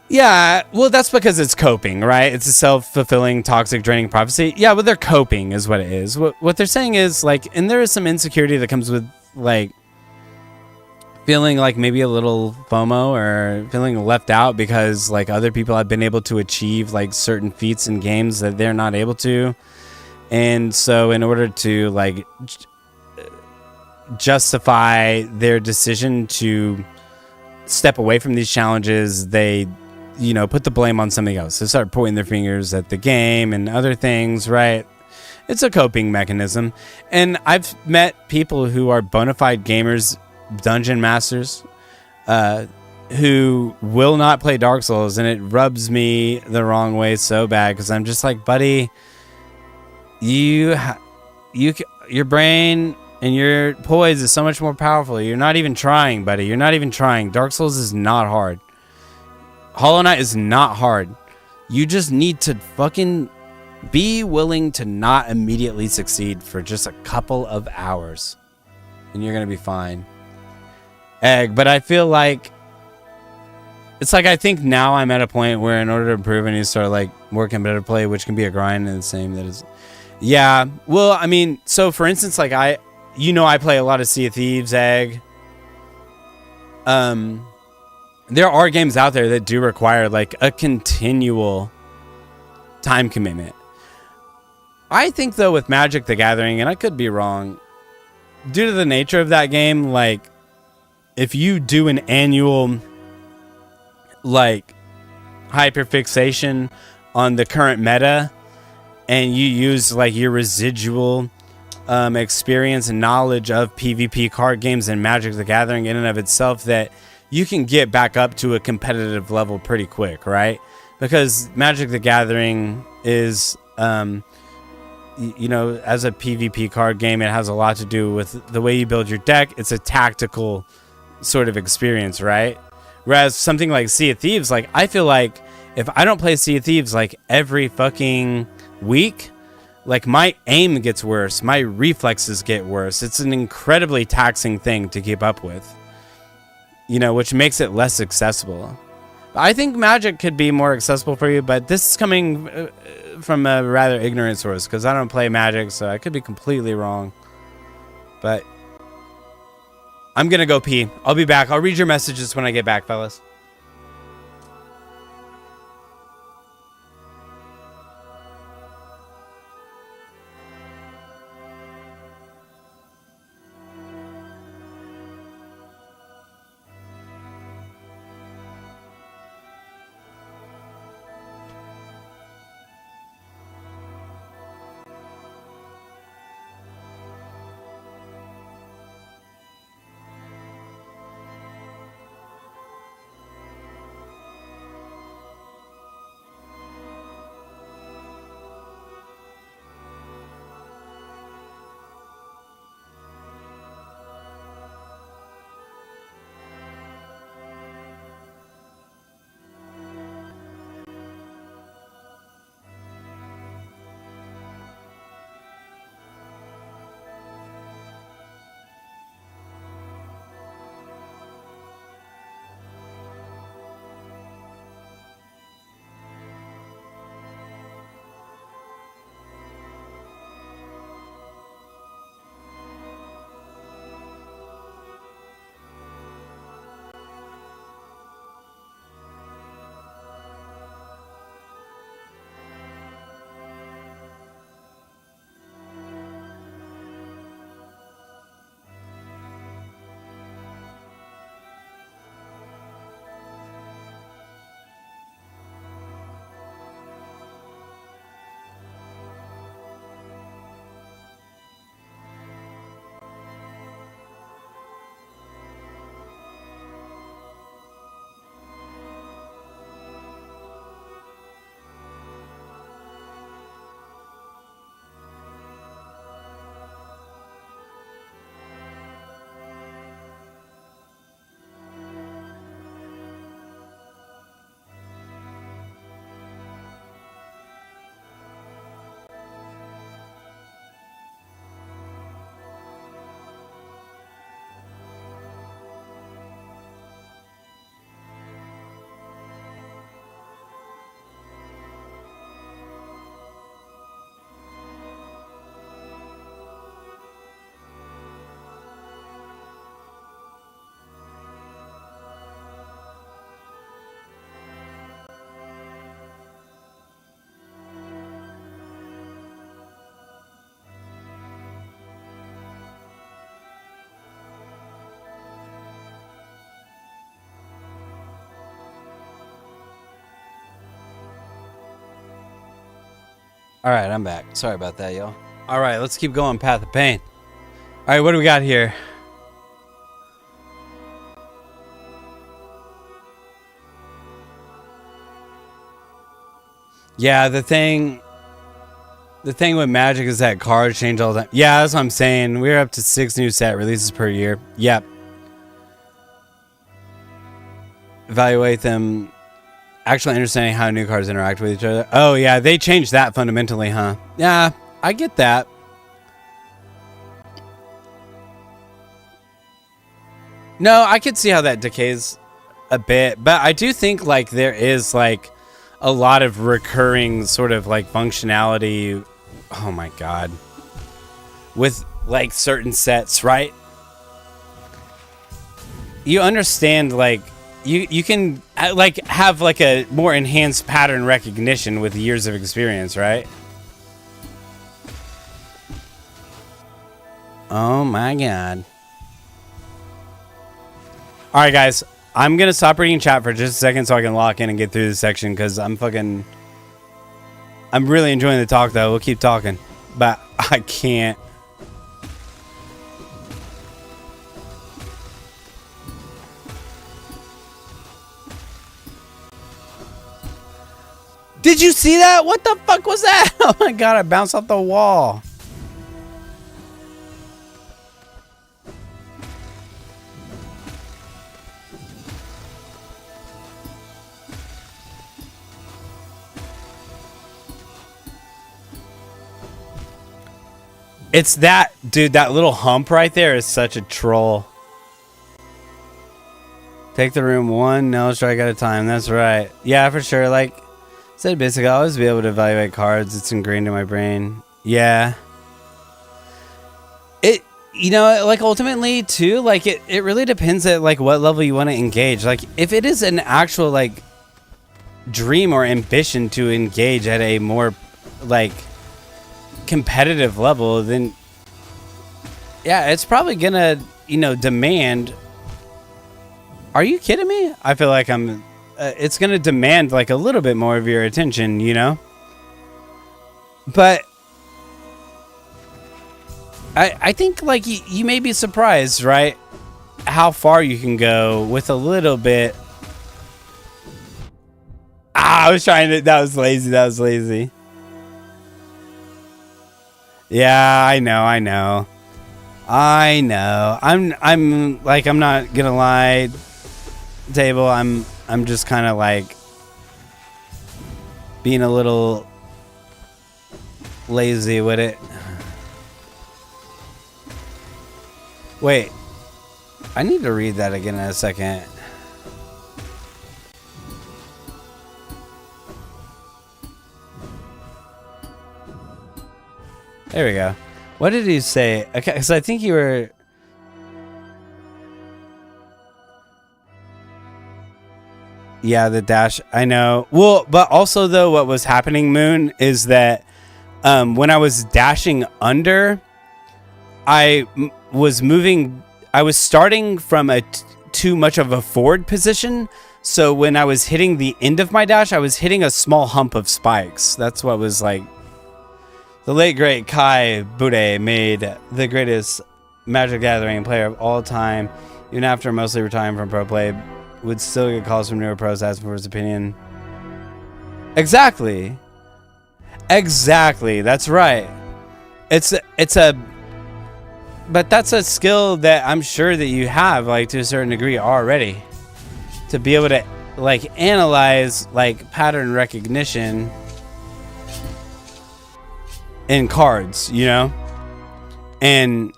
Yeah, well, that's because it's coping, right? It's a self-fulfilling, toxic, draining prophecy. Yeah, but they're coping is what it is. What they're saying is, like, and there is some insecurity that comes with, like, feeling like maybe a little FOMO or feeling left out because, like, other people have been able to achieve, like, certain feats in games that they're not able to. And so in order to, like, justify their decision to step away from these challenges, they put the blame on something else. They start pointing their fingers at the game and other things, right? It's a coping mechanism. And I've met people who are bona fide gamers, dungeon masters, who will not play Dark Souls, and it rubs me the wrong way so bad because I'm just like, buddy, your brain and your poise is so much more powerful. You're not even trying, buddy. You're not even trying. Dark Souls is not hard. Hollow Knight is not hard. You just need to fucking be willing to not immediately succeed for just a couple of hours. And you're going to be fine. Egg, but I feel like it's like I think now I'm at a point where in order to improve I need to start like more competitive play, which can be a grind and the same that is. Yeah, well, I mean, so for instance, like I play a lot of Sea of Thieves, Egg. There are games out there that do require like a continual time commitment. I think though with Magic the Gathering, and I could be wrong, due to the nature of that game, like if you do an annual like hyperfixation on the current meta and you use like your residual experience and knowledge of PvP card games and Magic the Gathering in and of itself, that you can get back up to a competitive level pretty quick, right? Because Magic the Gathering is, as a PvP card game, it has a lot to do with the way you build your deck. It's a tactical sort of experience, right? Whereas something like Sea of Thieves, like I feel like if I don't play Sea of Thieves like every fucking week, like my aim gets worse, my reflexes get worse. It's an incredibly taxing thing to keep up with, which makes it less accessible. I think Magic could be more accessible for you, but this is coming from a rather ignorant source because I don't play Magic, so I could be completely wrong. But I'm gonna go pee. I'll be back. I'll read your messages when I get back, fellas. All right, I'm back. Sorry about that, y'all. All right, let's keep going. Path of Pain. All right, what do we got here? Yeah, the thing with Magic is that cards change all the time. Yeah, that's what I'm saying. We're up to 6 new set releases per year. Yep. Evaluate them. Actually understanding how new cards interact with each other. Oh, yeah, they changed that fundamentally, huh? Yeah, I get that. No, I could see how that decays a bit, but I do think like there is like a lot of recurring sort of like functionality. Oh my god. With like certain sets, right? You understand like you can like have like a more enhanced pattern recognition with years of experience, right? Oh my god. All right, guys. I'm going to stop reading chat for just a second so I can lock in and get through this section because I'm really enjoying the talk, though. We'll keep talking. But I can't. Did you see that? What the fuck was that? Oh my god, I bounced off the wall. It's that, dude, that little hump right there is such a troll. Take the room one, no strike at a time. That's right. Yeah, for sure. Like, said basically, I'll always be able to evaluate cards. It's ingrained in my brain. Yeah. It, you know, like ultimately too, like it really depends at like what level you want to engage. Like if it is an actual like dream or ambition to engage at a more like competitive level, then yeah, it's probably gonna, you know, demand. Are you kidding me? I feel like I'm it's gonna demand like a little bit more of your attention, you know. But I think like you may be surprised, right, how far you can go with a little bit. I was trying to, that was lazy. Yeah, I know. I'm like, I'm not gonna lie, Table. I'm just kind of like being a little lazy with it. Wait, I need to read that again in a second. There we go. What did he say? Okay, because I think you were... Yeah, the dash. I know. Well, but also, though, what was happening, Moon, is that when I was dashing under, I was starting from too much of a forward position. So when I was hitting the end of my dash, I was hitting a small hump of spikes. That's what was like... The late great Kai Bude made the greatest Magic Gathering player of all time, even after mostly retiring from pro play, would still get calls from newer pros asking for his opinion. Exactly. That's right. But that's a skill that I'm sure that you have, like, to a certain degree already, to be able to like analyze like pattern recognition in cards, you know. And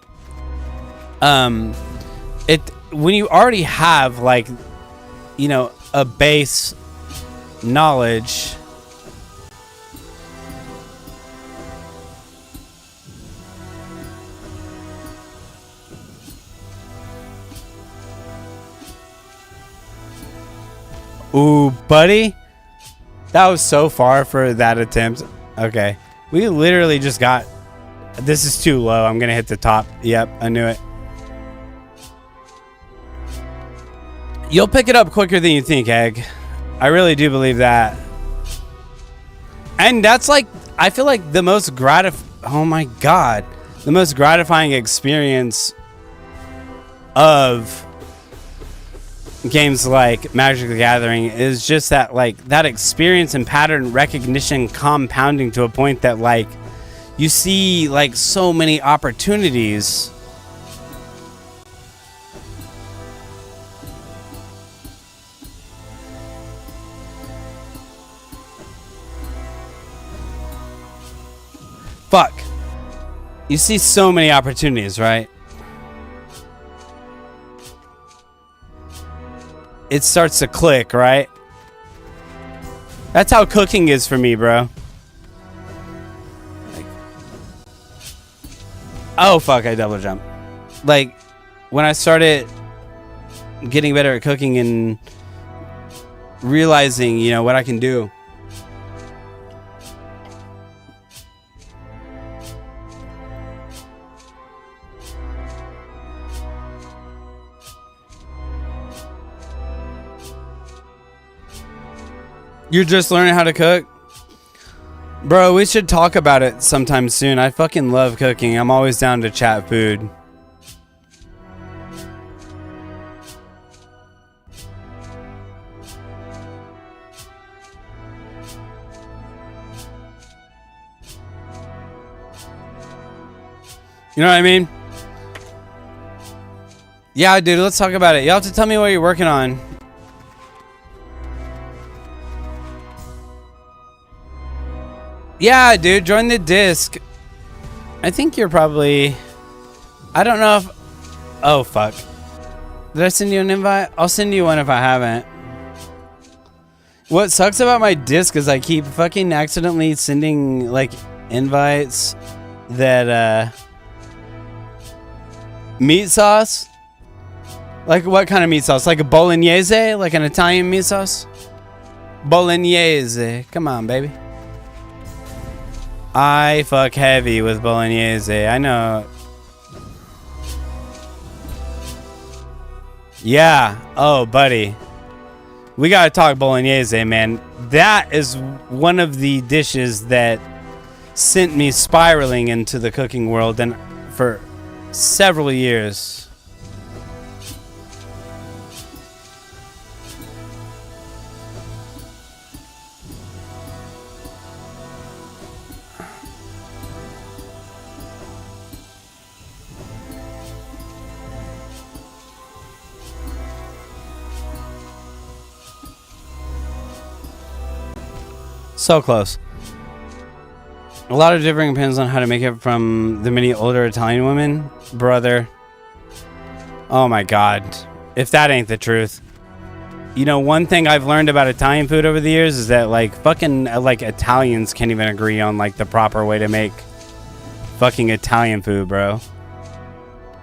it, when you already have like, you know, a base knowledge, ooh, buddy, that was so far for that attempt. Okay, we literally just got, this is too low. I'm gonna hit the top. Yep, I knew it. You'll pick it up quicker than you think, Egg. I really do believe that. And that's like, I feel like the most oh my god, the most gratifying experience of games like Magic the Gathering is just that, like, that experience and pattern recognition compounding to a point that, like, you see, like, so many opportunities. Fuck. You see so many opportunities, right? It starts to click, right? That's how cooking is for me, bro. Like, oh, fuck, I double jump. Like, when I started getting better at cooking and realizing, you know, what I can do. You're just learning how to cook? Bro, we should talk about it sometime soon. I fucking love cooking. I'm always down to chat food. You know what I mean? Yeah, dude, let's talk about it. You'll have to tell me what you're working on. Yeah, dude, join the disc. I think you're probably... I don't know if... Oh, fuck. Did I send you an invite? I'll send you one if I haven't. What sucks about my disc is I keep fucking accidentally sending, like, invites that, meat sauce? Like, what kind of meat sauce? Like a bolognese? Like an Italian meat sauce? Bolognese. Come on, baby. I fuck heavy with bolognese. I know. Yeah. Oh, buddy. We gotta talk bolognese, man. That is one of the dishes that sent me spiraling into the cooking world, and for several years. So close. A lot of differing opinions on how to make it from the many older Italian women. Brother. Oh my god. If that ain't the truth. You know, one thing I've learned about Italian food over the years is that, like, fucking, like, Italians can't even agree on, like, the proper way to make fucking Italian food, bro.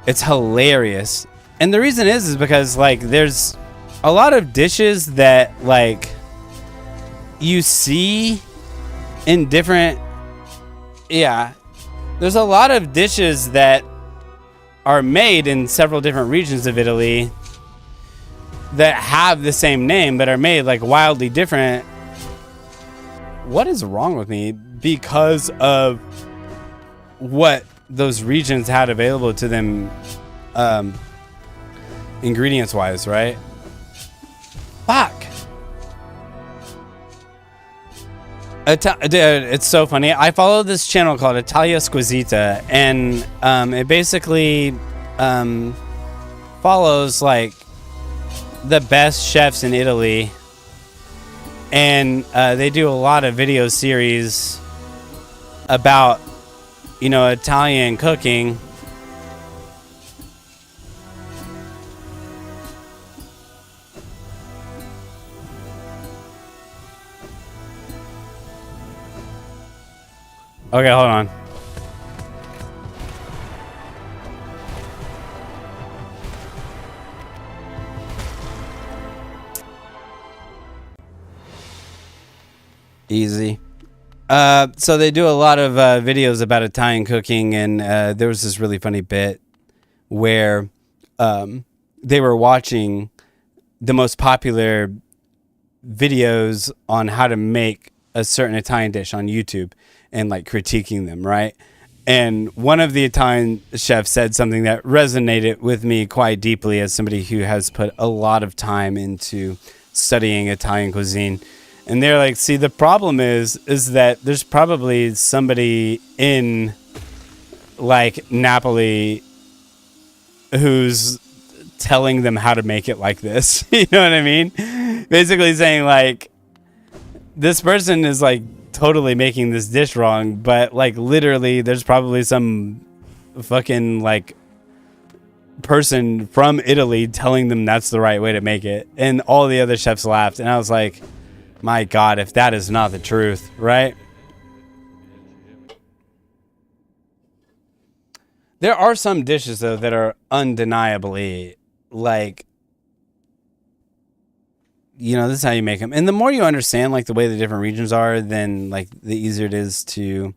It's hilarious. And the reason is because, like, there's a lot of dishes that, like, you see in different... Yeah. There's a lot of dishes that are made in several different regions of Italy that have the same name but are made, like, wildly different. What is wrong with me? Because of what those regions had available to them, ingredients wise, right? Fuck. Dude, it's so funny. I follow this channel called Italia Squisita, and it basically follows, like, the best chefs in Italy, and they do a lot of video series about, you know, Italian cooking. Okay, hold on. Easy. So they do a lot of videos about Italian cooking, and there was this really funny bit where they were watching the most popular videos on how to make a certain Italian dish on YouTube. and like critiquing them, right? And one of the Italian chefs said something that resonated with me quite deeply as somebody who has put a lot of time into studying Italian cuisine. And they're like, see, the problem is that there's probably somebody in like Napoli who's telling them how to make it like this. You know what I mean? Basically saying like, this person is like totally making this dish wrong, but like literally there's probably some fucking like person from Italy telling them that's the right way to make it. And all the other chefs laughed. And I was like, my God, if that is not the truth, right? There are some dishes though that are undeniably like, you know, this is how you make them. And the more you understand like the way the different regions are, then like the easier it is to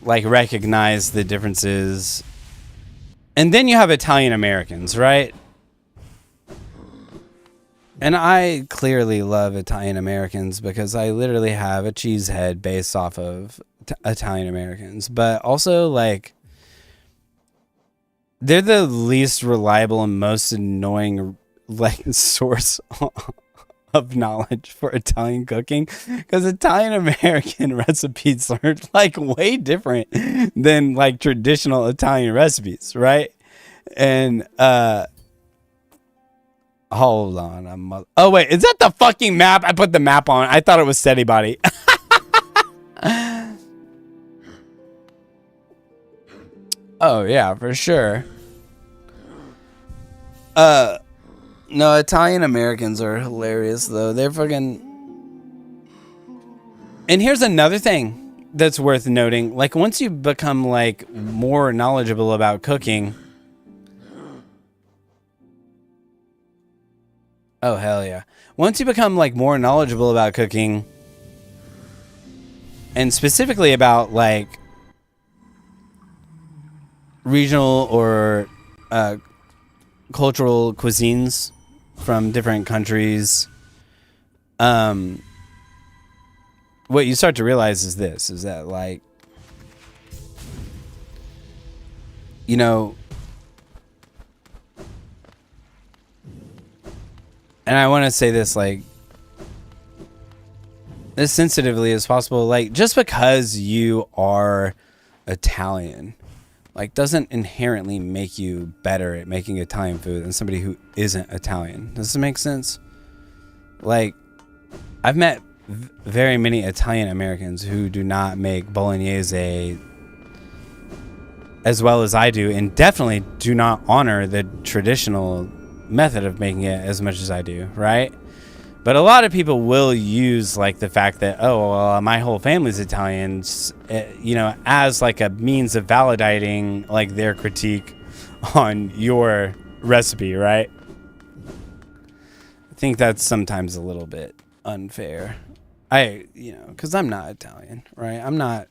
like recognize the differences. And then you have Italian Americans, right? And I clearly love Italian Americans because I literally have a cheese head based off of Italian Americans, but also like they're the least reliable and most annoying like source of knowledge for Italian cooking, because Italian American recipes are like way different than like traditional Italian recipes, right? And hold on, oh wait, is that the fucking map? I put the map on. I thought it was Steady Body. Oh yeah, for sure. No, Italian Americans are hilarious though. They're fucking. And here's another thing that's worth noting. Like once you become like more knowledgeable about cooking. Oh hell yeah. Once you become like more knowledgeable about cooking, and specifically about like regional or cultural cuisines from different countries, what you start to realize is this, is that like, you know, and I want to say this like as sensitively as possible, like just because you are Italian like doesn't inherently make you better at making Italian food than somebody who isn't Italian. Does this make sense? Like, I've met very many Italian Americans who do not make bolognese as well as I do, and definitely do not honor the traditional method of making it as much as I do, right? But a lot of people will use like the fact that, oh, well, my whole family's Italian, you know, as like a means of validating like their critique on your recipe, right? I think that's sometimes a little bit unfair. You know, because I'm not Italian, right? I'm not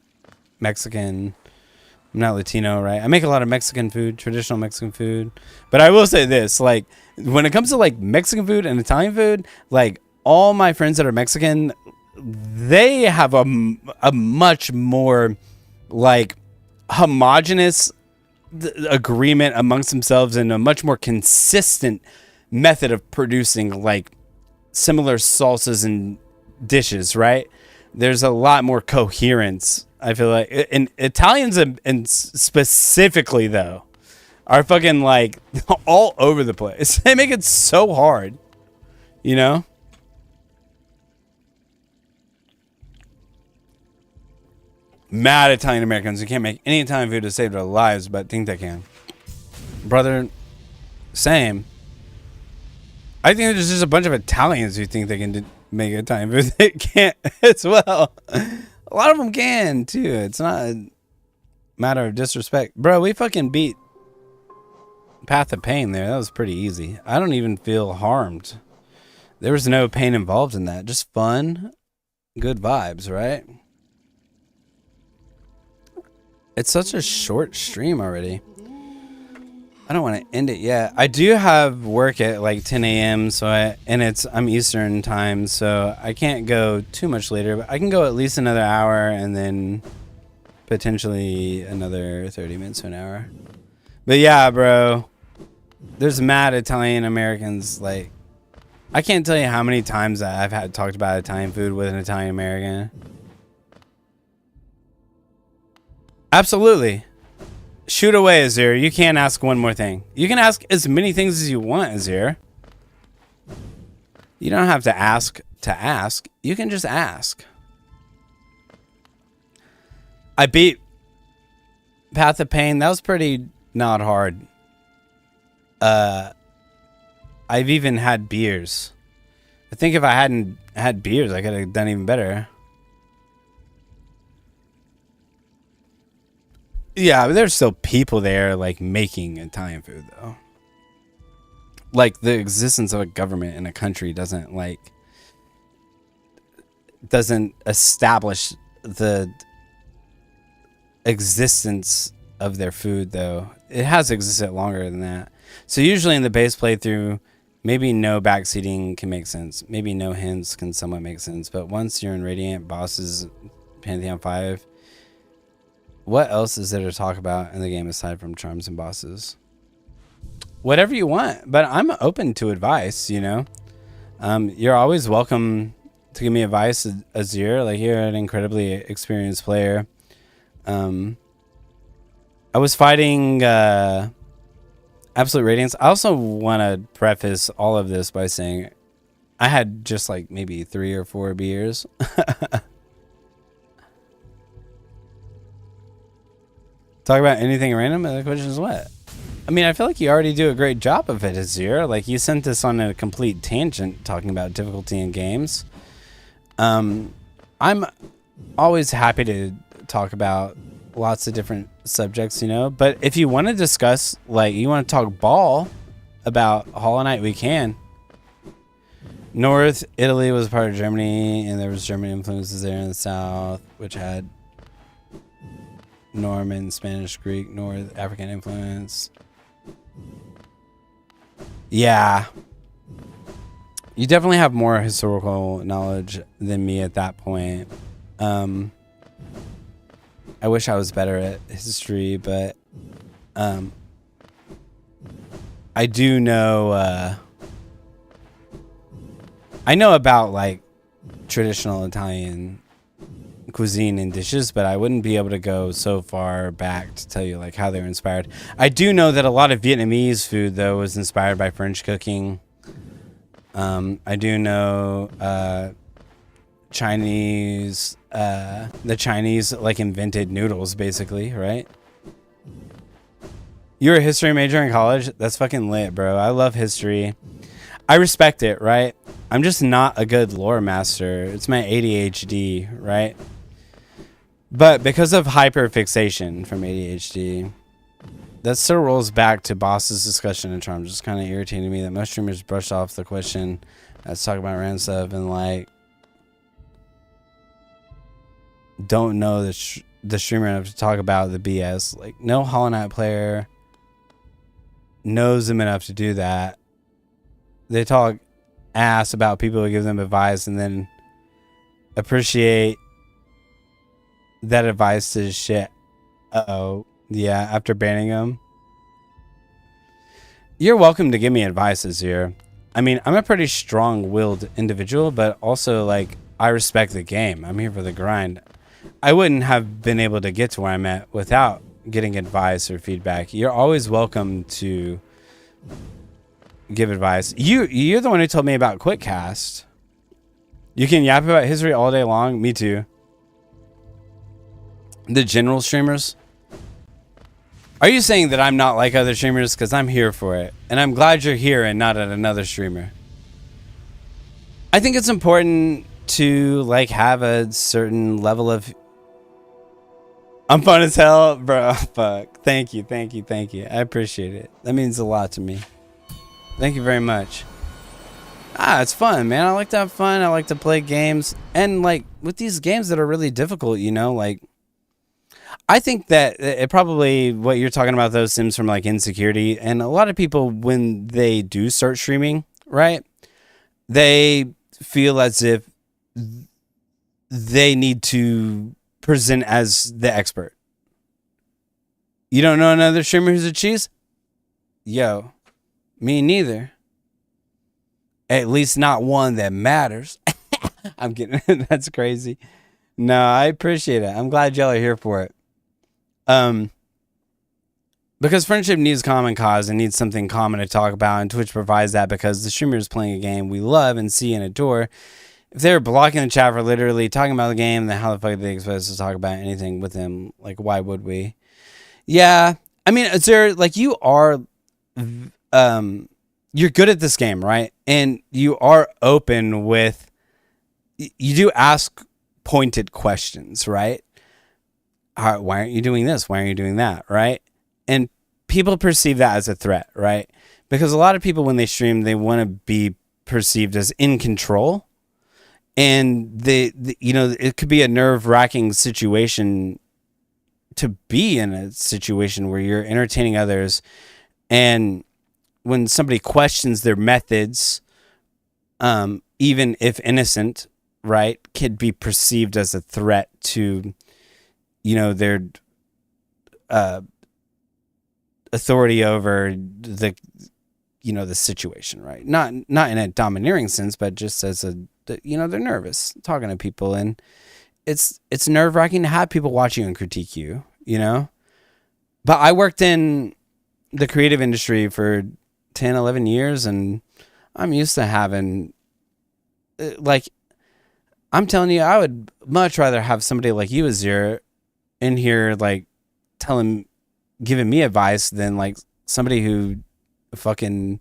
Mexican. I'm not Latino, right? I make a lot of Mexican food, traditional Mexican food. But I will say this, like, when it comes to, like, Mexican food and Italian food, like, all my friends that are Mexican, they have a much more, like, homogenous agreement amongst themselves and a much more consistent method of producing, like, similar salsas and dishes, right? There's a lot more coherence, I feel like. And Italians, and specifically, though, are fucking, like, all over the place. They make it so hard, you know? Mad Italian Americans who can't make any Italian food to save their lives, but think they can. Brother, same. I think there's just a bunch of Italians who think they can make Italian food. They can't as well. A lot of them can, too. It's not a matter of disrespect. Bro, we fucking beat Path of Pain there. That was pretty easy. I don't even feel harmed. There was no pain involved in that. Just fun, good vibes, right? It's such a short stream already. I don't want to end it yet. I do have work at like 10 a.m. I'm Eastern time, so I can't go too much later, but I can go at least another hour and then potentially another 30 minutes to an hour. But yeah, bro, there's mad Italian Americans. Like, I can't tell you how many times I've had talked about Italian food with an Italian American. Absolutely. Shoot away, Azir. You can't ask one more thing. You can ask as many things as you want, Azir. You don't have to ask to ask. You can just ask. I beat Path of Pain. That was pretty not hard. I've even had beers. I think if I hadn't had beers, I could have done even better. Yeah, but there's still people there, like, making Italian food, though. Like, the existence of a government in a country doesn't establish the existence of their food, though. It has existed longer than that. So usually in the base playthrough, maybe no backseating can make sense. Maybe no hints can somewhat make sense. But once you're in Radiant, bosses, Pantheon 5... what else is there to talk about in the game aside from charms and bosses? Whatever you want, but I'm open to advice, you know? You're always welcome to give me advice, Azir. Like, you're an incredibly experienced player. I was fighting Absolute Radiance. I also want to preface all of this by saying I had just like maybe 3 or 4 beers. Talk about anything random? The question is what? I mean, I feel like you already do a great job of it, Azir. Like, you sent this on a complete tangent talking about difficulty in games. I'm always happy to talk about lots of different subjects, you know? But if you want to discuss, like, you want to talk ball about Hollow Knight, we can. North Italy was part of Germany, and there was German influences there in the south, which had Norman, Spanish, Greek, North African influence. Yeah. You definitely have more historical knowledge than me at that point. I wish I was better at history, but I do know I know about like traditional Italian cuisine and dishes, but I wouldn't be able to go so far back to tell you like how they were inspired. I do know that a lot of Vietnamese food though was inspired by French cooking. I do know Chinese, the Chinese like invented noodles basically, right? You're a history major in college? That's fucking lit, bro. I love history. I respect it, right? I'm just not a good lore master. It's my ADHD, right? But because of hyperfixation from ADHD, that still rolls back to Boss's discussion and charm. Just kind of irritated me that most streamers brushed off the question. Let's talk about random stuff and like don't know the streamer enough to talk about the BS. Like, no Hollow Knight player knows them enough to do that. They talk ass about people who give them advice and then appreciate that advice to shit. Uh-oh. Yeah, after banning them. You're welcome to give me advices here. I mean, I'm a pretty strong-willed individual, but also, like, I respect the game. I'm here for the grind. I wouldn't have been able to get to where I'm at without getting advice or feedback. You're always welcome to give advice. You're the one who told me about QuickCast. You can yap about history all day long. Me too. The general streamers. Are you saying that I'm not like other streamers? Because I'm here for it. And I'm glad you're here and not at another streamer. I think it's important to like have a certain level of... I'm fun as hell, bro. Fuck. Thank you. I appreciate it. That means a lot to me. Thank you very much. It's fun, man. I like to have fun. I like to play games. And like with these games that are really difficult, you know, like I think that it probably what you're talking about though stems from like insecurity, and a lot of people when they do start streaming, right? They feel as if they need to present as the expert. You don't know another streamer who's a cheese? Yo, me neither. At least not one that matters. I'm kidding. That's crazy. No, I appreciate it. I'm glad y'all are here for it. Because friendship needs common cause and needs something common to talk about, and Twitch provides that because the streamer is playing a game we love and see and adore. If they're blocking the chat for literally talking about the game, then how the fuck do they expect us to talk about anything with them? Like, why would we? Yeah, I mean, is there like you are, you're good at this game, right? And you are open with, you do ask pointed questions, right? Why aren't you doing this? Why aren't you doing that? Right? And people perceive that as a threat, right? Because a lot of people, when they stream, they want to be perceived as in control. And you know, it could be a nerve-wracking situation to be in a situation where you're entertaining others. And when somebody questions their methods, even if innocent, right, could be perceived as a threat to, you know, their authority over the, you know, the situation, right? Not in a domineering sense, but just as a, you know, they're nervous talking to people, and it's nerve-wracking to have people watch you and critique you, you know? But I worked in the creative industry for 10, 11 years, and I'm used to having, like, I'm telling you, I would much rather have somebody like you, Azir, in here, like, giving me advice than, like, somebody who fucking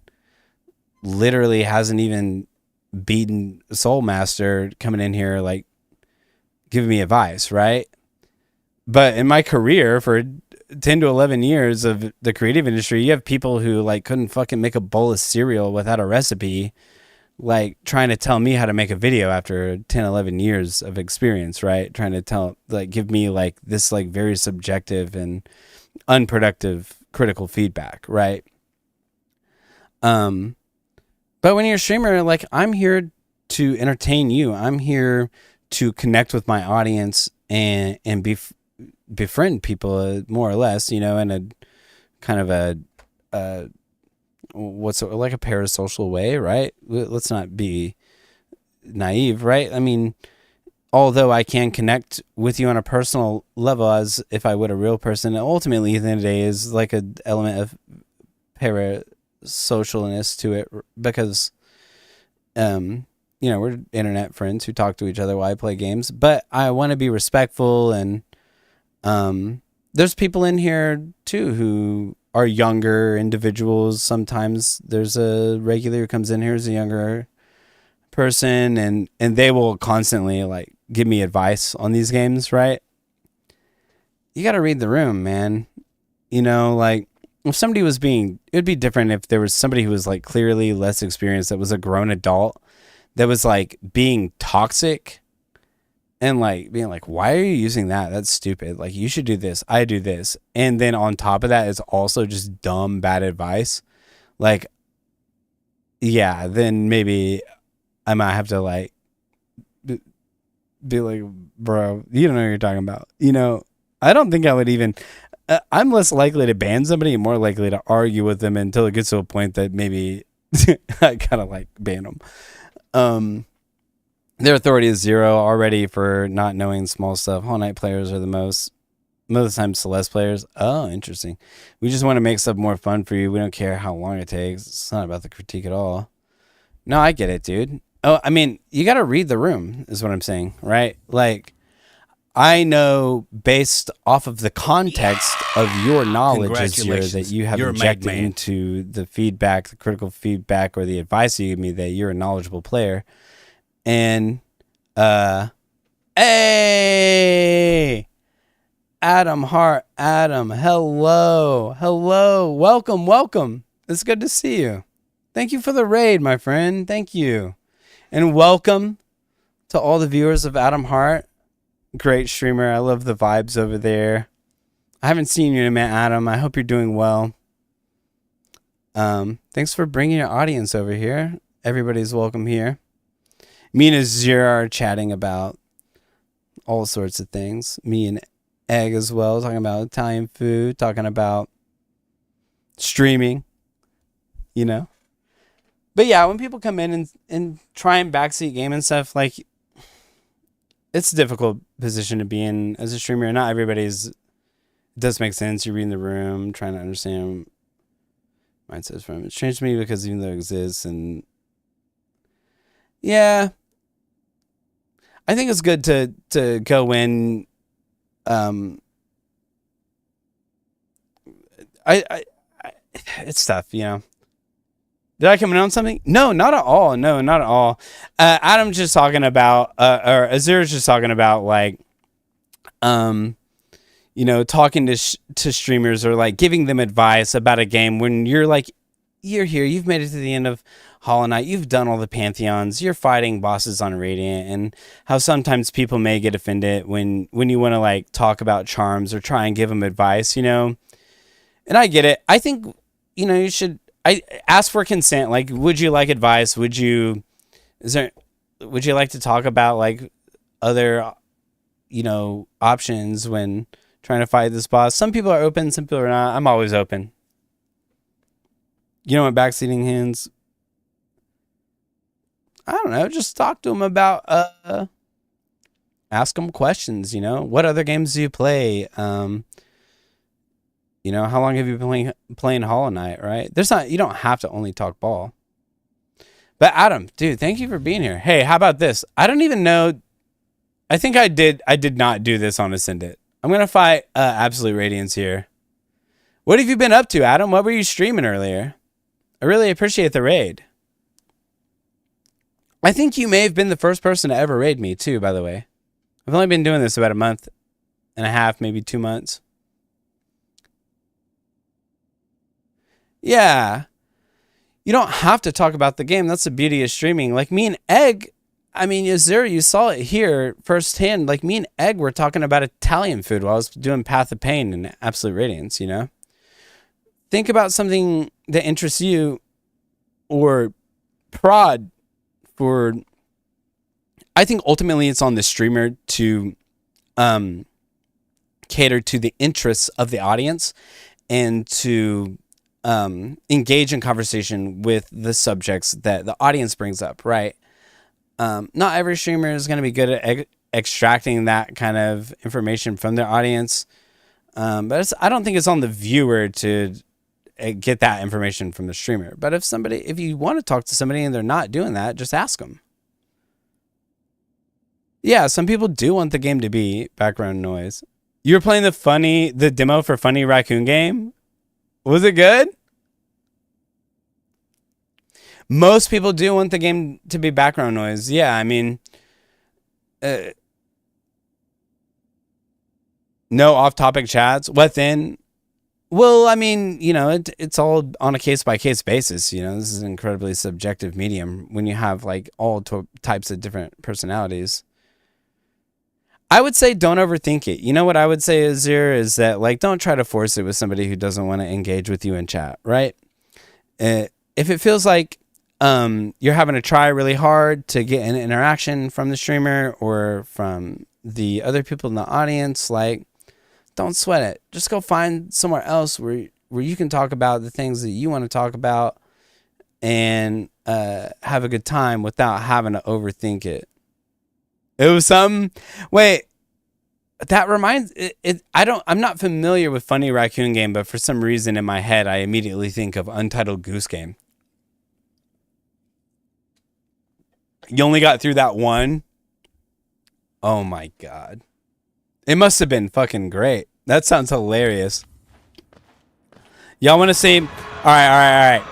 literally hasn't even beaten Soul Master coming in here, like, giving me advice, right? But in my career for 10 to 11 years of the creative industry, you have people who, like, couldn't fucking make a bowl of cereal without a recipe, like, trying to tell me how to make a video after 10, 11 years of experience, right? Trying to give me, like, this, like, very subjective and unproductive critical feedback, right? But when you're a streamer, like, I'm here to entertain you. I'm here to connect with my audience and befriend people, more or less, you know, in a kind of a like a parasocial way, right? Let's not be naive, right? I mean, although I can connect with you on a personal level as if I would a real person, ultimately at the end of the day is like an element of parasocialness to it, because you know, we're internet friends who talk to each other while I play games, but I want to be respectful, and there's people in here too who are younger individuals. Sometimes there's a regular who comes in here as a younger person, and they will constantly, like, give me advice on these games, right? You got to read the room, man. You know, like, if somebody was it would be different if there was somebody who was, like, clearly less experienced, that was a grown adult, that was, like, being toxic and, like, being like, why are you using that? That's stupid. Like, you should do this. I do this. And then on top of that is also just dumb, bad advice. Like, yeah, then maybe I might have to, like, be like, bro, you don't know what you're talking about. You know, I don't think I would even, I'm less likely to ban somebody and more likely to argue with them until it gets to a point that maybe I kind of, like, ban them. Their authority is 0 already for not knowing small stuff. Whole Night players are most of the time Celeste players. Oh, interesting. We just want to make stuff more fun for you. We don't care how long it takes. It's not about the critique at all. No, I get it, dude. Oh, I mean, you got to read the room is what I'm saying, right? Like, I know based off of the context of your knowledge this year that you have injected into the feedback, the critical feedback, or the advice you give me, that you're a knowledgeable player. And, hey, Adam Hart, Adam, hello, welcome. It's good to see you. Thank you for the raid, my friend. Thank you. And welcome to all the viewers of Adam Hart. Great streamer. I love the vibes over there. I haven't seen you in a minute, Adam. I hope you're doing well. Thanks for bringing your audience over here. Everybody's welcome here. Me and Azir are chatting about all sorts of things. Me and Egg as well, talking about Italian food, talking about streaming, you know. But yeah, when people come in and try and backseat game and stuff, like, it's a difficult position to be in as a streamer. Not everybody's, it does make sense. You're reading the room, trying to understand mindsets from it. It's strange to me because even though it exists, and yeah, I think it's good to go in. It's tough, you know. Did I come in on something? No, not at all. No, not at all. Adam's just talking about, or Azir's just talking about, like, you know, talking to streamers or like giving them advice about a game when you're like, you're here, you've made it to the end of Hollow Knight, you've done all the Pantheons, you're fighting bosses on Radiant, and how sometimes people may get offended when you want to like talk about charms or try and give them advice, you know. And I get it. I think, you know, you should ask for consent. Like, would you like advice? Would you like to talk about like other, you know, options when trying to fight this boss? Some people are open, some people are not. I'm always open. You know what backseating hands? I don't know. Just talk to them about, ask them questions, you know. What other games do you play? You know, how long have you been playing Hollow Knight, right? You don't have to only talk ball. But Adam, dude, thank you for being here. Hey, how about this? I don't even know. I think I did not do this on Ascendant. I'm going to fight Absolute Radiance here. What have you been up to, Adam? What were you streaming earlier? I really appreciate the raid. I think you may have been the first person to ever raid me, too, by the way. I've only been doing this about a month and a half, maybe 2 months. Yeah. You don't have to talk about the game. That's the beauty of streaming. Like me and Egg, I mean, Azir, you saw it here firsthand. Like me and Egg were talking about Italian food while I was doing Path of Pain and Absolute Radiance, you know? Think about something that interests you or prod for... I think ultimately it's on the streamer to cater to the interests of the audience and to engage in conversation with the subjects that the audience brings up, right? Not every streamer is going to be good at extracting that kind of information from their audience. But I don't think it's on the viewer to get that information from the streamer. But if you want to talk to somebody and they're not doing that, just ask them. Yeah, some people do want the game to be background noise. You were playing the demo for Funny Raccoon game? Was it good? Most people do want the game to be background noise. Yeah, I mean, no off-topic chats. What then? Well, I mean, you know, it's all on a case-by-case basis. You know, this is an incredibly subjective medium when you have like all types of different personalities. I would say don't overthink it. You know what I would say is that like don't try to force it with somebody who doesn't want to engage with you in chat, right? If it feels like you're having to try really hard to get an interaction from the streamer or from the other people in the audience, like don't sweat it. Just go find somewhere else where you can talk about the things that you want to talk about and have a good time without having to overthink it. It was some... Wait, that reminds... I'm not familiar with Funny Raccoon game, but for some reason in my head, I immediately think of Untitled Goose Game. You only got through that one? Oh my god. It must have been fucking great. That sounds hilarious. Y'all want to see... All right.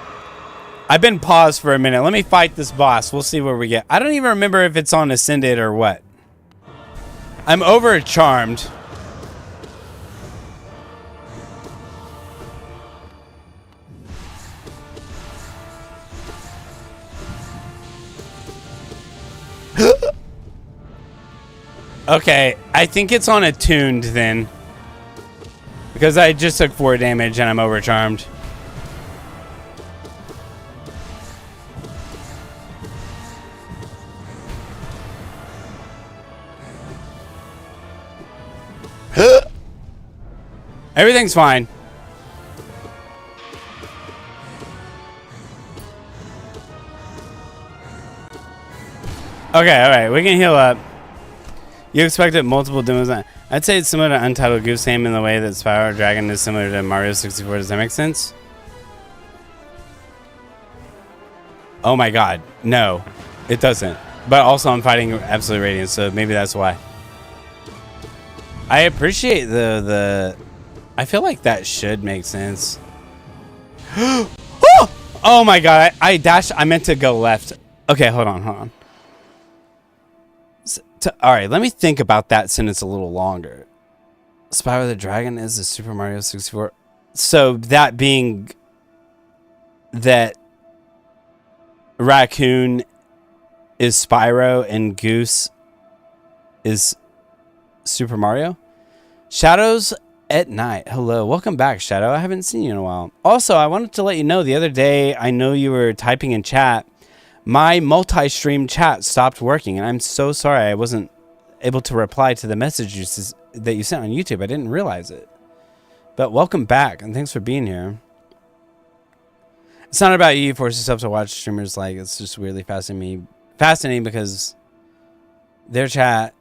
I've been paused for a minute. Let me fight this boss. We'll see where we get. I don't even remember if it's on Ascended or what. I'm over charmed. Okay, I think it's on Attuned then. Because I just took 4 damage and I'm overcharmed. Everything's fine. Okay, alright, we can heal up. You expected multiple demos. I'd say it's similar to Untitled Goose Game in the way that Spyro Dragon is similar to Mario 64. Does that make sense? Oh my god, no, it doesn't. But also I'm fighting Absolute Radiance, so maybe that's why. I appreciate the I feel like that should make sense. Oh my god, I dashed. I meant to go left. Okay, hold on. Alright, let me think about that sentence a little longer. Spyro the Dragon is a Super Mario 64. So that being that Raccoon is Spyro and Goose is Super Mario? Shadows at Night. Hello. Welcome back, Shadow. I haven't seen you in a while. Also, I wanted to let you know the other day, I know you were typing in chat. My multi-stream chat stopped working, and I'm so sorry I wasn't able to reply to the messages that you sent on YouTube. I didn't realize it. But welcome back, and thanks for being here. It's not about you. You force yourself to watch streamers like it's just weirdly fascinating because their chat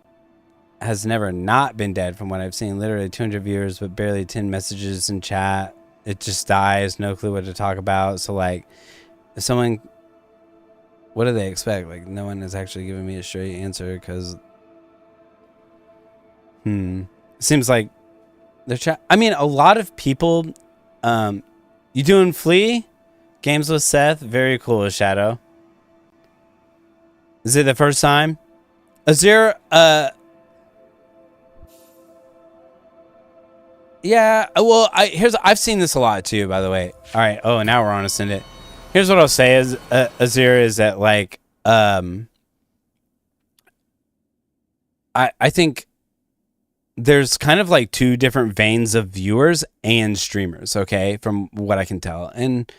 has never not been dead from what I've seen. Literally 200 viewers, but barely 10 messages in chat. It just dies. No clue what to talk about. So like, if someone... What do they expect? Like, no one is actually giving me a straight answer because... Seems like their chat... I mean, a lot of people... you doing Flea? Games with Seth? Very cool, Shadow. Is it the first time? Azir, yeah, well, I've seen this a lot too, by the way. All right. Oh, now we're on Ascendant. Here's what I'll say is Azir is that like I think there's kind of like 2 different veins of viewers and streamers, okay, from what I can tell. And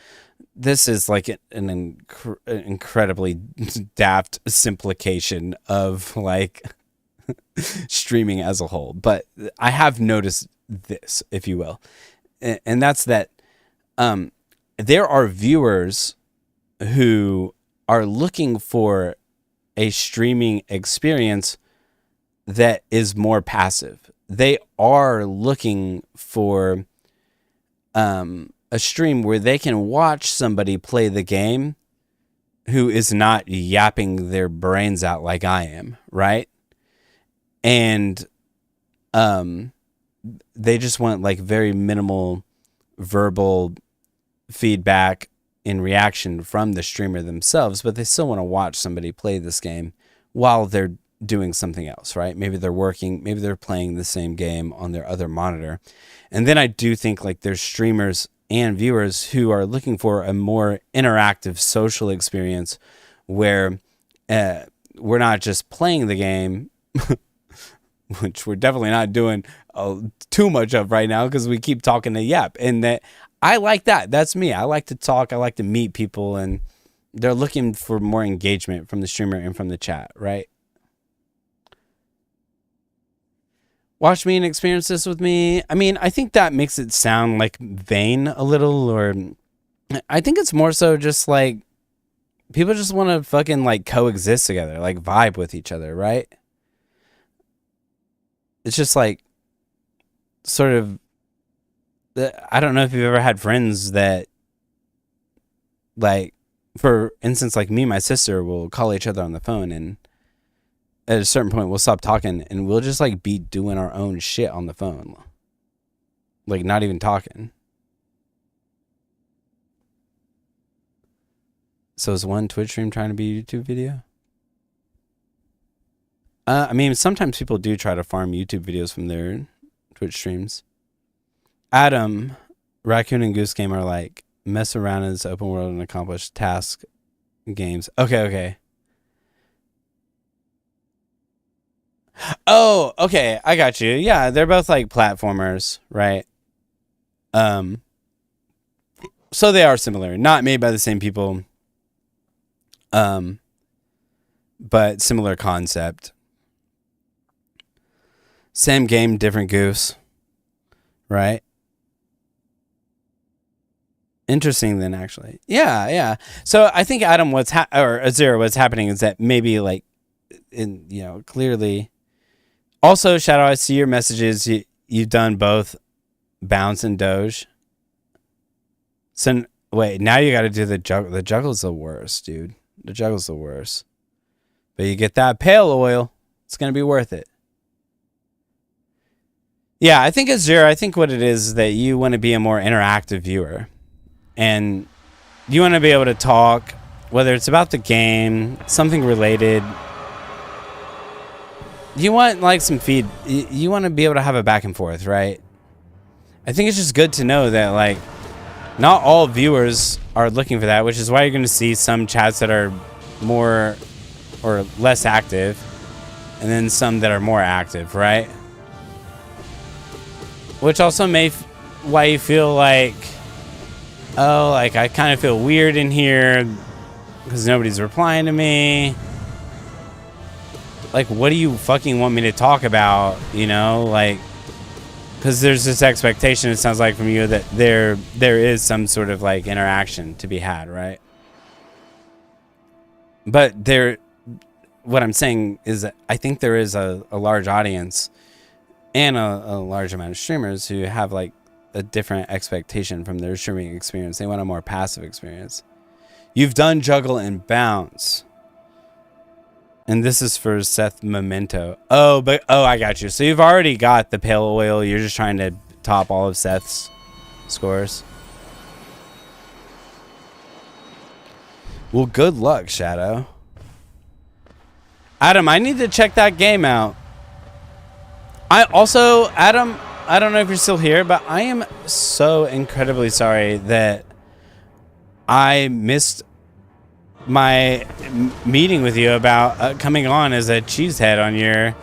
this is like an incredibly daft simplification of like streaming as a whole, but I have noticed this, if you will, and that's that there are viewers who are looking for a streaming experience that is more passive. They are looking for a stream where they can watch somebody play the game who is not yapping their brains out like I am, right? And they just want like very minimal verbal feedback in reaction from the streamer themselves, but they still want to watch somebody play this game while they're doing something else, right? Maybe they're working, maybe they're playing the same game on their other monitor. And then I do think like there's streamers and viewers who are looking for a more interactive social experience where we're not just playing the game, which we're definitely not doing too much of right now because we keep talking to Yap. And that I like that. That's me. I like to talk. I like to meet people, and they're looking for more engagement from the streamer and from the chat, right? Watch me and experience this with me. I mean, I think that makes it sound like vain a little, or I think it's more so just like people just want to fucking like coexist together, like vibe with each other, right? It's just like sort of, I don't know if you've ever had friends that like, for instance, like me and my sister will call each other on the phone, and at a certain point we'll stop talking and we'll just like be doing our own shit on the phone. Like not even talking. So is one Twitch stream trying to be a YouTube video? I mean, sometimes people do try to farm YouTube videos from their Twitch streams. Adam, Raccoon and Goose Game are like mess around in this open world and accomplish task games. Okay. Oh, okay. I got you. Yeah, they're both like platformers, right? So they are similar, not made by the same people, but similar concept. Same game, different goose, right? Interesting then, actually. Yeah. So I think Adam, or Azira, what's happening is that maybe like, clearly. Also, Shadow, I see your messages. You've done both bounce and doge. So wait, now you got to do the juggle. The juggle's the worst, dude. The juggle's the worst. But you get that pale oil. It's gonna be worth it. Yeah, I think Azure. I think what it is that you want to be a more interactive viewer, and you want to be able to talk, whether it's about the game, something related. You want like some feed. You want to be able to have a back and forth, right? I think it's just good to know that like not all viewers are looking for that, which is why you're going to see some chats that are more or less active, and then some that are more active, right? Which also why you feel like, oh, like I kind of feel weird in here because nobody's replying to me. Like, what do you fucking want me to talk about? You know, like, because there's this expectation, it sounds like from you, that there is some sort of like interaction to be had, right? But what I'm saying is that I think there is a large audience and a large amount of streamers who have like a different expectation from their streaming experience. They want a more passive experience. You've done juggle and bounce. And this is for Seth Memento. Oh, I got you. So you've already got the pale oil. You're just trying to top all of Seth's scores. Well, good luck, Shadow. Adam, I need to check that game out. Adam, I don't know if you're still here, but I am so incredibly sorry that I missed my meeting with you about coming on as a cheesehead on your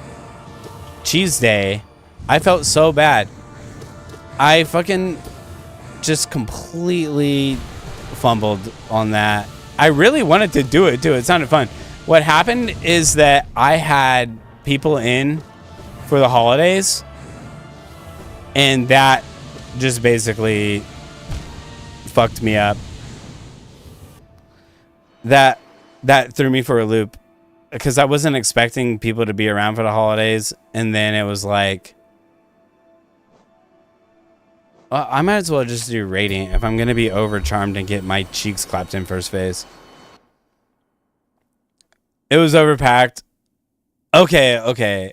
cheese day. I felt so bad. I fucking just completely fumbled on that. I really wanted to do it too. It sounded fun. What happened is that I had people in for the holidays, and that just basically fucked me up. That threw me for a loop because I wasn't expecting people to be around for the holidays, and then it was like, I might as well just do Radiant if I'm gonna be overcharmed and get my cheeks clapped in first phase. It was overpacked. Okay.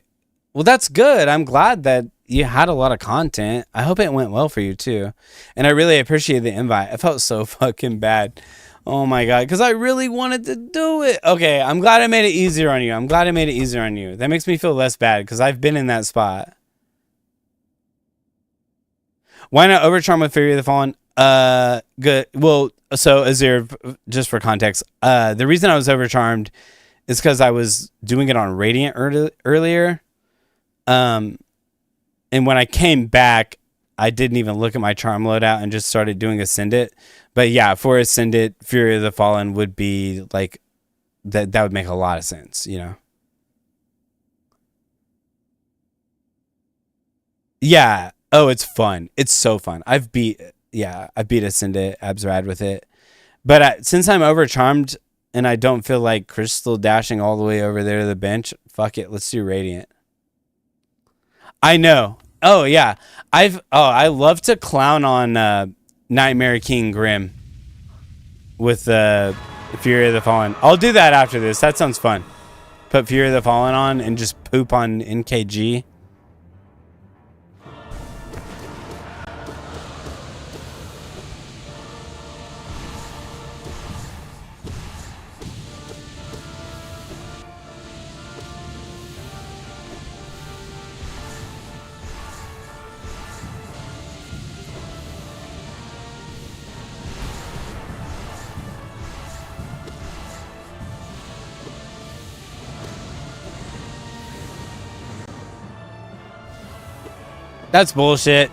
Well, that's good. I'm glad that you had a lot of content. I hope it went well for you too, and I really appreciate the invite. I felt so fucking bad. Oh my god, because I really wanted to do it. Okay, I'm glad I made it easier on you. That makes me feel less bad because I've been in that spot. Why not overcharm with Fury of the Fallen? Good. Well, so Azir, just for context, the reason I was overcharmed is because I was doing it on Radiant earlier. And when I came back, I didn't even look at my charm loadout and just started doing Ascendant. But yeah, for Ascendant, Fury of the Fallen would be like that would make a lot of sense, you know. Yeah. Oh, it's fun. It's so fun. I beat Ascendant Absrad with it. But since I'm overcharmed and I don't feel like Crystal dashing all the way over there to the bench, fuck it, let's do Radiant. I know. Oh yeah. I love to clown on Nightmare King Grim with Fury of the Fallen. I'll do that after this. That sounds fun. Put Fury of the Fallen on and just poop on NKG. That's bullshit.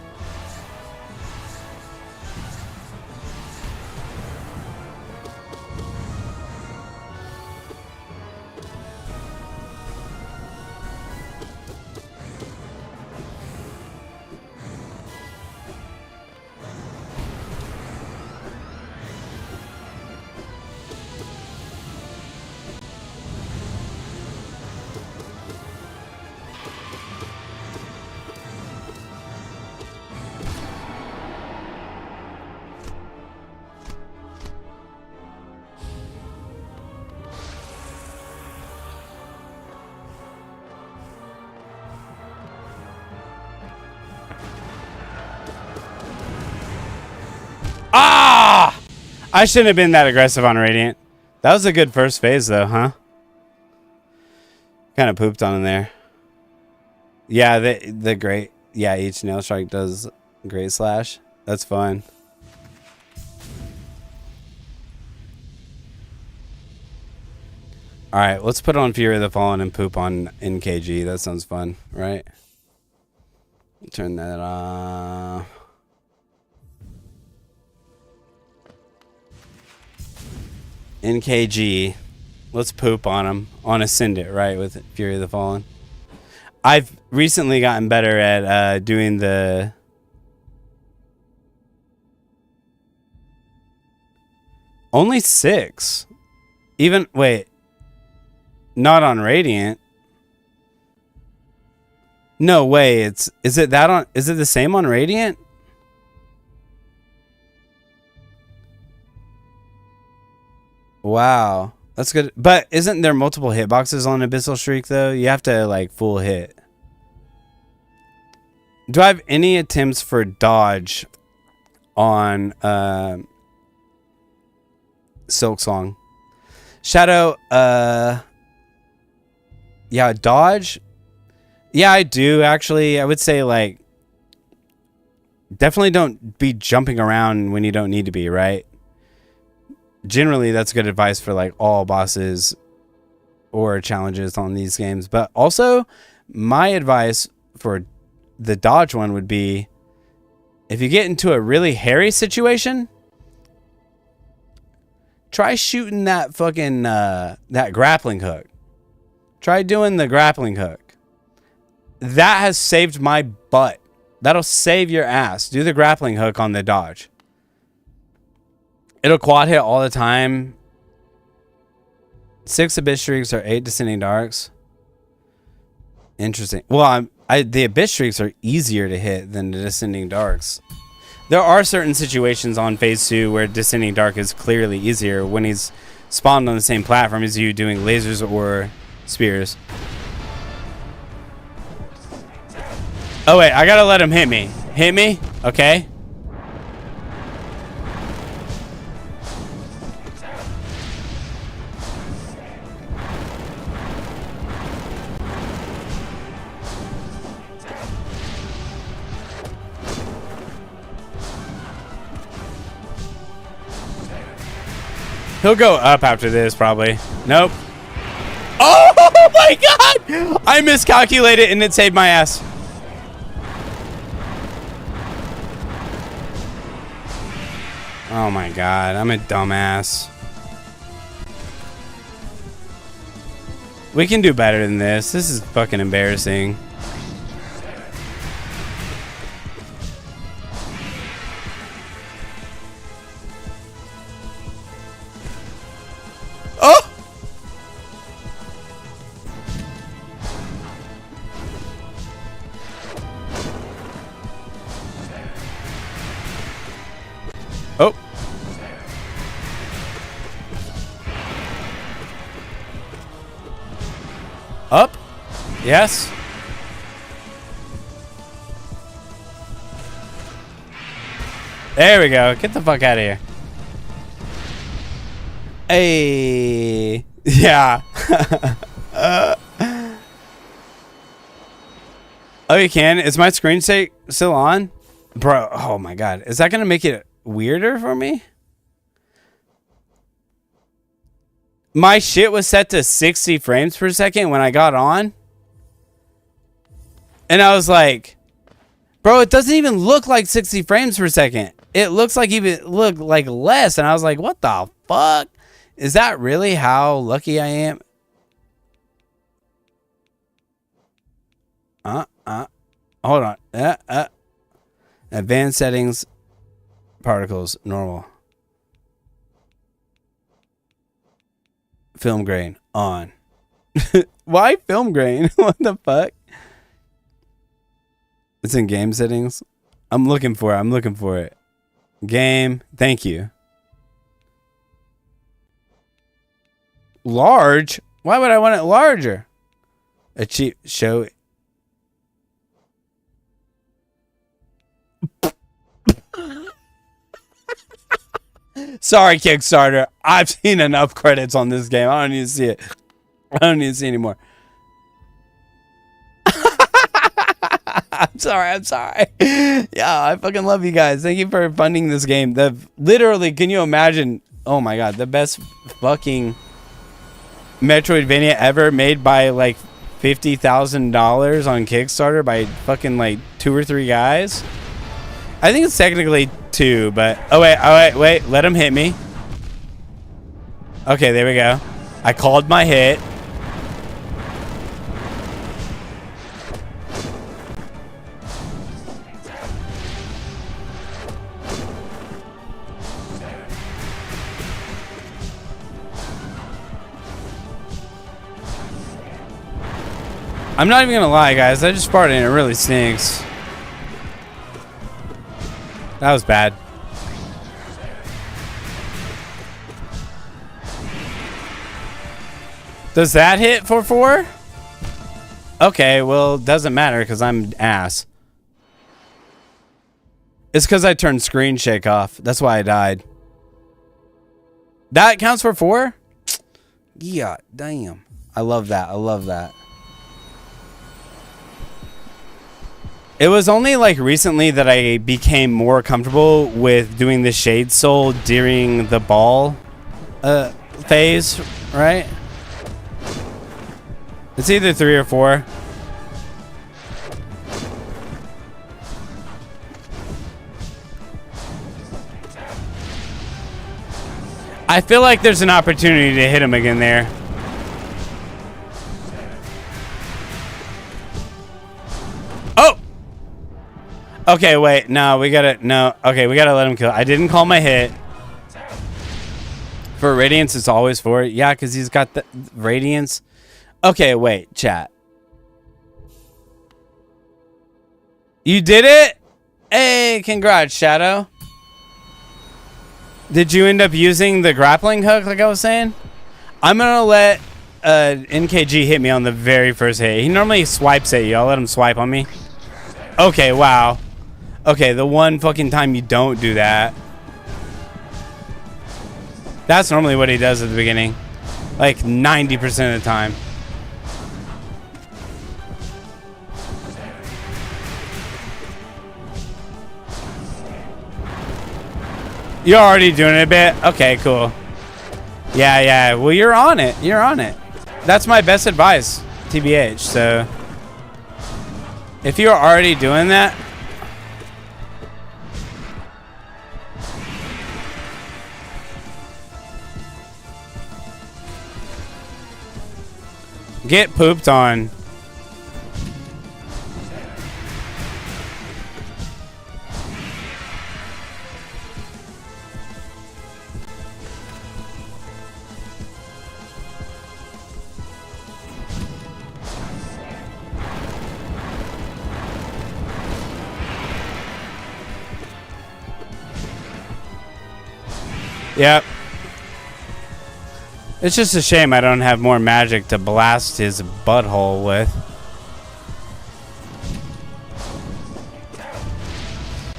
I shouldn't have been that aggressive on Radiant. That was a good first phase, though, huh? Kind of pooped on him there. Yeah, the great. Yeah, each nail strike does great slash. That's fun. All right, let's put on Fury of the Fallen and poop on NKG. That sounds fun, right? Turn that off. NKG. Let's poop on him on Ascendant, right? With Fury of the Fallen. I've recently gotten better at doing the... Only 6. Even... Wait. Not on Radiant. No way. Is it the same on Radiant? Wow. That's good. But isn't there multiple hitboxes on Abyssal Shriek though? You have to like full hit. Do I have any attempts for dodge on Silk Song? Shadow, yeah, dodge. Yeah, I do actually. I would say like definitely don't be jumping around when you don't need to be, right? Generally, that's good advice for like all bosses or challenges on these games. But also, my advice for the dodge one would be if you get into a really hairy situation, try shooting that fucking that grappling hook. Try doing the grappling hook. That has saved my butt. That'll save your ass. Do the grappling hook on the dodge. It'll quad hit all the time. 6 Abyss Shrieks or 8 Descending Darks. Interesting. Well, the Abyss Shrieks are easier to hit than the Descending Darks. There are certain situations on Phase 2 where Descending Dark is clearly easier when he's spawned on the same platform as you doing lasers or spears. Oh, wait. I gotta let him hit me. Hit me? Okay. He'll go up after this, probably. Nope. Oh my god! I miscalculated and it saved my ass. Oh my god, I'm a dumbass. We can do better than this. This is fucking embarrassing. Oh! Oh. Up. Yes. There we go. Get the fuck out of here. Hey. Yeah. Oh, you can? Is my screen still on? Bro, oh my god. Is that going to make it weirder for me? My shit was set to 60 frames per second when I got on. And I was like, bro, it doesn't even look like 60 frames per second. It looks like less. And I was like, what the fuck? Is that really how lucky I am? Hold on. Advanced settings, particles, normal. Film grain on. Why film grain? What the fuck? It's in game settings. I'm looking for it. Game. Thank you. Large? Why would I want it larger? A cheap show. Sorry, Kickstarter. I've seen enough credits on this game. I don't need to see it. I don't need to see anymore. I'm sorry. I'm sorry. Yeah, I fucking love you guys. Thank you for funding this game. Literally, can you imagine? Oh my god, the best fucking Metroidvania ever, made by like $50,000 on Kickstarter by fucking like 2 or 3 guys. I think it's technically 2, but oh wait, let him hit me. Okay, there we go. I called my hit. I'm not even gonna lie, guys. I just farted and it really stinks. That was bad. Does that hit for 4? Okay, well, doesn't matter because I'm ass. It's because I turned screen shake off. That's why I died. That counts for 4? Yeah, damn. I love that. I love that. It was only like recently that I became more comfortable with doing the Shade Soul during the ball phase, right? It's either 3 or 4. I feel like there's an opportunity to hit him again there. Oh! Okay, wait. No, we gotta... No. Okay, we gotta let him kill. I didn't call my hit. For Radiance, it's always 4. Yeah, because he's got the Radiance. Okay, wait. Chat. You did it? Hey, congrats, Shadow. Did you end up using the grappling hook like I was saying? I'm gonna let NKG hit me on the very first hit. He normally swipes at you. I'll let him swipe on me. Okay, wow. Okay, the one fucking time you don't do that. That's normally what he does at the beginning. Like 90% of the time. You're already doing it a bit? Okay, cool. Yeah. Well, you're on it. You're on it. That's my best advice, TBH. So, if you're already doing that... Get pooped on. Yep. It's just a shame I don't have more magic to blast his butthole with.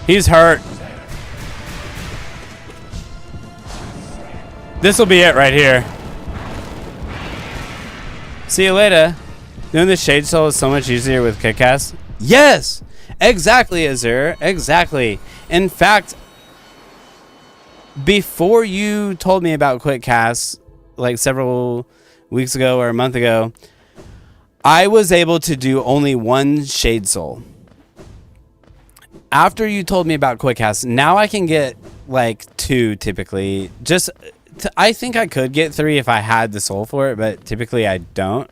He's hurt. This will be it right here. See you later. Doing the Shade Soul is so much easier with Kickass. Yes! Exactly, Azure. Exactly. In fact, before you told me about Quickcast, like several weeks ago or a month ago, I was able to do only 1 Shade Soul. After you told me about Quickcast, now I can get like 2 typically. I think I could get 3 if I had the soul for it, but typically I don't.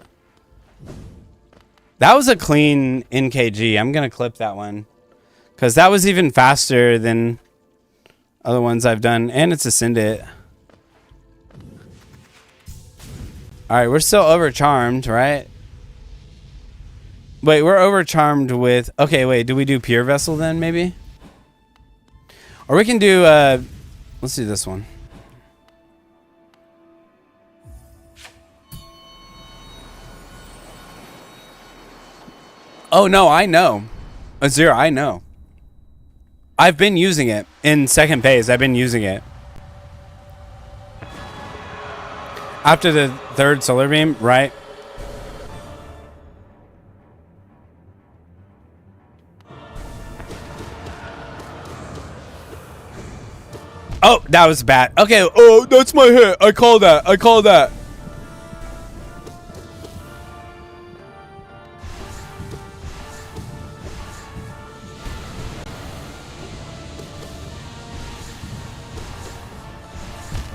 That was a clean NKG. I'm going to clip that one because that was even faster than other ones I've done, and it's Ascendant. Alright, we're still overcharmed, right? Wait, we're overcharmed with... Okay, wait, do we do Pure Vessel then, maybe? Or we can do... let's do this one. Oh, no, I know. Azure, I know. I've been using it in second phase. I've been using it. After the third solar beam, right? Oh, that was bad. Okay, oh, that's my hit. I call that. I call that.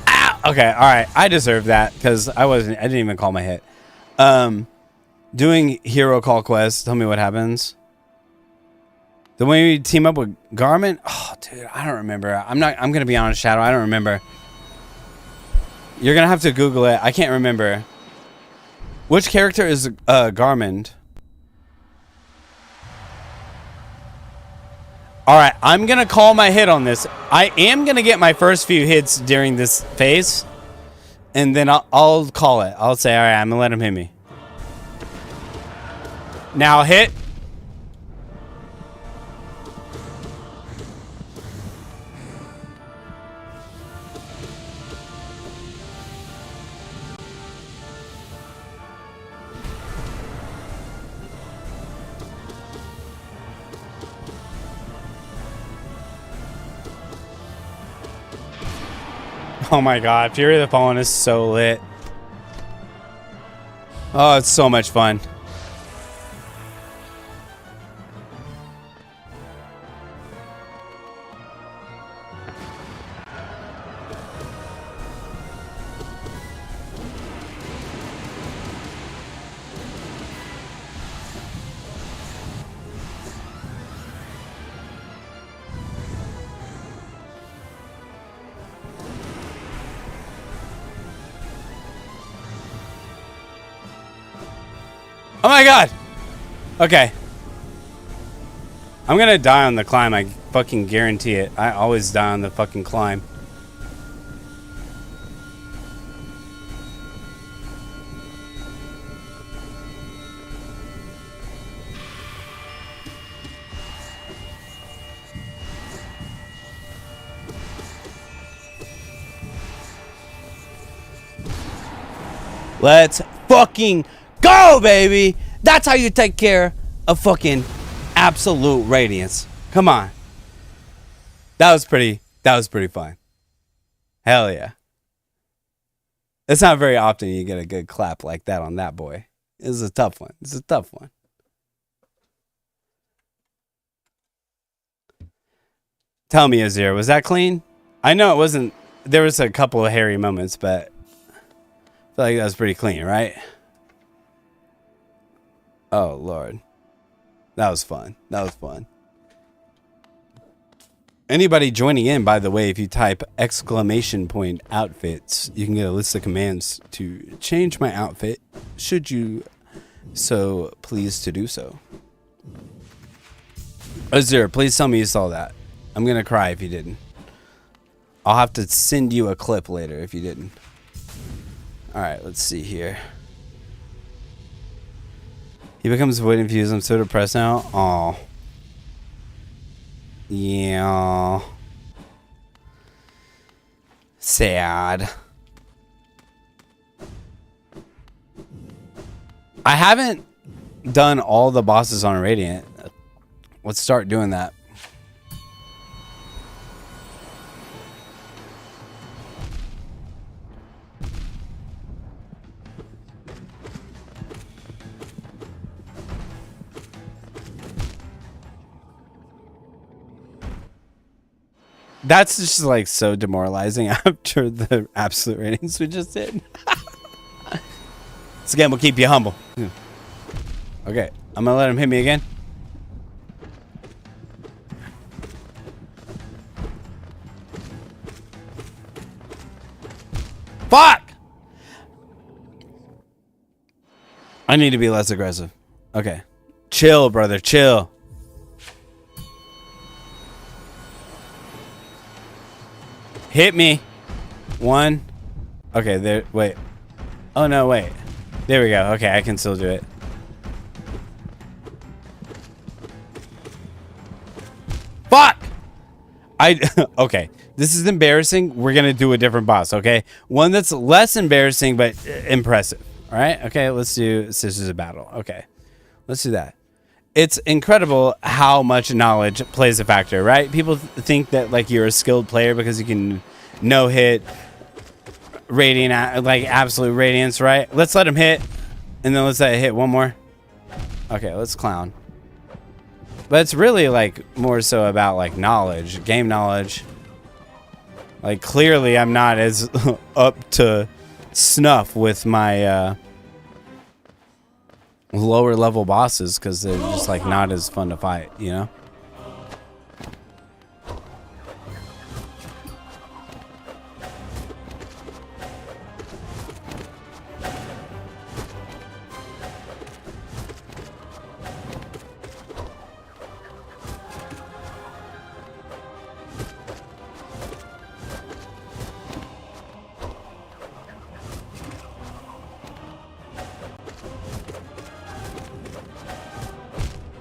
Ow! Okay, all right. I deserve that because I didn't even call my hit. Doing hero call quest. Tell me what happens. The way we team up with Garmin? Oh, dude, I don't remember. I'm gonna be honest, Shadow. I don't remember. You're gonna have to Google it. I can't remember. Which character is Garmin? All right, I'm gonna call my hit on this. I am gonna get my first few hits during this phase, and then I'll call it. I'll say, all right, I'm gonna let him hit me. Now hit. Oh my god, Fury of the Fallen is so lit. Oh, it's so much fun. Oh my god! Okay. I'm gonna die on the climb, I fucking guarantee it. I always die on the fucking climb. Let's fucking go, baby! That's how you take care of fucking absolute radiance. Come on. That was pretty fun. Hell yeah. It's not very often you get a good clap like that on that boy. It's a tough one. It's a tough one. Tell me, Azir, was that clean? I know it wasn't. There was a couple of hairy moments, but I feel like that was pretty clean, right? Oh, Lord. That was fun. That was fun. Anybody joining in, by the way, if you type !outfits, you can get a list of commands to change my outfit, should you so please to do so. Azir, please tell me you saw that. I'm going to cry if you didn't. I'll have to send you a clip later if you didn't. Alright, let's see here. He becomes void infused. I'm so depressed now. Aw. Yeah. Sad. I haven't done all the bosses on Radiant. Let's start doing that. That's just like so demoralizing after the absolute ratings we just did. This game will keep you humble. Okay, I'm gonna let him hit me again. Fuck! I need to be less aggressive. Okay. Chill, brother, chill. Hit me. One. Okay, there. Wait. Oh, no, wait. There we go. Okay, I can still do it. Fuck! Okay. This is embarrassing. We're going to do a different boss, okay? One that's less embarrassing, but impressive. All right? Okay, let's do Sisters of Battle. Okay, let's do that. It's incredible how much knowledge plays a factor, right? People think that, like, you're a skilled player because you can no-hit radiant, like, absolute radiance, right? Let's let him hit, and then let's let it hit one more. Okay, let's clown. But it's really, like, more so about, like, knowledge, game knowledge. Like, clearly I'm not as up to snuff with my lower level bosses because they're just, like, not as fun to fight, you know?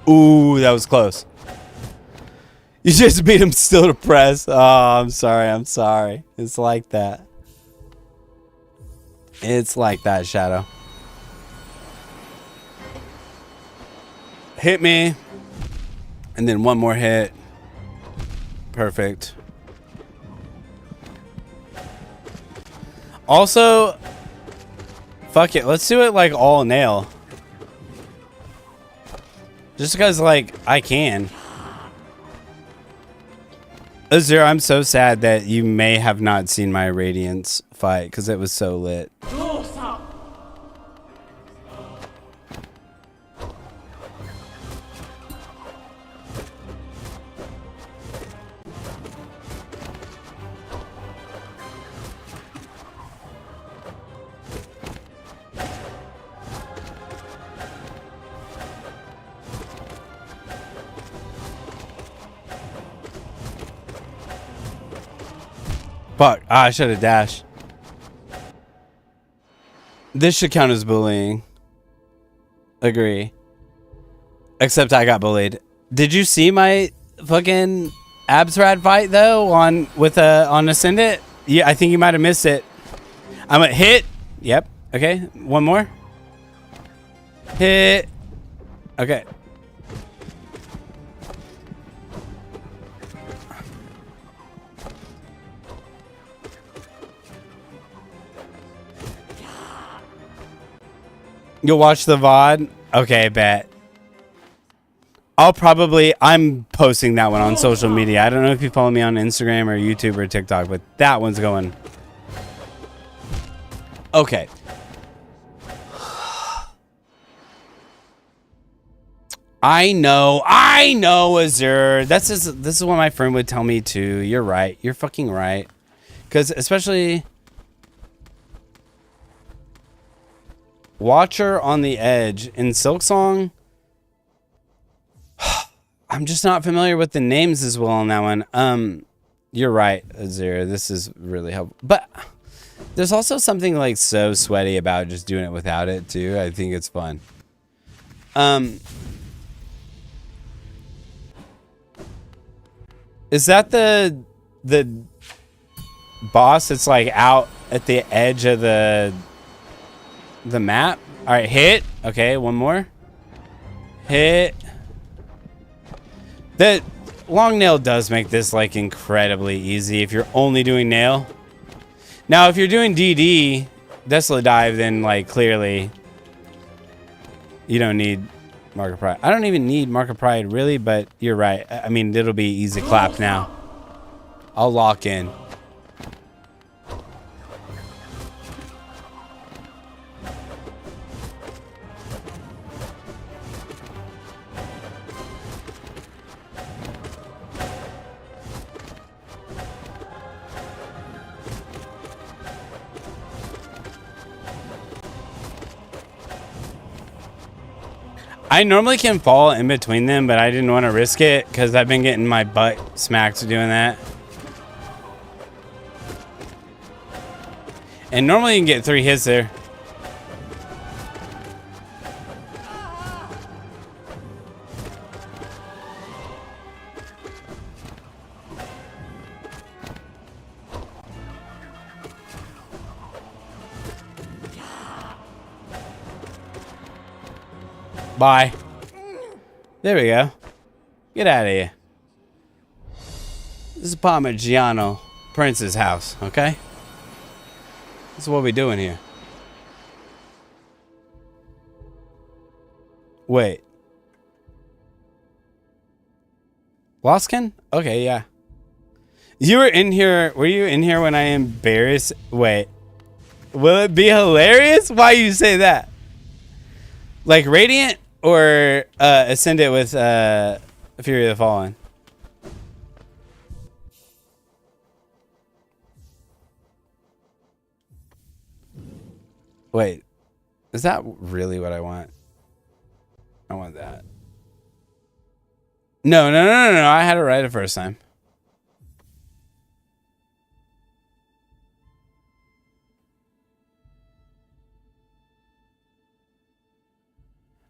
Ooh, that was close. You just beat him still to press. Oh, I'm sorry. I'm sorry. It's like that. It's like that, Shadow. Hit me. And then one more hit. Perfect. Also, fuck it. Let's do it like all nail. Just because, like, I can. Azure, I'm so sad that you may have not seen my Radiance fight because it was so lit. Fuck. I should have dashed. This should count as bullying. Agree. Except I got bullied. Did you see my fucking Absrad fight though on Ascendant? Yeah, I think you might have missed it. I'm gonna hit. Yep. Okay. One more. Hit. Okay. You'll watch the VOD? Okay, bet. I'm posting that one on social media. I don't know if you follow me on Instagram or YouTube or TikTok, but that one's going. Okay. I know, Azure. This is what my friend would tell me too. You're right. You're fucking right. Because especially... Watcher on the Edge in Silksong. I'm just not familiar with the names as well on that one. You're right, Azir. This is really helpful. But there's also something like so sweaty about just doing it without it too. I think it's fun. Is that the boss that's like out at the edge of the map? All right, hit. Okay, one more. Hit. The long nail does make this like incredibly easy if you're only doing nail. Now, if you're doing DD, Desolate Dive, then like clearly you don't need Mark of Pride. I don't even need Mark of Pride really, but you're right. I mean, it'll be easy clap now. I'll lock in. I normally can fall in between them, but I didn't want to risk it because I've been getting my butt smacked doing that. And normally you can get 3 hits there. Bye. There we go. Get out of here. This is Parmigiano Prince's house, okay? This is what we're doing here. Wait. Lostkin? Okay, yeah. You were in here. Were you in here when I embarrassed? Wait. Will it be hilarious? Why you say that? Like Radiant or Ascendant with Fury of the Fallen? Wait. Is that really what I want? I want that. No. I had it right the first time.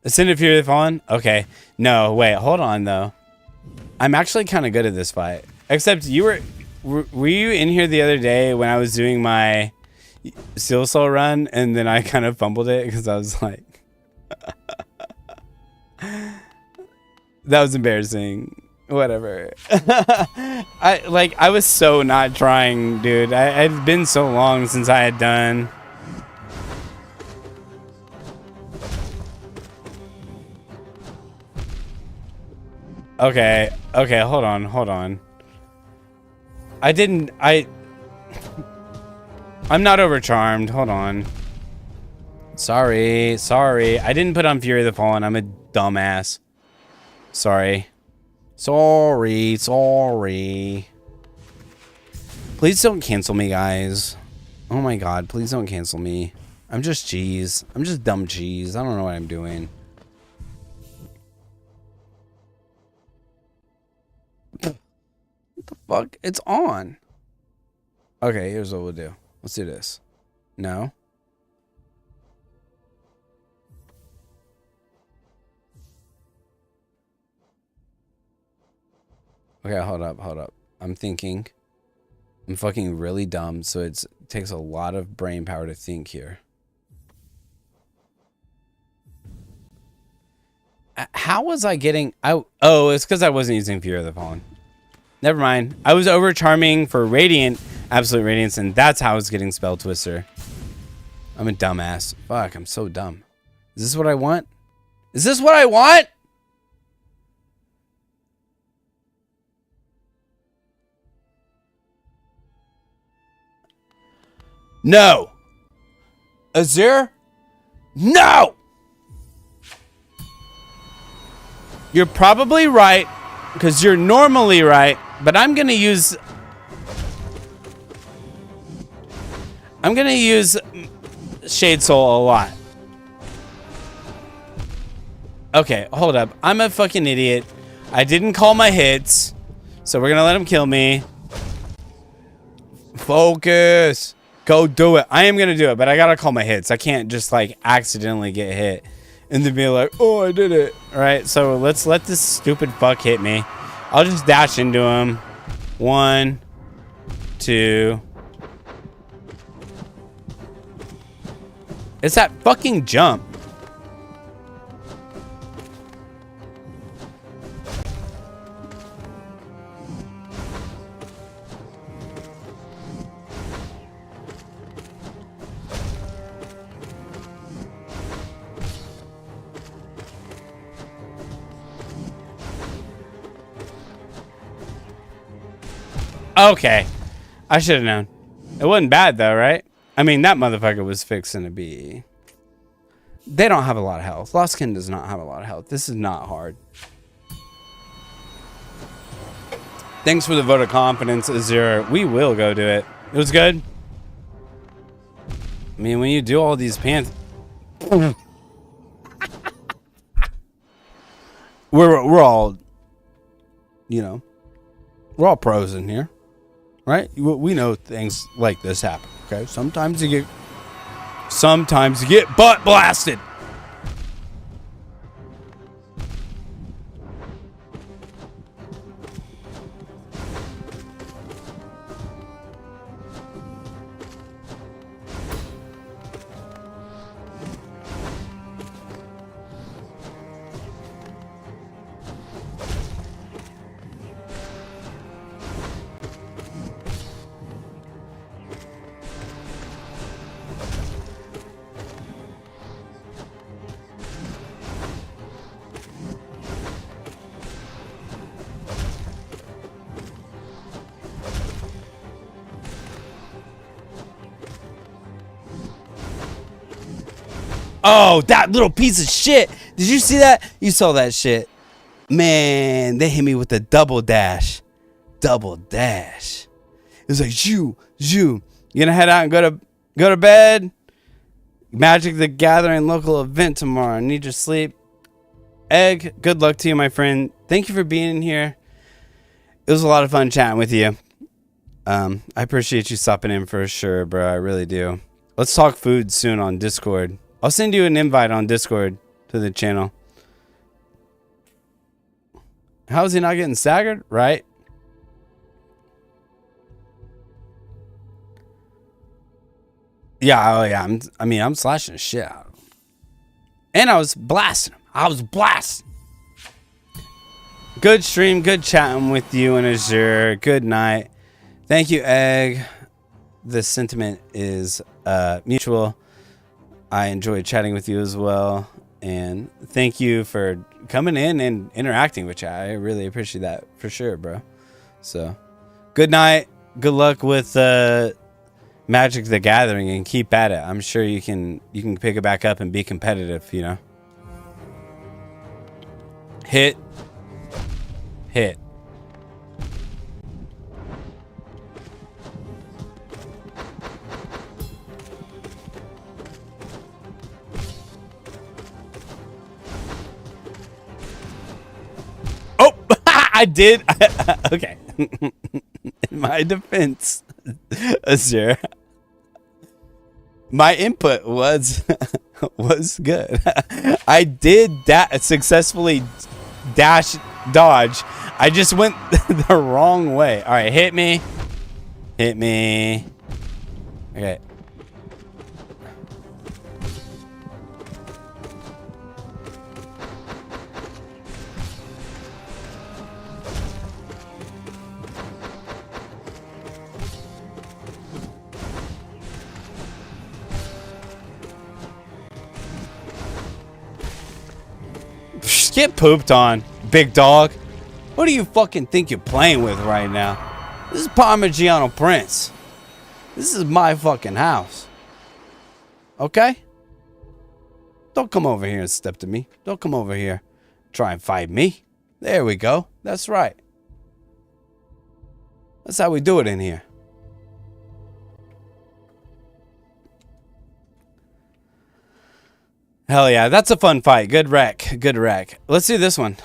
Ascended Fury of the Fallen? Okay. No, wait, hold on though. I'm actually kind of good at this fight. Except you were you in here the other day when I was doing my Steel Soul run and then I kind of fumbled it because I was like that was embarrassing. Whatever. I was so not trying, dude. I'd been so long since I had done. Okay, hold on. I'm not overcharmed. Hold on. Sorry. I didn't put on Fury of the Fallen. I'm a dumbass. Sorry. Please don't cancel me, guys. Oh my god, please don't cancel me. I'm just cheese. I'm just dumb cheese. I don't know what I'm doing. What the fuck? It's on. Okay, here's what we'll do. Let's do this. No. Okay, hold up. I'm thinking. I'm fucking really dumb, so it takes a lot of brain power to think here. How was I getting... Oh, it's because I wasn't using Fury of the Fallen. Never mind. I was overcharming for Radiant, Absolute Radiance, and that's how I was getting Spell Twister. I'm a dumbass. Fuck, I'm so dumb. Is this what I want? Is this what I want? No. Azir? No! You're probably right, because you're normally right, but I'm going to use... Shade Soul a lot. Okay, hold up. I'm a fucking idiot. I didn't call my hits, so we're going to let him kill me. Focus. Go do it. I am going to do it, but I got to call my hits. I can't just, like, accidentally get hit and then be like, oh, I did it. All right, so let's let this stupid fuck hit me. I'll just dash into him. 1, 2. It's that fucking jump. Okay. I should have known. It wasn't bad though, right? I mean, that motherfucker was fixing to be... They don't have a lot of health. Lostkin does not have a lot of health. This is not hard. Thanks for the vote of confidence, Azure. We will go do it. It was good. I mean, when you do all these pants... we're all... You know... We're all pros in here. Right? We know things like this happen. Okay? Sometimes you get butt blasted. Oh, that little piece of shit. Did you see that? You saw that shit. Man, they hit me with a double dash. Double dash. It was like, shoo. You gonna head out and go to bed? Magic the Gathering local event tomorrow. Need your sleep. Egg, good luck to you, my friend. Thank you for being here. It was a lot of fun chatting with you. I appreciate you stopping in for sure, bro. I really do. Let's talk food soon on Discord. I'll send you an invite on Discord to the channel. How is he not getting staggered? Right? Yeah, oh yeah. I'm slashing the shit out of him. And I was blasting him. Good stream, good chatting with you and Azure. Good night. Thank you, Egg. The sentiment is mutual. I enjoyed chatting with you as well. And thank you for coming in and interacting with chat. I really appreciate that for sure, bro. So, good night. Good luck with Magic the Gathering and keep at it. I'm sure you can pick it back up and be competitive, you know. Hit. Oh, I did. Okay. In my defense, Azure, my input was good. I did that successfully dodge. I just went the wrong way. All right, hit me. Okay. Get pooped on, big dog. What do you fucking think you're playing with right now? This is Parmigiano Prince. This is my fucking house. Okay? Don't come over here and step to me. Don't come over here. Try and fight me. There we go. That's right. That's how we do it in here. Hell yeah, that's a fun fight. Good wreck. Let's do this one.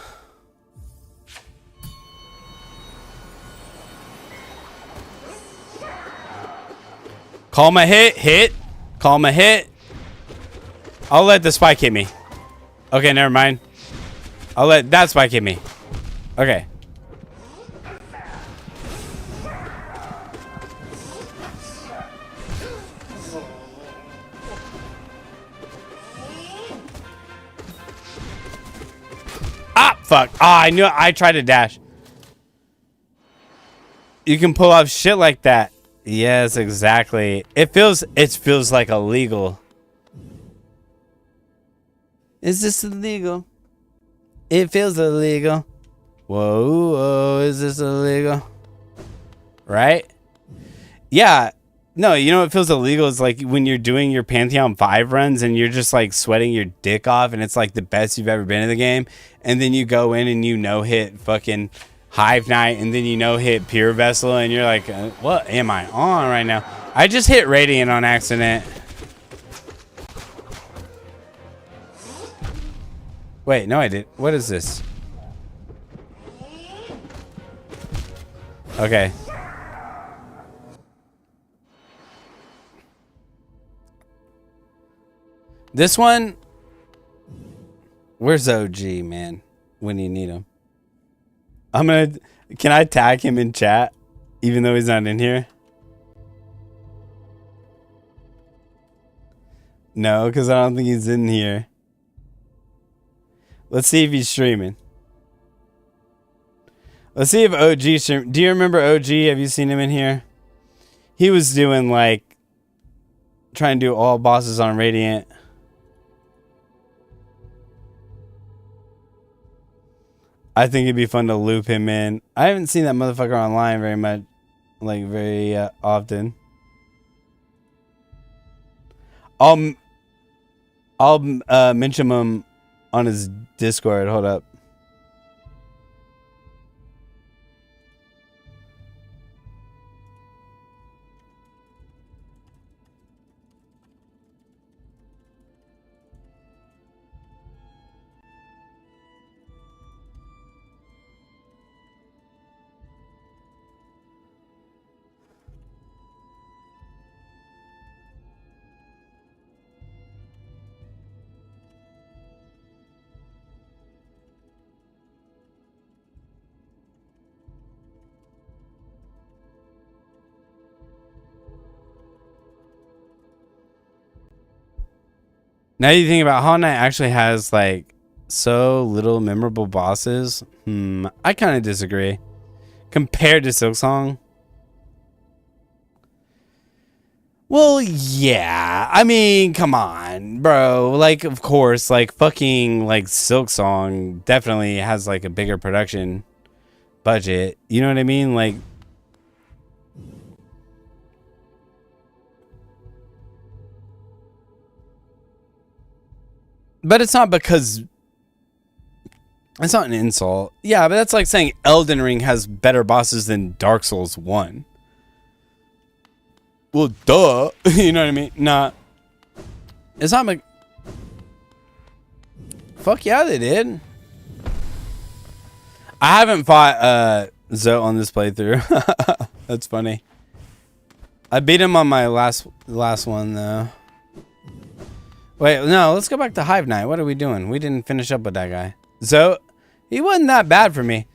Call my hit. Call my hit. I'll let the spike hit me. Okay, never mind. I'll let that spike hit me. Okay. Fuck. Ah, I knew it. I tried to dash. You can pull off shit like that. Yes, exactly. It feels like illegal. Is this illegal? It feels illegal. Whoa, is this illegal? Right? Yeah. No, you know what feels illegal is like when you're doing your Pantheon 5 runs and you're just like sweating your dick off and it's like the best you've ever been in the game. And then you go in and you no-hit fucking Hive Knight and then you no-hit Pure Vessel and you're like, what am I on right now? I just hit Radiant on accident. Wait, no I didn't. What is this? Okay. This one, where's OG, man, when you need him? Can I tag him in chat, even though he's not in here? No, because I don't think he's in here. Let's see if he's streaming. Let's see if OG stream. Do you remember OG? Have you seen him in here? He was doing like, trying to do all bosses on Radiant. I think it'd be fun to loop him in. I haven't seen that motherfucker online very much, like very often. I'll mention him on his Discord. Hold up. Now you think about Hollow Knight actually has like so little memorable bosses. I kind of disagree. Compared to Silksong. Well, yeah. I mean, come on, bro. Like, of course, like fucking like Silksong definitely has like a bigger production budget. You know what I mean? Like, but it's not because it's not an insult. Yeah, but that's like saying Elden Ring has better bosses than Dark Souls 1. Well, duh. You know what I mean? Nah. It's not like... Fuck yeah, they did. I haven't fought Zoe on this playthrough. That's funny. I beat him on my last one, though. Wait, no, let's go back to Hive Knight. What are we doing? We didn't finish up with that guy. Zoe, he wasn't that bad for me.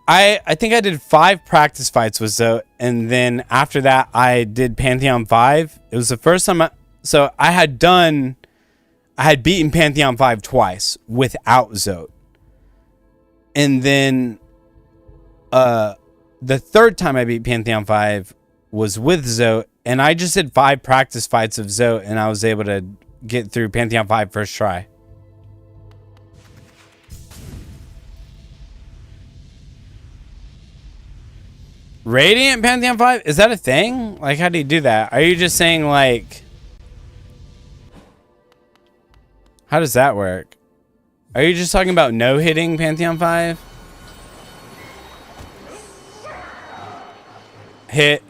I think I did 5 practice fights with Zoe, and then after that, I did Pantheon 5. It was the first time I had beaten Pantheon 5 twice without Zoe. And then the third time I beat Pantheon 5 was with Zoe, and I just did 5 practice fights of Zoe, and I was able to get through Pantheon 5 first try. Radiant Pantheon 5? Is that a thing? Like, how do you do that? Are you just saying, like... How does that work? Are you just talking about no-hitting Pantheon 5? Hit.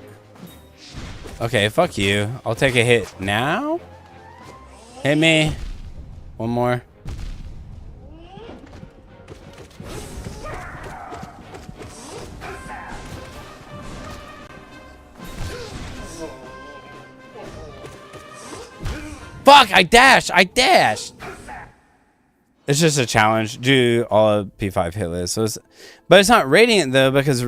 Okay, fuck you. I'll take a hit now. Hit me. One more. Fuck, I dashed. It's just a challenge. Do all of P5 hit list. So but it's not Radiant, though, because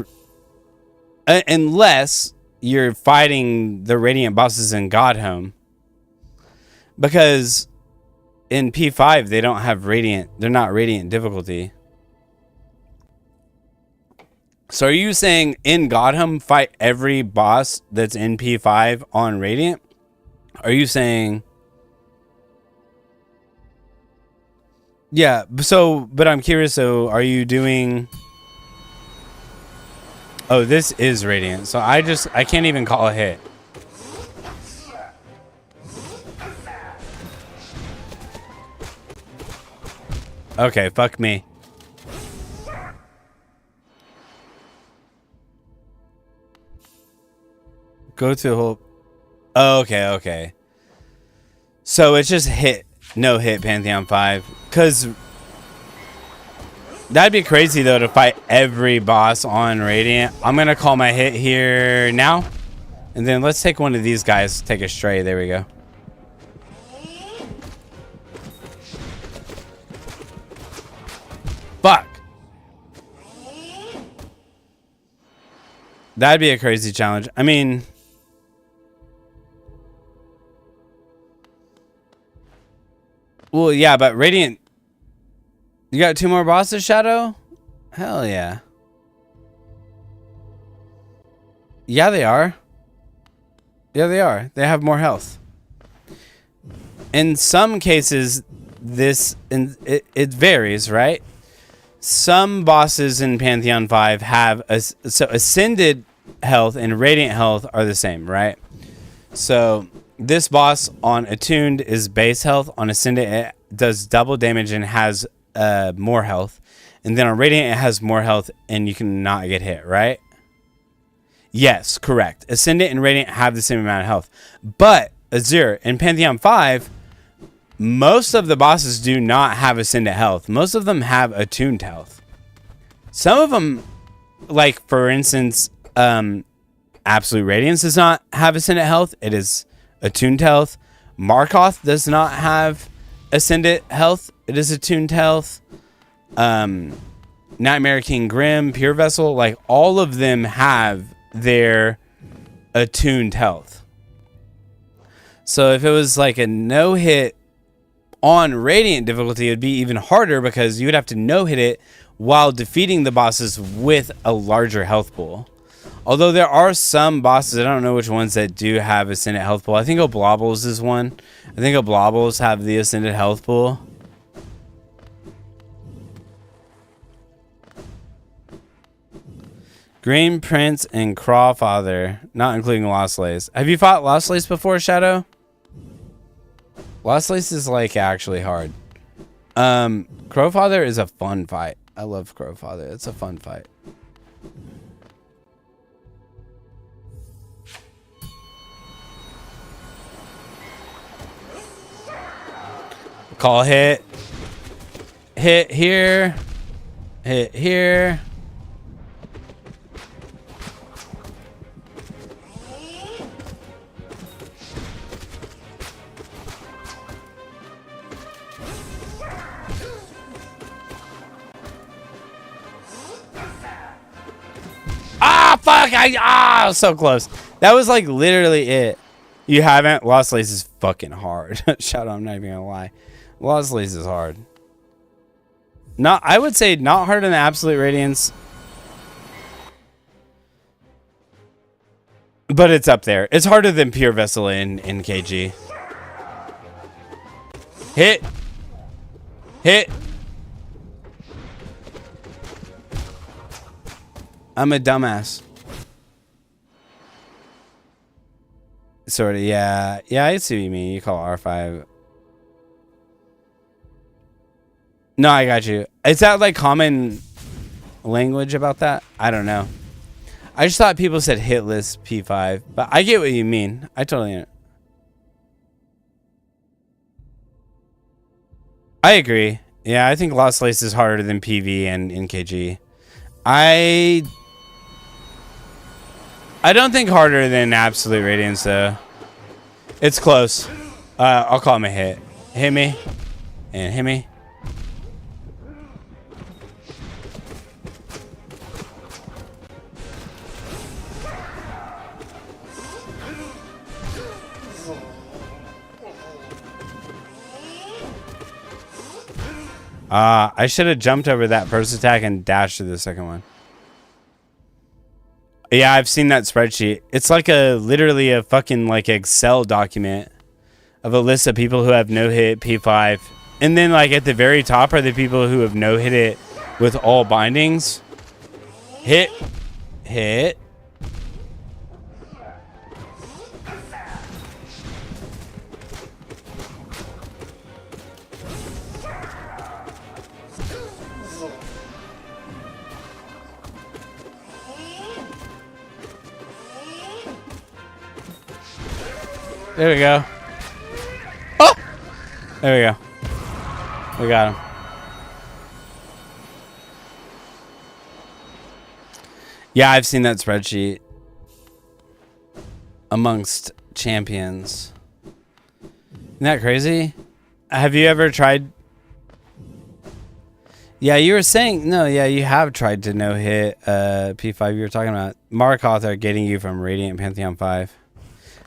unless you're fighting the Radiant bosses in Godhome. Because in P5, they don't have Radiant. They're not Radiant difficulty. So are you saying in Godhome, fight every boss that's in P5 on Radiant? Are you saying... Yeah, so, but I'm curious, so are you doing... Oh, this is Radiant, so I can't even call a hit. Okay, fuck me. Go to the whole... Oh, okay. So it's just hit. No hit Pantheon 5. Because that'd be crazy, though, to fight every boss on Radiant. I'm going to call my hit here now. And then let's take one of these guys. Take a stray. There we go. Fuck. That'd be a crazy challenge. I mean... Well, yeah, but Radiant... You got 2 more bosses, Shadow? Hell yeah. Yeah, they are. Yeah, they are. They have more health. In some cases, it varies, right? Some bosses in Pantheon 5 have... So Ascended health and Radiant health are the same, right? So... This boss on attuned is base health. On ascendant, it does double damage and has more health. And then on radiant, it has more health and you can not get hit, right? Yes, correct. Ascendant and radiant have the same amount of health. But Azure in Pantheon 5, most of the bosses do not have ascendant health. Most of them have attuned health. Some of them, like for instance, Absolute Radiance does not have ascendant health. It is attuned health. Markoth does not have ascendant health. It is attuned health. Nightmare King Grim, Pure Vessel, like all of them have their attuned health. So if it was like a no-hit on Radiant difficulty, it would be even harder because you would have to no-hit it while defeating the bosses with a larger health pool. Although there are some bosses, I don't know which ones that do have ascendant health pool. I think Oblobbles is one. I think Oblobbles have the ascendant health pool. Green Prince and Crawfather, not including Lost Lace. Have you fought Lost Lace before, Shadow? Lost Lace is like actually hard. Crowfather is a fun fight. I love Crowfather. It's a fun fight. Call hit. Hit here. Hit here. Ah, fuck! So close. That was like literally it. You haven't? Lost Lace is fucking hard. Shout out, I'm not even gonna lie. Lost Lace is hard. Not, I would say not harder than Absolute Radiance. But it's up there. It's harder than Pure Vessel in KG. Hit. Hit. I'm a dumbass. Sort of, yeah. Yeah, I see what you mean. You call R5. No, I got you. Is that like common language about that? I don't know. I just thought people said hitless P5, but I get what you mean. I totally know. I agree. Yeah, I think Lost Lace is harder than PV and NKG. I don't think harder than Absolute Radiance though. It's close. I'll call him a hit. Hit me. And hit me. I should have jumped over that first attack and dashed to the second one. Yeah, I've seen that spreadsheet. It's like literally a fucking like Excel document of a list of people who have no hit P5. And then like at the very top are the people who have no hit it with all bindings. Hit. Hit. There we go. Oh! There we go. We got him. Yeah, I've seen that spreadsheet. Amongst champions. Isn't that crazy? Have you ever tried... Yeah, you were saying... No, yeah, you have tried to no-hit P5. You were talking about Markoth are getting you from Radiant Pantheon 5.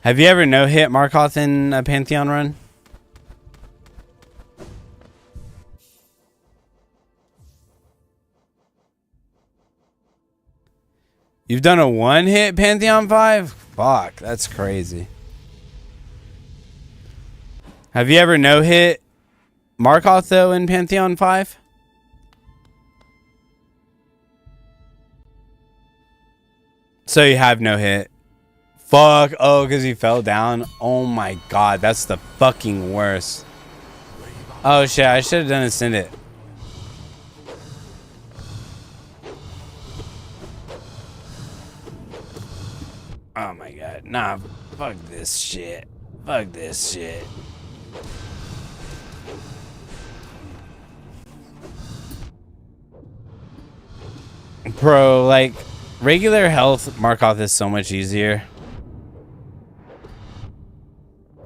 Have you ever no-hit Markoth in a Pantheon run? You've done a one-hit Pantheon 5? Fuck, that's crazy. Have you ever no-hit Markoth, though, in Pantheon 5? So you have no-hit. fuck. Oh, because he fell down. Oh my god, that's the fucking worst. Oh shit, I should have done a send it. Oh my god. Nah, fuck this shit. Fuck this shit. Bro, like, regular health Markov is so much easier.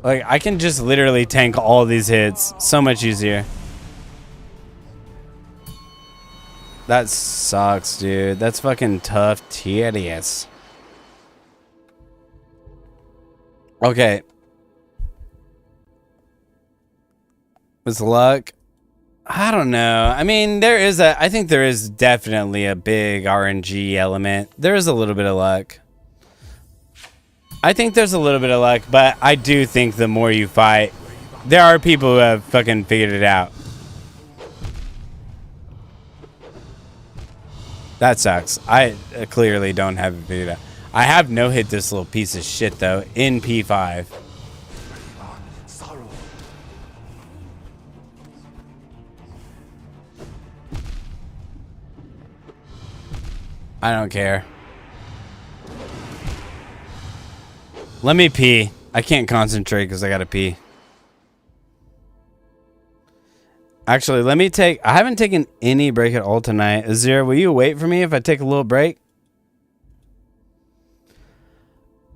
Like, I can just literally tank all these hits. So much easier. That sucks, dude. That's fucking tough tedious. Okay. With luck, I don't know. I mean, I think there is definitely a big RNG element. There is a little bit of luck. I think there's a little bit of luck, but I do think the more you fight, there are people who have fucking figured it out. That sucks. I clearly don't have it figured out. I have no hit this little piece of shit though in P5. I don't care. Let me pee. I can't concentrate because I gotta pee. Actually, let me take... I haven't taken any break at all tonight. Azir, will you wait for me if I take a little break?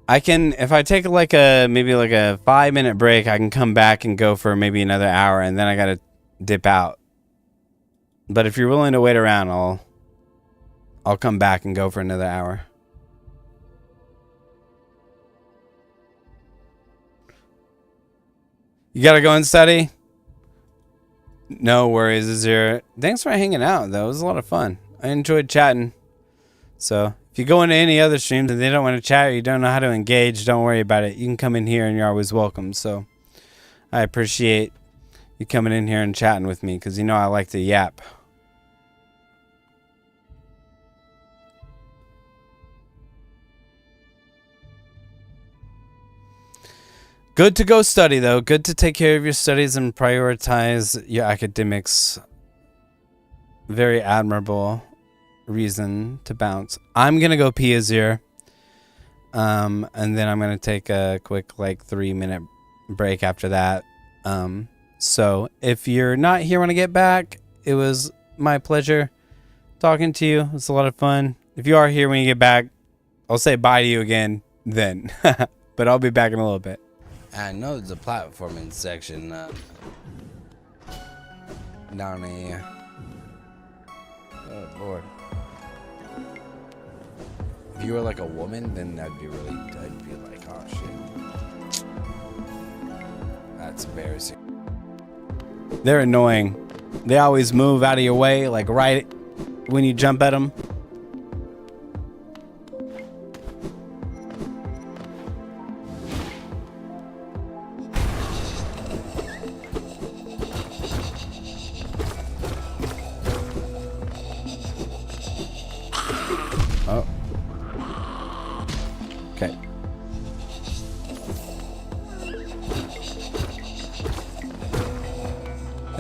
I can... If I take like maybe like a 5-minute break, I can come back and go for maybe another hour, and then I gotta dip out. But if you're willing to wait around, I'll come back and go for another hour. You gotta go and study? No worries, Azir. Thanks for hanging out, though. It was a lot of fun. I enjoyed chatting. So, if you go into any other streams and they don't want to chat or you don't know how to engage, don't worry about it. You can come in here and you're always welcome. So, I appreciate you coming in here and chatting with me because you know I like to yap. Good to go study, though. Good to take care of your studies and prioritize your academics. Very admirable reason to bounce. I'm going to go pee Azir. And then I'm going to take a quick, like, 3-minute break after that. So, if you're not here when I get back, it was my pleasure talking to you. It was a lot of fun. If you are here when you get back, I'll say bye to you again then. But I'll be back in a little bit. I know there's a platforming section down here. Oh Lord! If you were like a woman, then that'd be really. I'd be like, oh shit, that's embarrassing. They're annoying. They always move out of your way, like right when you jump at them.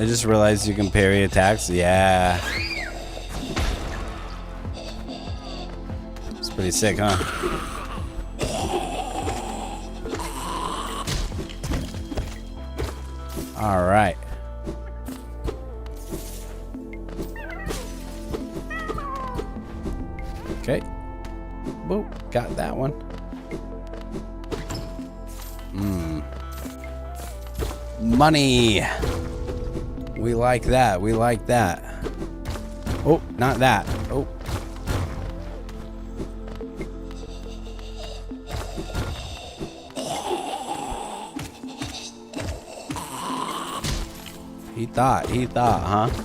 I just realized you can parry attacks. Yeah. It's pretty sick, huh? All right. Okay. Boop. Got that one. Money. We like that. We like that. Oh, not that. Oh. He thought, huh?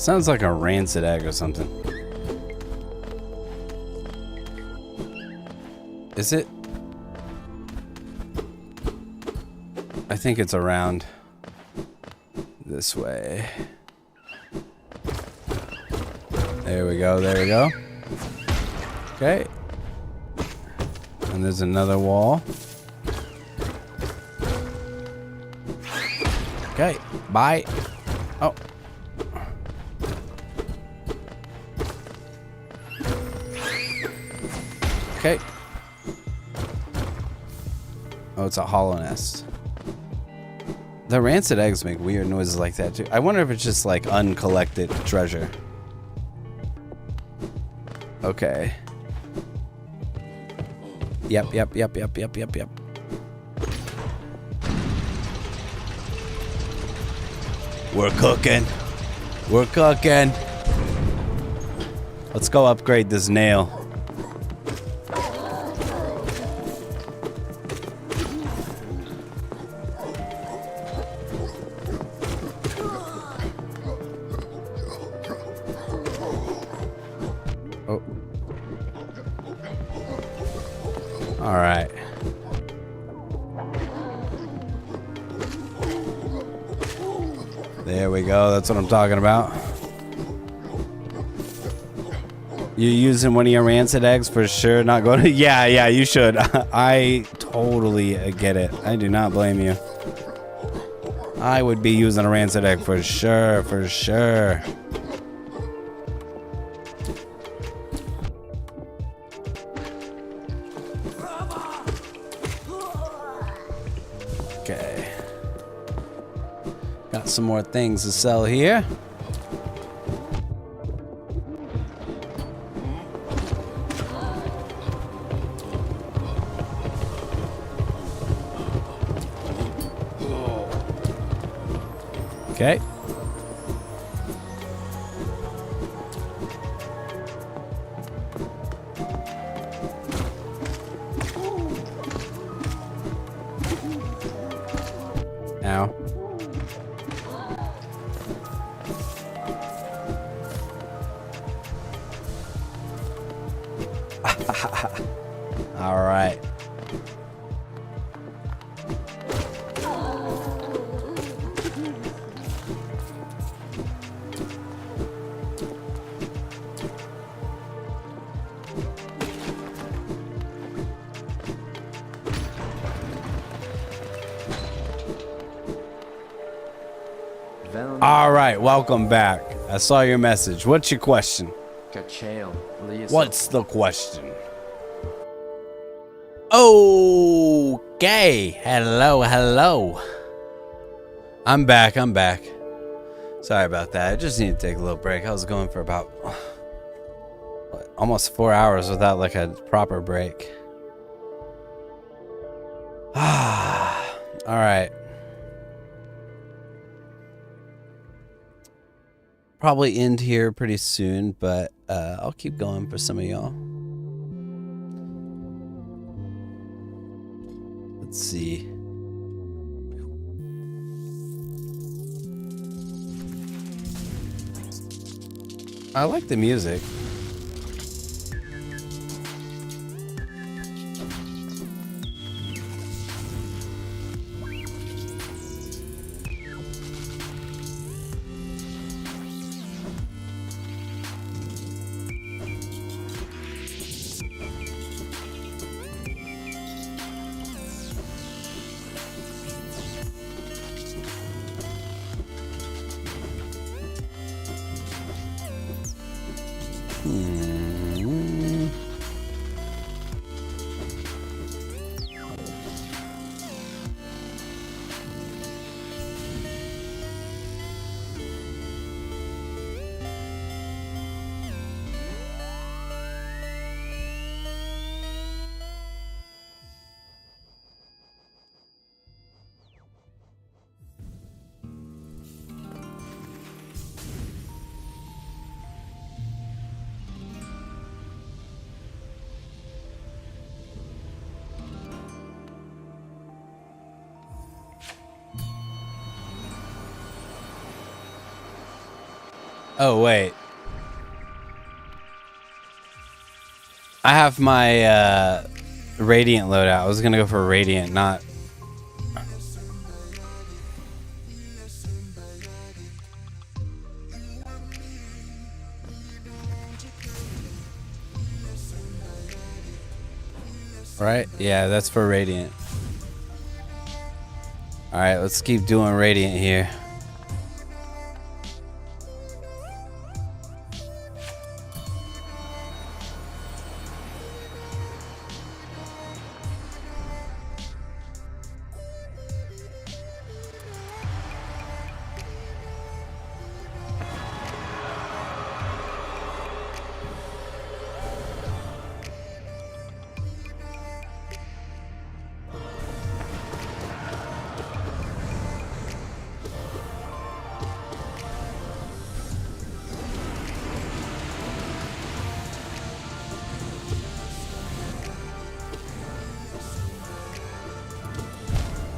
It sounds like a rancid egg or something. Is it? I think it's around this way. There we go, there we go. Okay. And there's another wall. Okay, bye. Oh. Okay. Oh, it's a hollow nest. The rancid eggs make weird noises like that too. I wonder if it's just like uncollected treasure. Okay. Yep. We're cooking. We're cooking. Let's go upgrade this nail. Oh. All right. There we go. That's what I'm talking about. You using one of your rancid eggs for sure? Not going to... Yeah, you should. I totally get it. I do not blame you. I would be using a rancid egg for sure, for sure. Okay. Got some more things to sell here. Okay. Ow. All right. All right, welcome back. I saw your message. What's your question? What's the question? Okay. Hello. I'm back. Sorry about that. I just need to take a little break. I was going for about almost 4 hours without like a proper break. All right. Probably end here pretty soon, but I'll keep going for some of y'all. Let's see. I like the music. Oh, wait. I have my Radiant loadout. I was going to go for Radiant, not... Right? Yeah, that's for Radiant. Alright, let's keep doing Radiant here.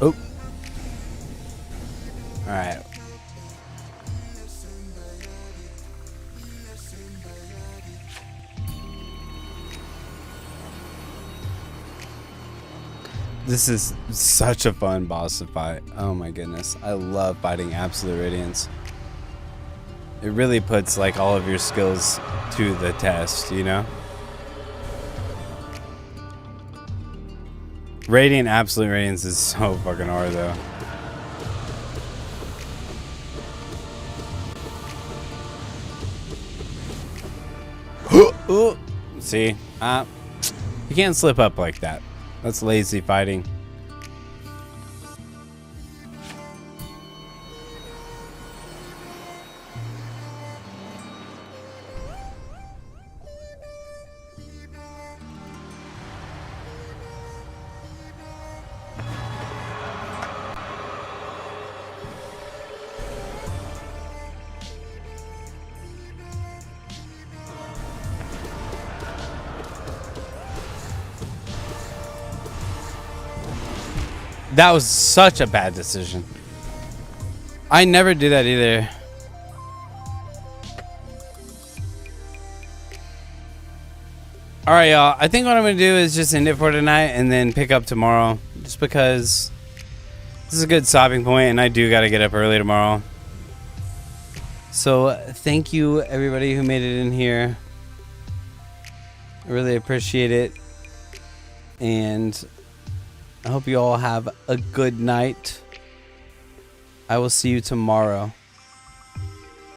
Oh. Alright. This is such a fun boss to fight. Oh my goodness. I love fighting Absolute Radiance. It really puts like all of your skills to the test, you know? Radiant Absolute Radiance is so fucking hard though. Ooh. See? You can't slip up like that. That's lazy fighting. That was such a bad decision. I never do that either. Alright, y'all. I think what I'm going to do is just end it for tonight and then pick up tomorrow. Just because this is a good stopping point and I do got to get up early tomorrow. So thank you everybody who made it in here. I really appreciate it. And I hope you all have a good night. I will see you tomorrow.